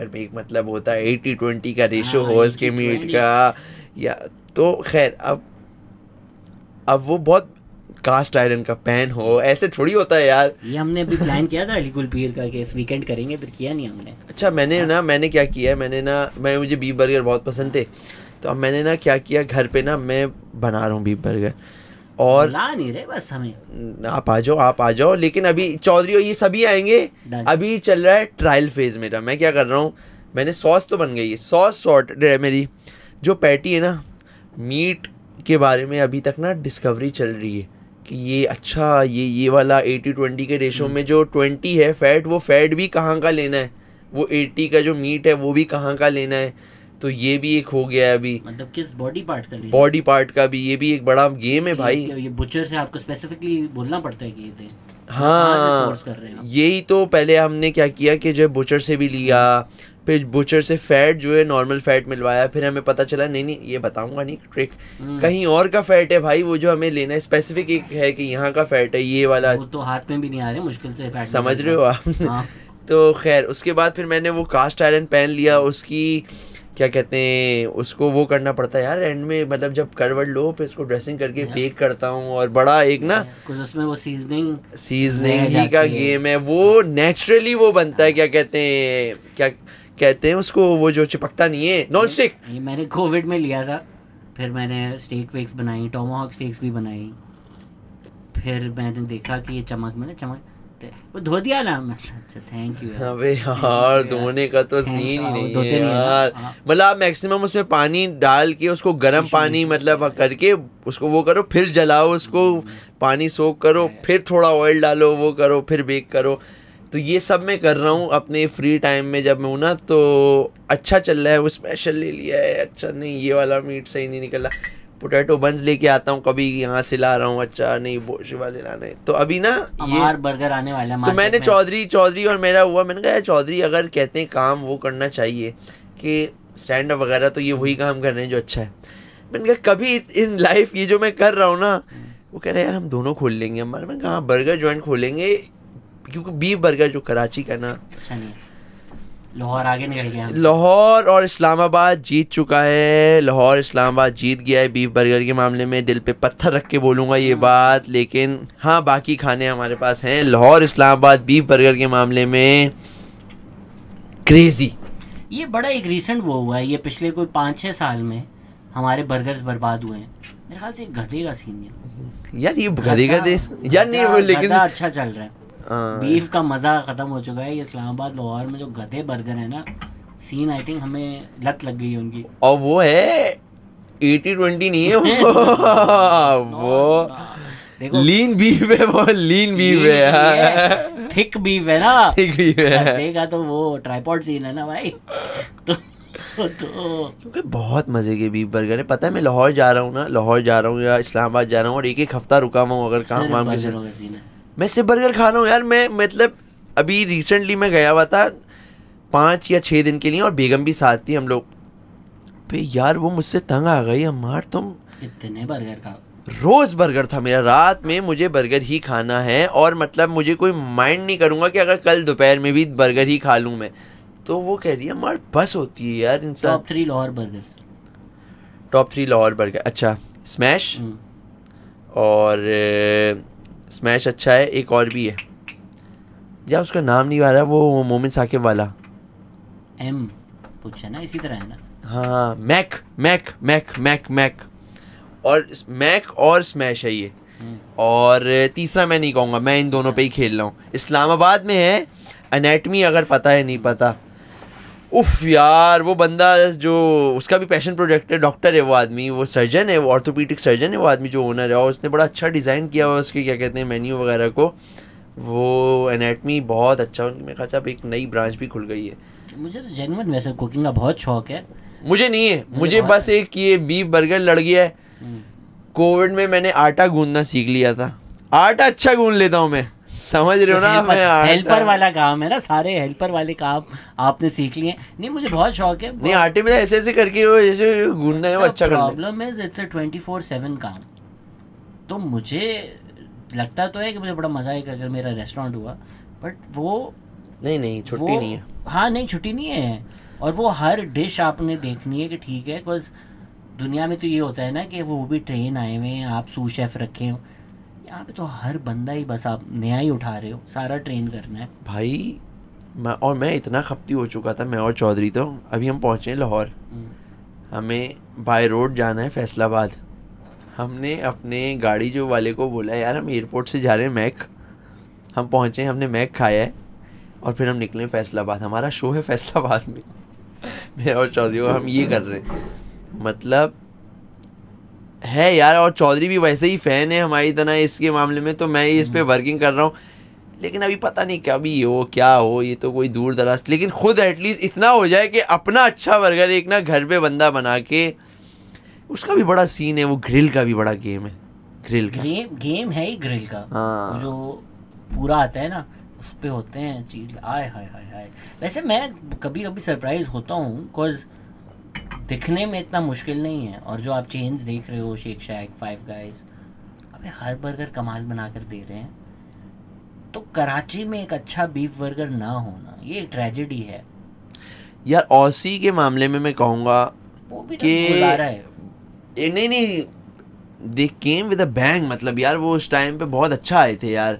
में एक मतलब होता है 80-20 का रेशो हो इसके मीट का, या तो खैर अब वो बहुत कास्ट आयरन का पैन हो, ऐसे थोड़ी होता है यार। ये हमने अभी प्लान किया था अलीकुल पीर का कि इस वीकेंड करेंगे, फिर किया नहीं हमने। अच्छा मैंने क्या किया है, मुझे बीफ बर्गर बहुत पसंद थे, तो अब मैंने ना क्या किया, घर पे ना मैं बना रहा हूँ बीफ बर्गर, और ला नहीं रहे बस हमें, आप आ जाओ, लेकिन अभी चौधरी और ये सभी आएंगे। अभी चल रहा है ट्रायल फेज मेरा। मैं क्या कर रहा हूँ, मैंने सॉस तो बन गई है, सॉस सॉर्टेड है मेरी, जो पैटी है ना, मीट के बारे में अभी तक ना डिस्कवरी चल रही है कि ये अच्छा ये वाला 80-20 के रेशो में जो 20 है फैट, वो फैट भी कहाँ का लेना है, वो 80 का जो मीट है वो भी कहाँ का लेना है। तो ये भी एक हो गया है अभी, मतलब किस बॉडी पार्ट का लेना, बॉडी पार्ट का भी, ये भी एक बड़ा गेम है भाई। ये बुचर से आपको स्पेसिफिकली बोलना पड़ता है कि ये दे, हाँ सोर्स कर रहे हैं आप? यही तो पहले हमने क्या किया कि जो बुचर से भी लिया, फिर बुचर से फैट जो है नॉर्मल फैट मिलवाया, फिर हमें पता चला नहीं ये बताऊंगा नहीं ट्रिक, कहीं और का फैट है भाई वो जो हमें लेना है, स्पेसिफिक एक है कि यहाँ का फैट है ये वाला, वो तो हाथ में भी नहीं आ रहे, मुश्किल से फैट, समझ रहे हो आप। हाँ। तो खैर उसके बाद फिर मैंने वो कास्ट आयरन पैन लिया, उसकी क्या कहते हैं उसको वो करना पड़ता है यार एंड में, मतलब जब करवट लो फिर इसको ड्रेसिंग करके बेक करता हूँ, और बड़ा एक ना कुछ उसमें वो सीजनिंग ही का गेम है, वो नेचुरली वो बनता है, क्या कहते हैं उसको, वो जो चिपकता नहीं है, नॉन स्टिक। ये मैंने कोविड में लिया था, फिर मैंने स्टेक वेक्स बनाई, टोमाहॉक स्टेक्स भी बनाई, फिर मैंने देखा कि ये चमक वो धो दिया ना, अच्छा थैंक यू। अबे यार धोने का तो सीन ही नहीं है यार, मतलब आप मैक्सिमम उसमें पानी डाल के उसको गर्म पानी मतलब करके उसको वो करो, फिर जलाओ उसको, पानी सोक करो, फिर थोड़ा ऑयल डालो, वो करो, फिर बेक करो। तो ये सब मैं कर रहा हूँ अपने फ्री टाइम में जब मैं हूँ ना, तो अच्छा चल रहा है। वो स्पेशल ले लिया है, अच्छा नहीं ये वाला मीट सही नहीं निकला, पोटैटो बंस लेके आता हूँ, कभी यहाँ से ला रहा हूँ, अच्छा नहीं बोशे वाले लाना है। तो अभी ना ये बर्गर आने वाला है, तो मैंने चौधरी और मेरा हुआ, मैंने कहा चौधरी अगर कहते हैं काम वो करना चाहिए कि स्टैंड अप वगैरह, तो ये वही काम कर रहे हैं जो अच्छा है। मैंने कहा कभी इन लाइफ ये जो मैं कर रहा हूँ ना, वो कह रहे हैं यार हम दोनों खोल लेंगे हमारे, मैंने कहा बर्गर जॉइंट खोलेंगे, क्योंकि बीफ बर्गर जो कराची का ना अच्छा नहीं है, लाहौर आगे निकल गया, लाहौर और इस्लामाबाद जीत चुका है, लाहौर इस्लामाबाद जीत गया है बीफ बर्गर के मामले में। दिल पे पत्थर रख के बोलूँगा ये बात, लेकिन हाँ बाकी खाने हमारे पास हैं। लाहौर इस्लामाबाद बीफ बर्गर के मामले में क्रेजी। ये बड़ा एक रीसेंट वो हुआ है, ये पिछले कोई 5-6 साल में हमारे बर्गर्स बर्बाद हुए हैं, मेरे ख्याल से गधे का सीन है यार, ये गधे यार नहीं वो, लेकिन अच्छा चल रहा है, बीफ का मज़ा ख़त्म हो चुका है। ये इस्लामाबाद लाहौर में जो गधे बर्गर है ना, सीन आई थिंक हमें लत लग गई है उनकी, और वो है 80-20 नहीं है वो देखो लीन बीफ है, वो लीन बीफ है, थिक बीफ है ना, थिक बीफ है, देखा तो वो ट्राइपॉड सीन है ना भाई। तो क्योंकि बहुत मजे के बीफ बर्गर है। पता है मैं लाहौर जा रहा हूँ ना, लाहौर जा रहा हूँ या इस्लामाबाद जा रहा हूँ और एक हफ्ता रुका हुआ हूँ, अगर काम वाम के मैं सिर्फ बर्गर खा रहा हूँ यार। मैं मतलब अभी रिसेंटली मैं गया हुआ था 5 या 6 दिन के लिए, और बेगम भी साथ थी हम लोग पे, यार वो मुझसे तंग आ गई, अम्मार तुम इतने बर्गर खा, रोज बर्गर था मेरा, रात में मुझे बर्गर ही खाना है, और मतलब मुझे कोई माइंड नहीं करूँगा कि अगर कल दोपहर में भी बर्गर ही खा लूँ मैं। तो वो कह रही है अम्मार बस होती है यार इंसान। Top 3 Lahore burger, top 3 Lahore burger, अच्छा स्मैश, और स्मैश अच्छा है, एक और भी है यार उसका नाम नहीं आ रहा, वो मोमिन साकिब वाला, एम कुछ है ना इसी तरह है ना, हाँ मैक और मैक और स्मैश है ये। और तीसरा मैं नहीं कहूँगा, मैं इन दोनों पे ही खेल रहा हूँ। इस्लामाबाद में है एनाटमी, अगर पता है नहीं पता, उफ यार वो बंदा जो उसका भी पैशन प्रोजेक्ट है, डॉक्टर है वो आदमी, वो सर्जन है, वो ऑर्थोपीडिक सर्जन है वो आदमी जो ओनर है, और उसने बड़ा अच्छा डिज़ाइन किया हुआ उसके क्या कहते हैं मेन्यू वगैरह को, वो एनाटमी बहुत अच्छा, उनकी मेरे ख्याल से अब एक नई ब्रांच भी खुल गई है। मुझे तो जेन्युइन वैसे कुकिंग का बहुत शौक है, मुझे नहीं है, मुझे बस एक ये बीफ बर्गर लड़ गया है। कोविड में मैंने आटा गूंदना सीख लिया था, आटा अच्छा गूंद लेता हूँ मैं, समझ रहे हो ना, मैं हेल्पर वाला काम है ना, सारे हेल्पर वाले काम आपने सीख लिए। नहीं मुझे बहुत शौक है, नहीं आटे में ऐसे ऐसे करके वो जैसे गूंदना है वो अच्छा कर ले। प्रॉब्लम इज इट्स अ 24/7 काम, तो मुझे लगता तो है कि मुझे बड़ा मजा आएगा अगर मेरा रेस्टोरेंट हुआ, बट वो नहीं छुट्टी नहीं है। हाँ नहीं छुट्टी नहीं है, और वो हर डिश आपने देखनी है कि ठीक है, बिकॉज दुनिया में तो ये होता है ना कि वो भी ट्रेन आए हुए हैं, आप सू शेफ रखे हो, यहाँ पे तो हर बंदा ही बस आप नया ही उठा रहे हो, सारा ट्रेन करना है भाई। मैं इतना खपती हो चुका था, मैं और चौधरी, तो अभी हम पहुँचे लाहौर, हमें बाय रोड जाना है फैसलाबाद। हमने अपने गाड़ी जो वाले को बोला यार हम एयरपोर्ट से जा रहे हैं मैक, हम पहुँचे, हमने मैक खाया है और फिर हम निकले फैसलाबाद। हमारा शो है फैसलाबाद में, मैं और चौधरी को हम ये कर रहे हैं, मतलब है यार, और चौधरी भी वैसे ही फैन है हमारी तरह इसके मामले में, तो मैं इस पे वर्किंग कर रहा हूँ। लेकिन अभी पता नहीं कभी हो क्या हो, ये तो कोई दूर दराज, लेकिन खुद एटलीस्ट इतना हो जाए कि अपना अच्छा बर्गर एक ना घर पे बंदा बना के, उसका भी बड़ा सीन है, वो ग्रिल का भी बड़ा गेम है, ग्रिल का गेम है ही ग्रिल का। हाँ। वो जो पूरा आता है ना उस पे होते हैं चीज़, आय हाय हाय हाय। वैसे मैं कभी कभी सरप्राइज होता हूँ बिकॉज दिखने में इतना मुश्किल नहीं है, और जो आप चेन्स देख रहे हो, शेक शैक, फाइव गाइज, अबे हर बर्गर कमाल बना कर दे रहे हैं। तो कराची में एक अच्छा बीफ बर्गर ना होना ये एक ट्रेजेडी है यार। ऑसी के मामले में मैं कहूँगा वो भी कि गुजारा है। नहीं, दे केम विद अ बैंग, मतलब यार वो उस टाइम पे बहुत अच्छा आए थे यार,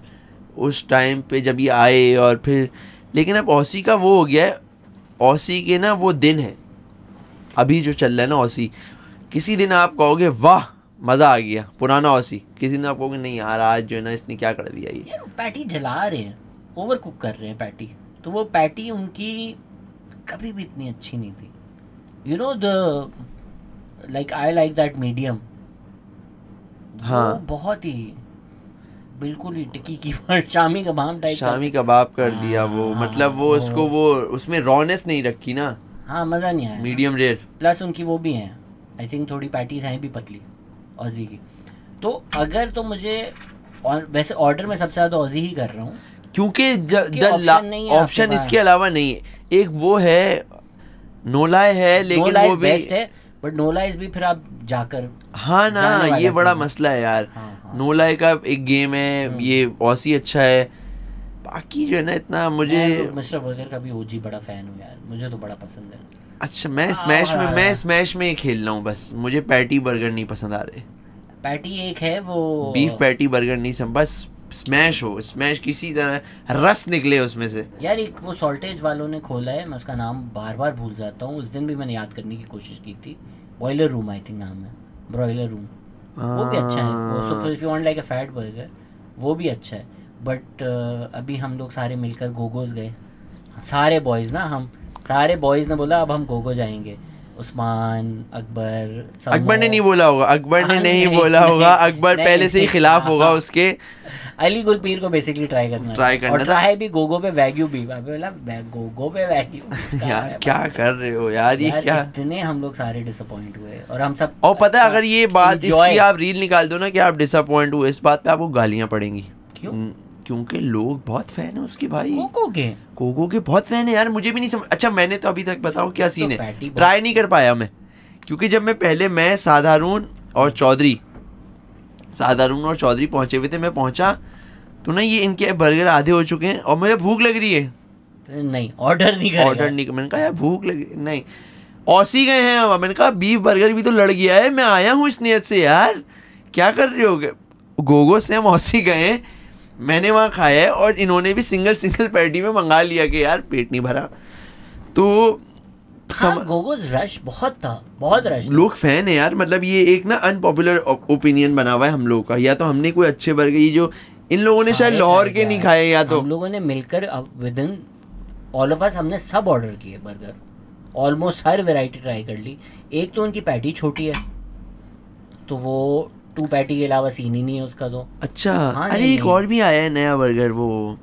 उस टाइम पे जब ये आए, और फिर लेकिन अब ऑसी का वो हो गया है, ऑसी के ना वो दिन है अभी जो चल रहा है ना ऑसी, किसी दिन आप कहोगे वाह मज़ा आ गया पुराना ऑसी, किसी दिन आप कहोगे नहीं यार आज जो है ना इसने क्या कर दिया ये। यार पैटी जला रहे हैं, ओवर कुक कर रहे हैं पैटी, तो वो पैटी उनकी कभी भी इतनी अच्छी नहीं थी। You know the like I like that medium, हाँ बहुत ही बिल्कुल ही टिक्की की शामी कबाब टाइप, शामी कबाब कर दिया वो, मतलब वो उसको वो उसमें रॉनेस नहीं रखी ना, हाँ मज़ा नहीं आया। मीडियम रेयर, प्लस उनकी वो भी हैं आई थिंक थोड़ी पैटीज हैं भी पतली ऑजी की। तो अगर तो मुझे, और वैसे ऑर्डर में सबसे ज़्यादा ऑजी ही कर रहा हूँ क्योंकि ऑप्शन इसके अलावा नहीं है। एक वो है नोलाय है, लेकिन वो भी बेस्ट है, बट नोलाइज भी फिर आप जाकर, हाँ ना ये बड़ा मसला है यार। हाँ। नोलाय का एक गेम है, ये ऑसी अच्छा है, बाकी जो है ना इतना मुझे, मिस्टर बर्गर का भी ओजी बड़ा फैन हूँ यार, मुझे तो बड़ा पसंद है। अच्छा मैं स्मैश में ही खेल रहा हूँ बस, मुझे पैटी बर्गर नहीं पसंद आ रहे। पैटी एक है वो बीफ पैटी बर्गर नहीं सब, बस स्मैश हो, स्मैश किसी तरह रस निकले उसमें से। यार एक वो सॉल्टेज वालों ने खोला है, मैं उसका नाम बार बार भूल जाता हूँ, उस दिन भी मैंने याद करने की कोशिश की थी, बॉयलर रूम आई थिंक नाम है, ब्रॉयलर रूम, वो भी अच्छा है वो, so if you want like a fat burger वो भी अच्छा है। बट अभी हम लोग सारे मिलकर गोगोज गए, सारे बॉयज़ ना, हम सारे बॉयज़ ने बोला अब हम गोगो जाएंगे, उस्मान, अकबर ने नहीं बोला होगा, अकबर ने नहीं बोला होगा, अकबर पहले से ही खिलाफ होगा उसके। अली गुलपीर को बेसिकली ट्राई करना और ट्राई भी गोगो पे वैग्यू भी, बोला गोगो पे वैग्यू यार क्या कर रहे हो यार, ये क्या, इतने हम लोग सारे डिसअपॉइंट हुए, और हम सब, और पता है अगर ये बात इसकी आप रील निकाल दो ना कि आप डिसअपॉइंट हुए, इस बात पे आपको गालियां पड़ेंगी। क्यों? क्योंकि लोग बहुत फैन है उसके भाई, कोको के बहुत फैन है यार, मुझे भी नहीं समझ। अच्छा मैंने तो अभी तक बताऊं क्या सीन है, ट्राई नहीं कर पाया मैं, क्योंकि जब मैं साधारण और चौधरी पहुंचे हुए थे, मैं पहुंचा तो ना ये इनके बर्गर आधे हो चुके हैं और मुझे भूख लग रही है, नहीं ऑर्डर नहीं, मैंने कहा यार भूख लग रही नहीं, ऑसी गए हैं, मैंने कहा बीफ बर्गर भी तो लड़ गया है, मैं आया हूँ इस नियत से यार, क्या कर रहे हो, गोगो से हम ऑसी गए हैं, मैंने वहाँ खाया है, और इन्होंने भी सिंगल पैटी में मंगा लिया कि यार पेट नहीं भरा, तो गोगोज रश बहुत था, बहुत रश, लोग फैन है यार, मतलब ये एक ना अनपॉपुलर ओपिनियन बना हुआ है हम लोगों का, या तो हमने कोई अच्छे बर्गर, ये जो इन लोगों ने शायद लाहौर के नहीं खाए, या तो हम लोगों ने मिलकर with in all of us हमने सब ऑर्डर किए बर्गर, ऑलमोस्ट हर वैरायटी ट्राई कर ली। एक तो उनकी पैटी छोटी है, तो वो 2 पैटी के अलावा सीन ही नहीं है उसका तो। अच्छा हाँ, अरे एक और भी आया है नया बर्गर, वो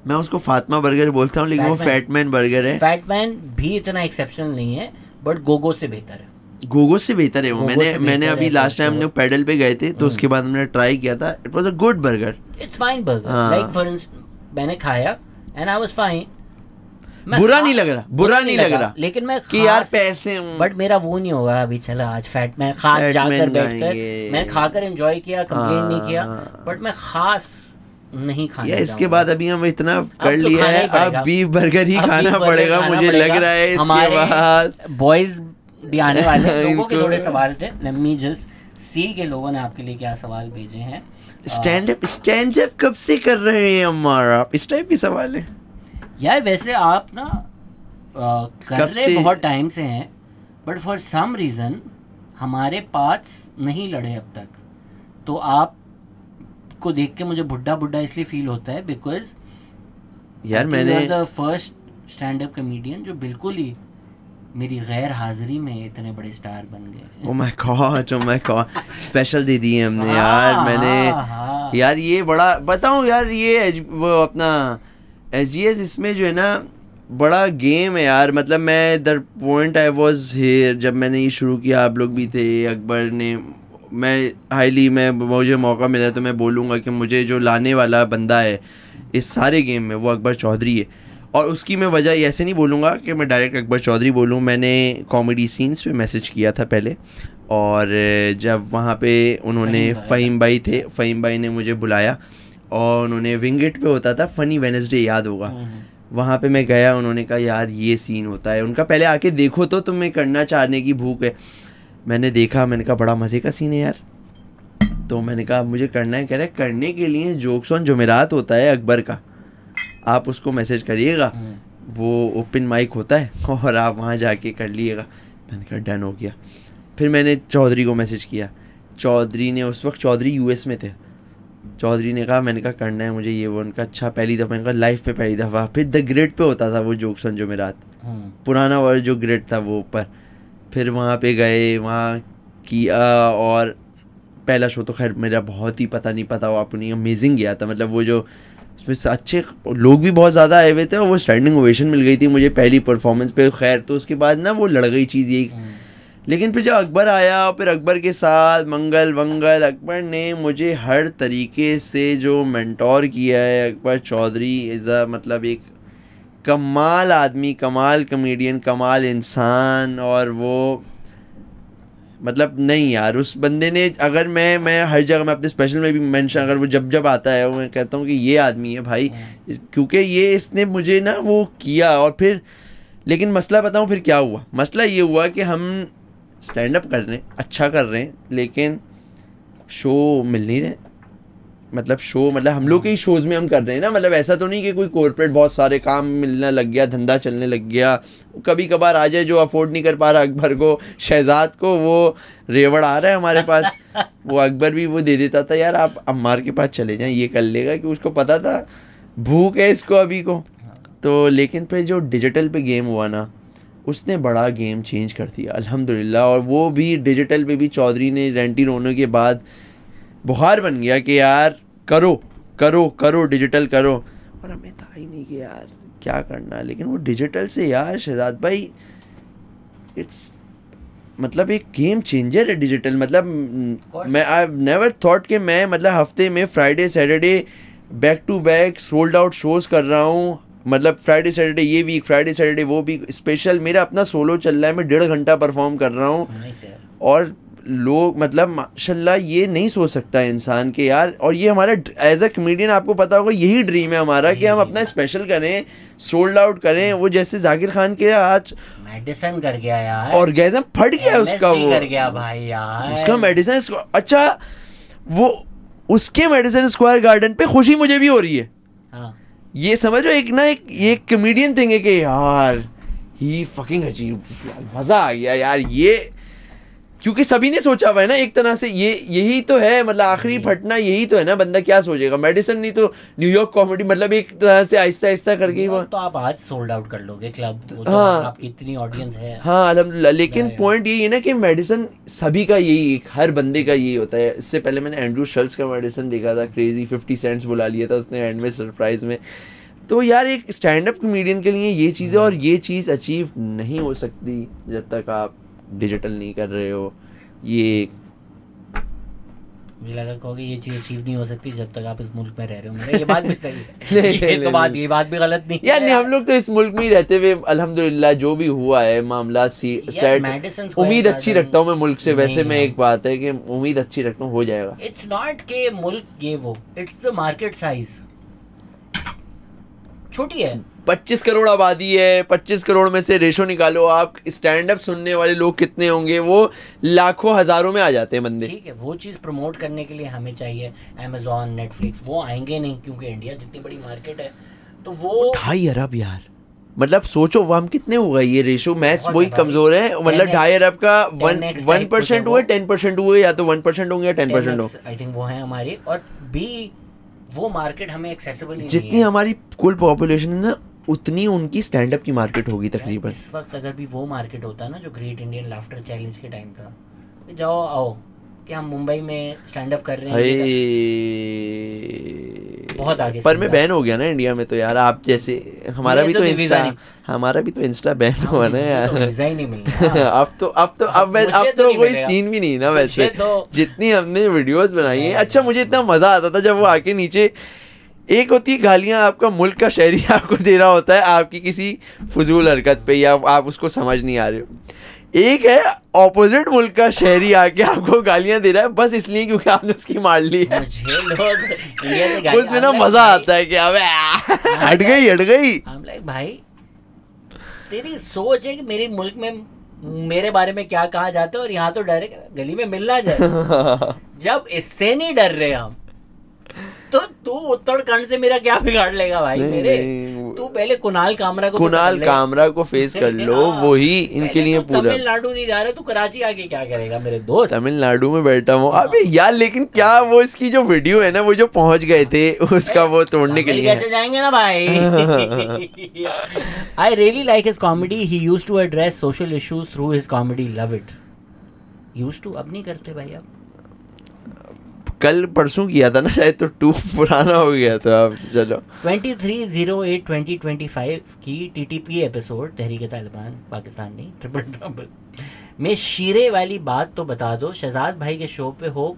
मैं उसको फातिमा बर्गर बोलता हूँ, लेकिन वो फैटमैन बर्गर है। फैटमैन भी इतना एक्सेप्शनल नहीं है, बट गोगो से बेहतर है, गोगो से बेहतर है वो। मैंने अभी लास्ट टाइम हम लोग पैडल पे गए थे, तो उसके बाद हमने ट्राई किया था, it was a good burger, it's fine burger, like for instance मैंने खाया एंड आई वाज फाइन, बुरा नहीं लग रहा, लेकिन मैं कि यार पैसे, बट मेरा वो नहीं होगा अभी चला आज फैटमैन खास जाकर बैठकर मैंने खाकर एंजॉय किया, कंप्लेन नहीं किया, बट मैं खास नहीं खाना। इसके बाद अभी हम इतना कर लिया है, अब बीफ बर्गर ही खाना पड़ेगा, मुझे लग रहा है। इसके बाद बॉयज भी आने वाले हैं, लोगों के थोड़े सवाल थे, लेट मी जस्ट सी के लोगों ने आपके लिए क्या सवाल भेजे हैं। स्टैंड अप कब से कर रहे हैं हमारा, इस टाइप के सवाल है यार। वैसे आप ना कर रहे बहुत टाइम से हैं, बट फॉर सम रीज़न हमारे पास नहीं लड़े अब तक, तो आप को देख के मुझे बुड्ढा इसलिए फील होता है, बिकॉज यार मैंने the first stand up comedian जो बिल्कुल ही मेरी गैर हाजिरी में इतने बड़े स्टार बन गए। ओ माय गॉड स्पेशल दे दिए हमने यार। हाँ, मैंने यार ये बड़ा बताऊं यार, ये वो अपना SGS इसमें जो है ना बड़ा गेम है यार। मतलब मैं the point I was here जब मैंने ये शुरू किया, आप लोग भी थे, अकबर ने, मैं मुझे मौका मिला तो मैं बोलूँगा कि मुझे जो लाने वाला बंदा है इस सारे गेम में वो अकबर चौधरी है। और उसकी मैं वजह ऐसे नहीं बोलूँगा कि मैं डायरेक्ट अकबर चौधरी बोलूँ, मैंने कॉमेडी सीन्स पे मैसेज किया था पहले, और जब वहाँ पे उन्होंने फ़हीम भाई थे, फ़हीम भाई ने मुझे बुलाया और उन्होंने विंगेट पे होता था फ़नी वेडनेसडे, याद होगा, वहाँ पे मैं गया, उन्होंने कहा यार ये सीन होता है, उनका पहले आके देखो तो तुम्हें करना चाहने की भूख है। मैंने देखा, मैंने कहा बड़ा मज़े का सीन है यार, तो मैंने कहा मुझे करना है। कह रहे करने के लिए जोक्स ऑन जुमेरात होता है अकबर का, आप उसको मैसेज करिएगा, वो ओपन माइक होता है और आप वहाँ जाके कर लीजिएगा। मैंने कहा डन हो गया। फिर मैंने चौधरी को मैसेज किया, चौधरी ने, उस वक्त चौधरी US में थे, चौधरी ने कहा, मैंने कहा करना है मुझे ये वो, उनका अच्छा पहली दफ़ा, मैंने कहा लाइफ पे पहली दफ़ा। फिर द ग्रिड पे होता था वो जोक्स ऑन जुमेरात, पुराना वाला जो ग्रिड था वो ऊपर, फिर वहाँ पे गए, वहाँ किया, और पहला शो तो खैर मेरा बहुत ही पता हो आपको नहीं, अमेजिंग गया था। मतलब वो जो उसमें अच्छे लोग भी बहुत ज़्यादा आए हुए थे और वो स्टैंडिंग ओवेशन मिल गई थी मुझे पहली परफॉर्मेंस पे। खैर तो उसके बाद ना वो लड़ गई चीज़ यही, लेकिन फिर जब अकबर आया, फिर अकबर के साथ मंगल वंगल, अकबर ने मुझे हर तरीके से जो मेंटोर किया है, अकबर चौधरी इज़ अ मतलब एक कमाल आदमी, कमाल कमेडियन, कमाल इंसान। और वो मतलब नहीं यार, उस बंदे ने, अगर मैं हर जगह मैं अपने स्पेशल में भी मेंशन, अगर वो जब आता है मैं कहता हूँ कि ये आदमी है भाई, क्योंकि ये इसने मुझे ना वो किया। और फिर लेकिन मसला बताऊँ फिर क्या हुआ, मसला ये हुआ कि हम स्टैंड अप कर रहे हैं, अच्छा कर रहे हैं, लेकिन शो मिल नहीं रहे। मतलब शो, मतलब हम लोग के ही शोज़ में हम कर रहे हैं ना, मतलब ऐसा तो नहीं कि कोई कॉर्पोरेट बहुत सारे काम मिलने लग गया, धंधा चलने लग गया। कभी कभार आ जाए जो अफोर्ड नहीं कर पा रहा अकबर को, शहजाद को, वो रेवड़ आ रहा है हमारे पास, वो अकबर भी वो दे देता था, यार आप अम्मार के पास चले जाएं, ये कर लेगा, कि उसको पता था भूख है इसको अभी को। तो लेकिन फिर जो डिजिटल पे गेम हुआ ना, उसने बड़ा गेम चेंज कर दिया अल्हम्दुलिल्लाह। और वो भी डिजिटल पे भी चौधरी ने रेंटी रोने के बाद बुखार बन गया कि यार करो करो करो, डिजिटल करो। और हमें था ही नहीं कि यार क्या करना, लेकिन वो डिजिटल से यार शहजाद भाई इट्स मतलब एक गेम चेंजर है डिजिटल। मतलब मैं आई नेवर थॉट कि मैं मतलब हफ्ते में Friday Saturday back to back sold out shows कर रहा हूँ। मतलब फ्राइडे सैटरडे ये वीक, फ्राइडे सैटरडे वो वीक, स्पेशल मेरा अपना सोलो चल रहा है, मैं 1.5 घंटा परफॉर्म कर रहा हूँ। और लोग मतलब माशाल्लाह ये नहीं सोच सकता इंसान के यार। और ये हमारा एज अ कमेडियन आपको पता होगा यही ड्रीम है हमारा कि हम अपना स्पेशल करें, सोल्ड आउट करें। वो जैसे जाकिर खान के आज मेडिसिन कर गया यार, ऑर्गेज़म फट गया उसका, वो कर गया भाई यार उसका मेडिसिन। अच्छा वो उसके मेडिसिन स्क्वायर गार्डन पे खुशी मुझे भी हो रही है। हाँ। ये समझ लो एक ना एक कमेडियन थिंग है कि यार ही फकिंग अचीव, मजा आ गया यार ये, क्योंकि सभी ने सोचा हुआ है ना एक तरह से, ये यही तो है मतलब आखिरी फटना यही तो है ना। बंदा क्या सोचेगा, मेडिसिन नहीं तो न्यूयॉर्क कॉमेडी, मतलब एक तरह से आहिस्ता आहिस्ता करके वो तो आप आज सोल्ड आउट कर लोगे क्लब, तो हाँ, आपकी इतनी ऑडियंस है। हाँ अल्हम्दुलिल्लाह। लेकिन पॉइंट यही है ना कि मेडिसिन सभी का यही, हर बंदे का यही होता है। इससे पहले मैंने एंड्रू शल्स का मेडिसिन देखा था, क्रेजी 50 सेंट्स बुला लिया था उसने एंड में सरप्राइज में। तो यार एक स्टैंड अप कॉमेडियन के लिए ये चीज़ है, और ये चीज़ अचीव नहीं हो सकती जब तक आप डिजिटल नहीं कर रहे हो। ये मुझे लगा कहोगे ये चीज़ अचीव नहीं हो सकती जब तक आप इस मुल्क में रह रहे हो। ये बात भी सही है। ये बात भी गलत नहीं यार, नहीं हम लोग तो इस मुल्क में ही रहते हुए अल्हम्दुलिल्लाह जो भी हुआ है मामला सेट, उम्मीद अच्छी रखता हूँ मैं मुल्क से। वैसे मैं एक बात है कि उम्मीद अच्छी रखता हूँ हो जाएगा। इट्स नॉट के मुल्क ये वो, इट्स द मार्केट साइज छोटी है। 25 करोड़ आबादी है, 25 करोड़ में से रेशो निकालो आप, स्टैंड अप सुनने वाले लोग कितने होंगे, वो लाखों हजारों में आ जाते हैं बंदे। ठीक है, वो चीज़ प्रमोट करने के लिए हमें चाहिए अमेज़ॉन, नेटफ्लिक्स, वो आएंगे नहीं क्योंकि इंडिया जितनी बड़ी मार्केट है। तो वो 2.5 अरब यार, मतलब सोचो वो हम कितने हुआ ये रेशो, मैथ्स वही कमजोर है। मतलब 2.5 अरब का 1% हुए, 10% हुए, या तो 1% होंगे या 10% हो, आई थिंक वो है हमारी। और भी वो मार्केट हमें एक्सेसिबल ही जितनी हमारी कुल पॉपुलेशन है ना उतनी उनकी स्टैंड अप की मार्केट होगी तकरीबन। इस वक्त अगर भी वो मार्केट होता है ना जो ग्रेट इंडियन लाफ्टर चैलेंज के टाइम था, जाओ आओ कि हम मुंबई में स्टैंड अप कर रहे हैं, बहुत आगे। पर मैं बैन हो गया ना इंडिया में, तो यार आप जैसे हमारा भी तो इंस्टा बैन हुआ ना यार, वीजा ही नहीं मिलना। अब तो कोई सीन भी नहीं ना वैसे, जितनी हमने वीडियोस बनाई है। अच्छा मुझे इतना मजा आता था जब वो आके नीचे, एक होती है गालियां आपका मुल्क का शहरी आपको दे रहा होता है आपकी किसी फजूल हरकत पे, या आप उसको समझ नहीं आ रहे हो, एक है ऑपोजिट मुल्क का शहरी आके आपको गालियां दे रहा है बस इसलिए क्योंकि आपने उसकी मार ली है। उसमें ना मजा आता है कि अबे हट गई। भाई तेरी सोच है कि मेरे मुल्क में मेरे बारे में क्या कहा जाता है और यहाँ तो डायरेक्ट गली में मिलना जाए। जब इससे नहीं डर रहे हम, तो तू उत्तराखंड से मेरा क्या बिगाड़ लेगा भाई? मेरे तू पहले कुणाल कामरा को फेस कर लो, वही इनके लिए पूरा। तमिलनाडु नहीं जा रहे, तू कराची आके क्या करेगा मेरे दोस्त? तमिलनाडु में बैठा हूँ अबे यार, लेकिन क्या वो इसकी जो वीडियो है ना, वो जो पहुंच गए थे उसका वो तोड़ने के लिए कैसे जाएंगे ना भाई। I really like his comedy, he used to address social issues through his comedy, love it. Used to, अब नहीं करते भाई। अब कल परसों किया था ना शायद, तो 2 पुराना हो गया था। अब चलो 23/08/2025 की TTP एपिसोड तहरीक-ए-तालिबान पाकिस्तान नहीं ट्रिपल में शीरे वाली बात तो बता दो, शहजाद भाई के शो पे हो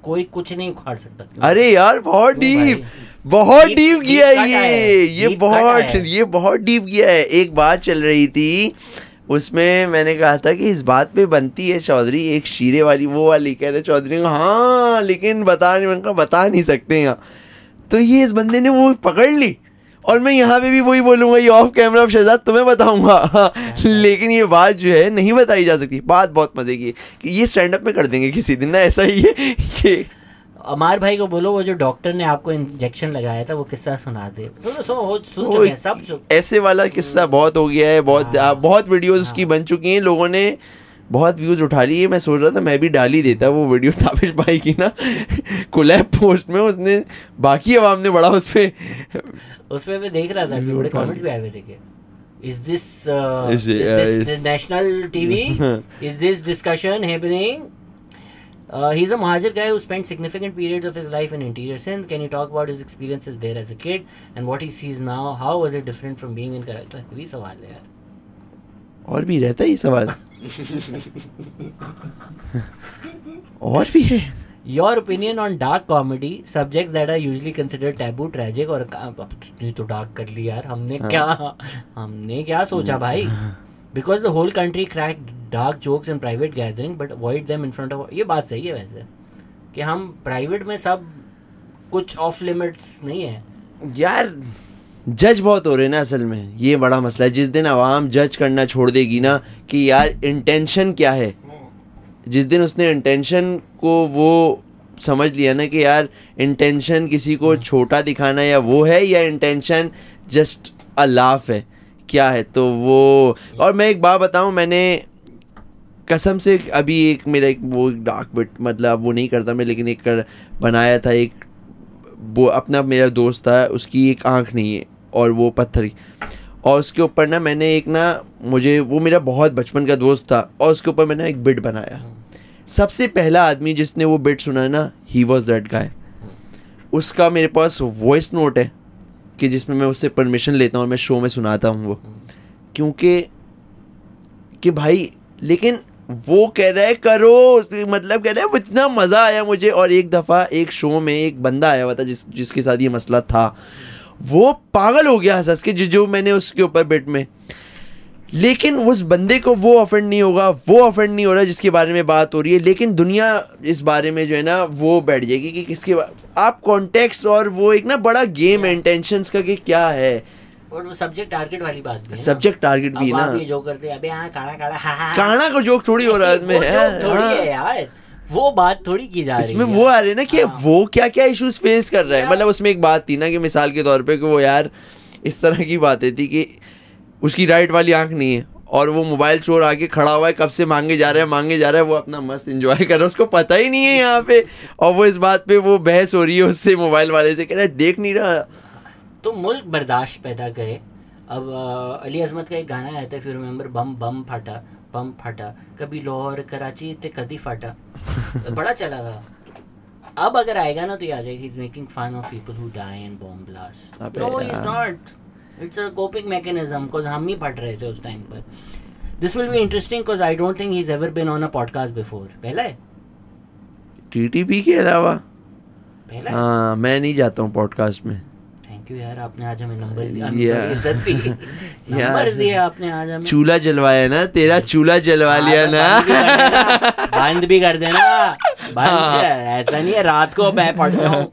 कोई कुछ नहीं उखाड़ सकता। अरे यार बहुत डीप किया है ये बहुत डीप किया है। एक बात चल रही थी उसमें, मैंने कहा था कि इस बात पे बनती है चौधरी एक शीरे वाली, वो वाली कह रहे चौधरी को, हाँ लेकिन बता नहीं सकते यहाँ। तो ये इस बंदे ने वो पकड़ ली, और मैं यहाँ पे भी वही बोलूँगा, ये ऑफ कैमरा ऑफ शहजाद तुम्हें बताऊँगा, लेकिन ये बात जो है नहीं बताई जा सकती। बात बहुत मजे की है कि ये स्टैंड अप में कर देंगे किसी दिन ना, ऐसा ही है ये। अमार भाई को बोलो वो जो डॉक्टर ने आपको इंजेक्शन लगाया था वो किस्सा सुना दे। सुन चुके हैं सब। ऐसे वाला किस्सा बहुत हो गया है, बहुत वीडियोस उसकी बन चुकी हैं, लोगों ने बहुत व्यूज उठा लिए। मैं सोच रहा था मैं भी डाल ही देता वो वीडियो ताबिश भाई की ना कोलैब पोस्ट में, उसने बाकी अवाम ने बड़ा उस पे मैं देख रहा था, बड़े कमेंट्स भी आए हुए थे। Is this national TV? Is this discussion happening? He's a Muhajir guy who spent significant periods of his life in interior Sindh. Can you talk about his experiences there as a kid and what he sees now? How was it different from being in Karachi? तो भी सवाल है यार, और भी रहता है ये सवाल। और भी है। Your opinion on dark comedy, subjects that are usually considered taboo, tragic और तूने तो dark कर ली यार, हमने क्या सोचा भाई? Because the whole country cracked dark jokes in private gathering but avoid them in front of। ये बात सही है वैसे कि हम प्राइवेट में सब कुछ ऑफ लिमिट्स नहीं है यार। जज बहुत हो रहे हैं ना असल में, ये बड़ा मसला है। जिस दिन आवाम जज करना छोड़ देगी ना कि यार इंटेंशन क्या है, जिस दिन उसने इंटेंशन को वो समझ लिया ना कि यार इंटेंशन किसी को छोटा दिखाना या वो है, या इंटेंशन जस्ट अ लाफ है, क्या है, तो वो। और मैं एक बात बताऊं, मैंने कसम से अभी एक मेरा एक वो डार्क बिट, मतलब वो नहीं करता मैं, लेकिन एक बनाया था एक, वो अपना मेरा दोस्त था, उसकी एक आँख नहीं है और वो पत्थरी, और उसके ऊपर ना मैंने एक ना, मुझे वो मेरा बहुत बचपन का दोस्त था, और उसके ऊपर मैंने एक बिट बनाया। सबसे पहला आदमी जिसने वो बिट सुना ना, ही वॉज दैट गाय। उसका मेरे पास वॉइस नोट है कि जिसमें मैं उससे परमिशन लेता हूँ और मैं शो में सुनाता हूँ वो, क्योंकि कि भाई, लेकिन वो कह रहा है करो, मतलब कह रहा है इतना मज़ा आया मुझे। और एक दफ़ा एक शो में एक बंदा आया हुआ था जिसके साथ ये मसला था, वो पागल हो गया हंस के जो मैंने उसके ऊपर बिट में, लेकिन उस बंदे को वो ऑफेंड नहीं होगा, वो ऑफेंड नहीं हो रहा जिसके बारे में बात हो रही है, लेकिन दुनिया इस बारे में जो है ना वो बैठ जाएगी कि किसके आप कॉन्टेक्स्ट, और वो एक ना बड़ा गेम है इंटेंशंस का कि क्या है, और वो सब्जेक्ट टारगेट वाली बात भी है, सब्जेक्ट टारगेट भी है ना। ये जो करते हैं अबे हाँ काड़ा काड़ा का जोक थोड़ी हो रहा है इसमें, थोड़ी है यार, वो बात थोड़ी की जा रही है इसमें। वो आ रहे ना कि वो क्या क्या इश्यूज फेस कर रहा है। मतलब उसमें एक बात थी ना कि मिसाल के तौर पे कि वो यार इस तरह की बातें थी कि उसकी राइट वाली आंख नहीं है और वो मोबाइल चोर आके खड़ा हुआ है, कब से मांगे जा रहा है, वो अपना मस्त एंजॉय कर रहा है, उसको पता ही नहीं है यहाँ पे, और वो इस बात पे वो बहस हो रही है उससे मोबाइल वाले से, कह रहा है देख नहीं रहा। तो मुल्क बर्दाश्त पैदा करे अब अली अजमत का एक गाना आया था, फिर रिमेंबर, बम बम फटा कभी लाहौर कराची ते कदी फटा, बड़ा चला था। अब अगर आएगा ना तो ये आ जाएगा, he is making fun of people who die in bomb blast. No he is not, it's a coping mechanism, because हम ही फट रहे थे उस टाइम पर। This will be interesting because I don't think he is ever been on a podcast before. पहला है TTP के अलावा? पहला हाँ, मैं नहीं जाता हूँ पॉडकास्ट में। थैंक यू यार, आपने आज हमें नंबर्स दिए, इज्जत दी, नंबर्स दिए आपने आज हमें। चूल्हा जलवाया ना, तेरा चूल्हा जलवा लिया ना। बंद भी कर देना, बंद। ऐसा नहीं है रात को मैं पढ़ता हूँ।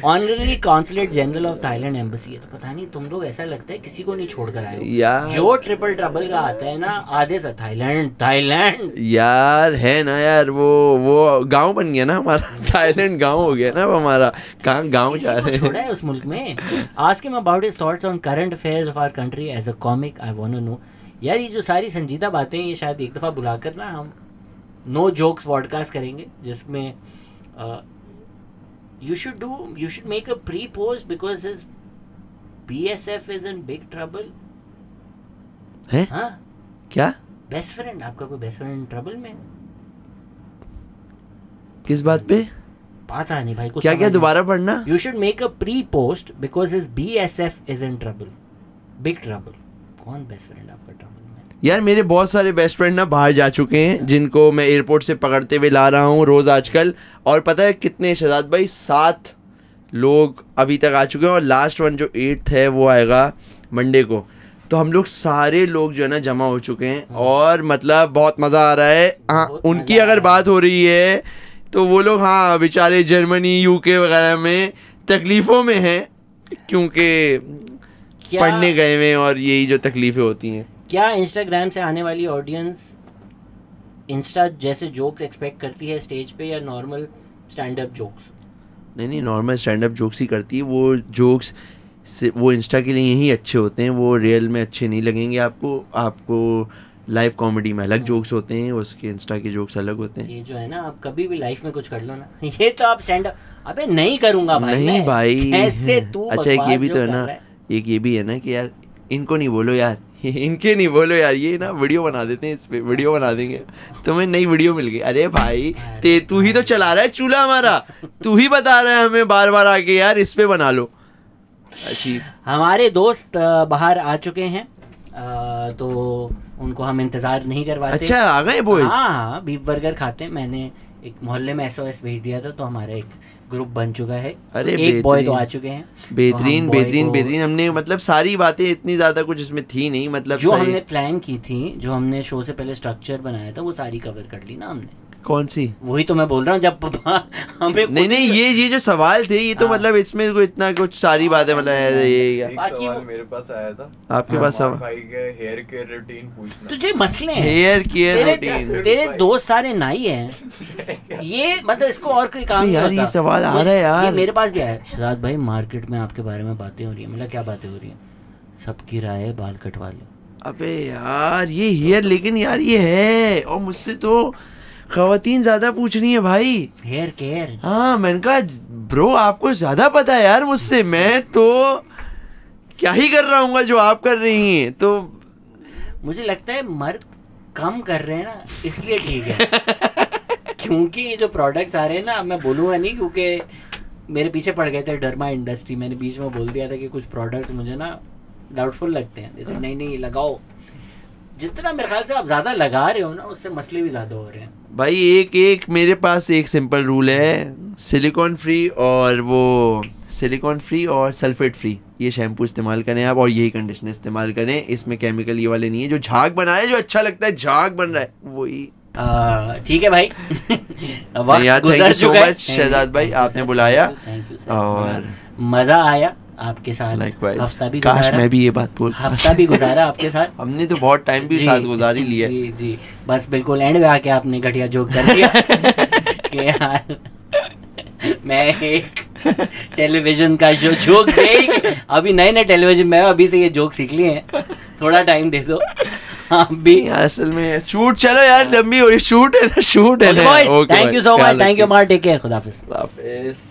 Honorary consulate general of Thailand embassy है, तो पता नहीं तुम लोग, ऐसा लगता है किसी को नहीं छोड़ कर आए हो यार। जो ट्रिपल ट्रबल का आता है ना, आधे से थाईलैंड यार है ना यार, वो गांव बन गया ना हमारा। थाईलैंड गांव हो गया ना अब हमारा। कहाँ गांव जा रहे हैं? छोड़ा है उस मुल्क में। Ask him about his thoughts on current affairs of our country as a comic, I want to know. यार ये जो सारी संजीदा बातें ये शायद एक दफ़ा बुलाकर ना हम नो जोक्स पॉडकास्ट करेंगे, जिसमें you should make a pre-post because his BSF is in big trouble. है? हाँ? क्या? बेस्ट फ्रेंड, आपका कोई बेस्ट फ्रेंड ट्रबल में? किस बात पे? पता नहीं भाई, कुछ क्या दोबारा पढ़ना? You should make a pre-post because his BSF is in trouble, big trouble. कौन बेस्ट फ्रेंड आपका ट्रबल में? यार मेरे बहुत सारे बेस्ट फ्रेंड ना बाहर जा चुके हैं, जिनको मैं एयरपोर्ट से पकड़ते हुए ला रहा हूँ रोज़ आजकल। और पता है कितने शहजाद भाई? 7 लोग अभी तक आ चुके हैं, और लास्ट वन जो 8th है वो आएगा मंडे को। तो हम लोग सारे लोग जो है ना जमा हो चुके हैं, और मतलब बहुत मज़ा आ रहा है। हाँ, उनकी अगर बात हो रही है तो वो लोग, हाँ बेचारे जर्मनी यूके वगैरह में तकलीफ़ों में हैं, क्योंकि पढ़ने गए हुए हैं और यही जो तकलीफ़ें होती हैं। क्या इंस्टाग्राम से आने वाली ऑडियंस इंस्टा जैसे जोक्स एक्सपेक्ट करती है स्टेज पे, या नॉर्मल स्टैंड अप जोक्स? नहीं, नॉर्मल स्टैंड अप जोक्स ही करती है। वो जोक्स वो इंस्टा के लिए ही अच्छे होते हैं, वो रियल में अच्छे नहीं लगेंगे आपको लाइव कॉमेडी में अलग जोक्स होते हैं, उसके इंस्टा के जोक्स अलग होते हैं। ये जो है ना, आप कभी भी लाइफ में कुछ कर लो ना, ये तो आप स्टैंड अप, अबे नहीं करूंगा भाई। नहीं भाई, ऐसे तू अच्छा एक ये भी तो है ना, एक ये भी है ना कि यार इनको नहीं बोलो यार, इनके नहीं बोलो यार, ये ना वीडियो बना देते हैं, इस पे वीडियो बना देंगे, तुम्हें नई वीडियो मिल गई। अरे भाई तू ही तो चला रहा है चूल्हा हमारा, तू ही बता रहा है हमें बार बार आके यार इस पे बना लो। अच्छी, हमारे दोस्त बाहर आ चुके हैं, तो उनको हम इंतजार नहीं करवाते। अच्छा आ गए बॉयज? हाँ, बीफ बर्गर खाते हैं। मैंने एक मोहल्ले में SOS भेज दिया था, तो हमारा एक ग्रुप बन चुका है। अरे एक बॉय तो आ चुके हैं। बेहतरीन। हमने मतलब सारी बातें, इतनी ज्यादा कुछ इसमें थी नहीं, मतलब जो हमने प्लान की थी, जो हमने शो से पहले स्ट्रक्चर बनाया था, वो सारी कवर कर ली ना हमने। कौन सी? वही तो मैं बोल रहा हूँ, जब हमें नहीं ये जो सवाल थे, ये तो मतलब इसमें कोई इतना कुछ सारी बातें, मतलब ये सवाल मेरे पास आया था। आपके पास सवाल? भाई के हेयर केयर रूटीन पूछना। तुझे मसले हैं हेयर केयर रूटीन? तेरे दोस्त सारे नाई हैं, ये मतलब इसको और कोई काम नहीं यार, ये सवाल आ रहा है यार। ये मेरे पास भी आया। शहजाद भाई, मार्केट में आपके बारे में बातें हो रही है। मतलब क्या बातें हो रही है? सबकी राय है बाल कटवा लो। अबे यार ये हेयर, लेकिन यार ये है, और मुझसे तो खवातीन ज्यादा पूछ रही है भाई हेयर केयर। हाँ, मैंने कहा ब्रो आपको ज्यादा पता है यार मुझसे, मैं तो क्या ही कर रहा हूँ जो आप कर रही हैं। तो मुझे लगता है मर्द कम कर रहे हैं ना, इसलिए ठीक है। क्योंकि ये जो प्रोडक्ट्स आ रहे हैं ना, मैं बोलूँगा नहीं, क्योंकि मेरे पीछे पड़ गए थे डर्मा इंडस्ट्री। मैंने बीच में बोल दिया था कि कुछ प्रोडक्ट्स मुझे ना डाउटफुल लगते हैं, जैसे नहीं लगाओ। जितना मेरे ख्याल से आप ज़्यादा लगा रहे हो ना, उससे मसले भी ज़्यादा हो रहे हैं भाई। एक मेरे पास एक सिंपल रूल है, सिलिकॉन फ्री और सल्फेट फ्री ये शैम्पू इस्तेमाल करें आप, और यही कंडीशनर इस्तेमाल करें। इसमें केमिकल ये वाले नहीं है, जो झाग बनाए, जो अच्छा लगता है झाग बन रहा है वही। ठीक है भाई। Thank you so much Shahzad भाई, आपने बुलाया और मज़ा आया आपके साथ। हफ्ता भी काश मैं भी ये बात बोल, हफ्ता भी गुजारा आपके साथ। हमने तो बहुत टाइम भी साथ गुजार ही लिया। जी, बस बिल्कुल एंड में आके आपने घटिया जोक कर दिया कि यार मैं एक टेलीविजन का जो जोक दे, अभी नए टेलीविजन में अभी से ये जोक सीख लिए हैं, थोड़ा टाइम दे दो। भी असल में शूट, चलो यार लंबी हो रही, शूट है ना। Thank you so much, thank you, take care, खुदा हाफिज।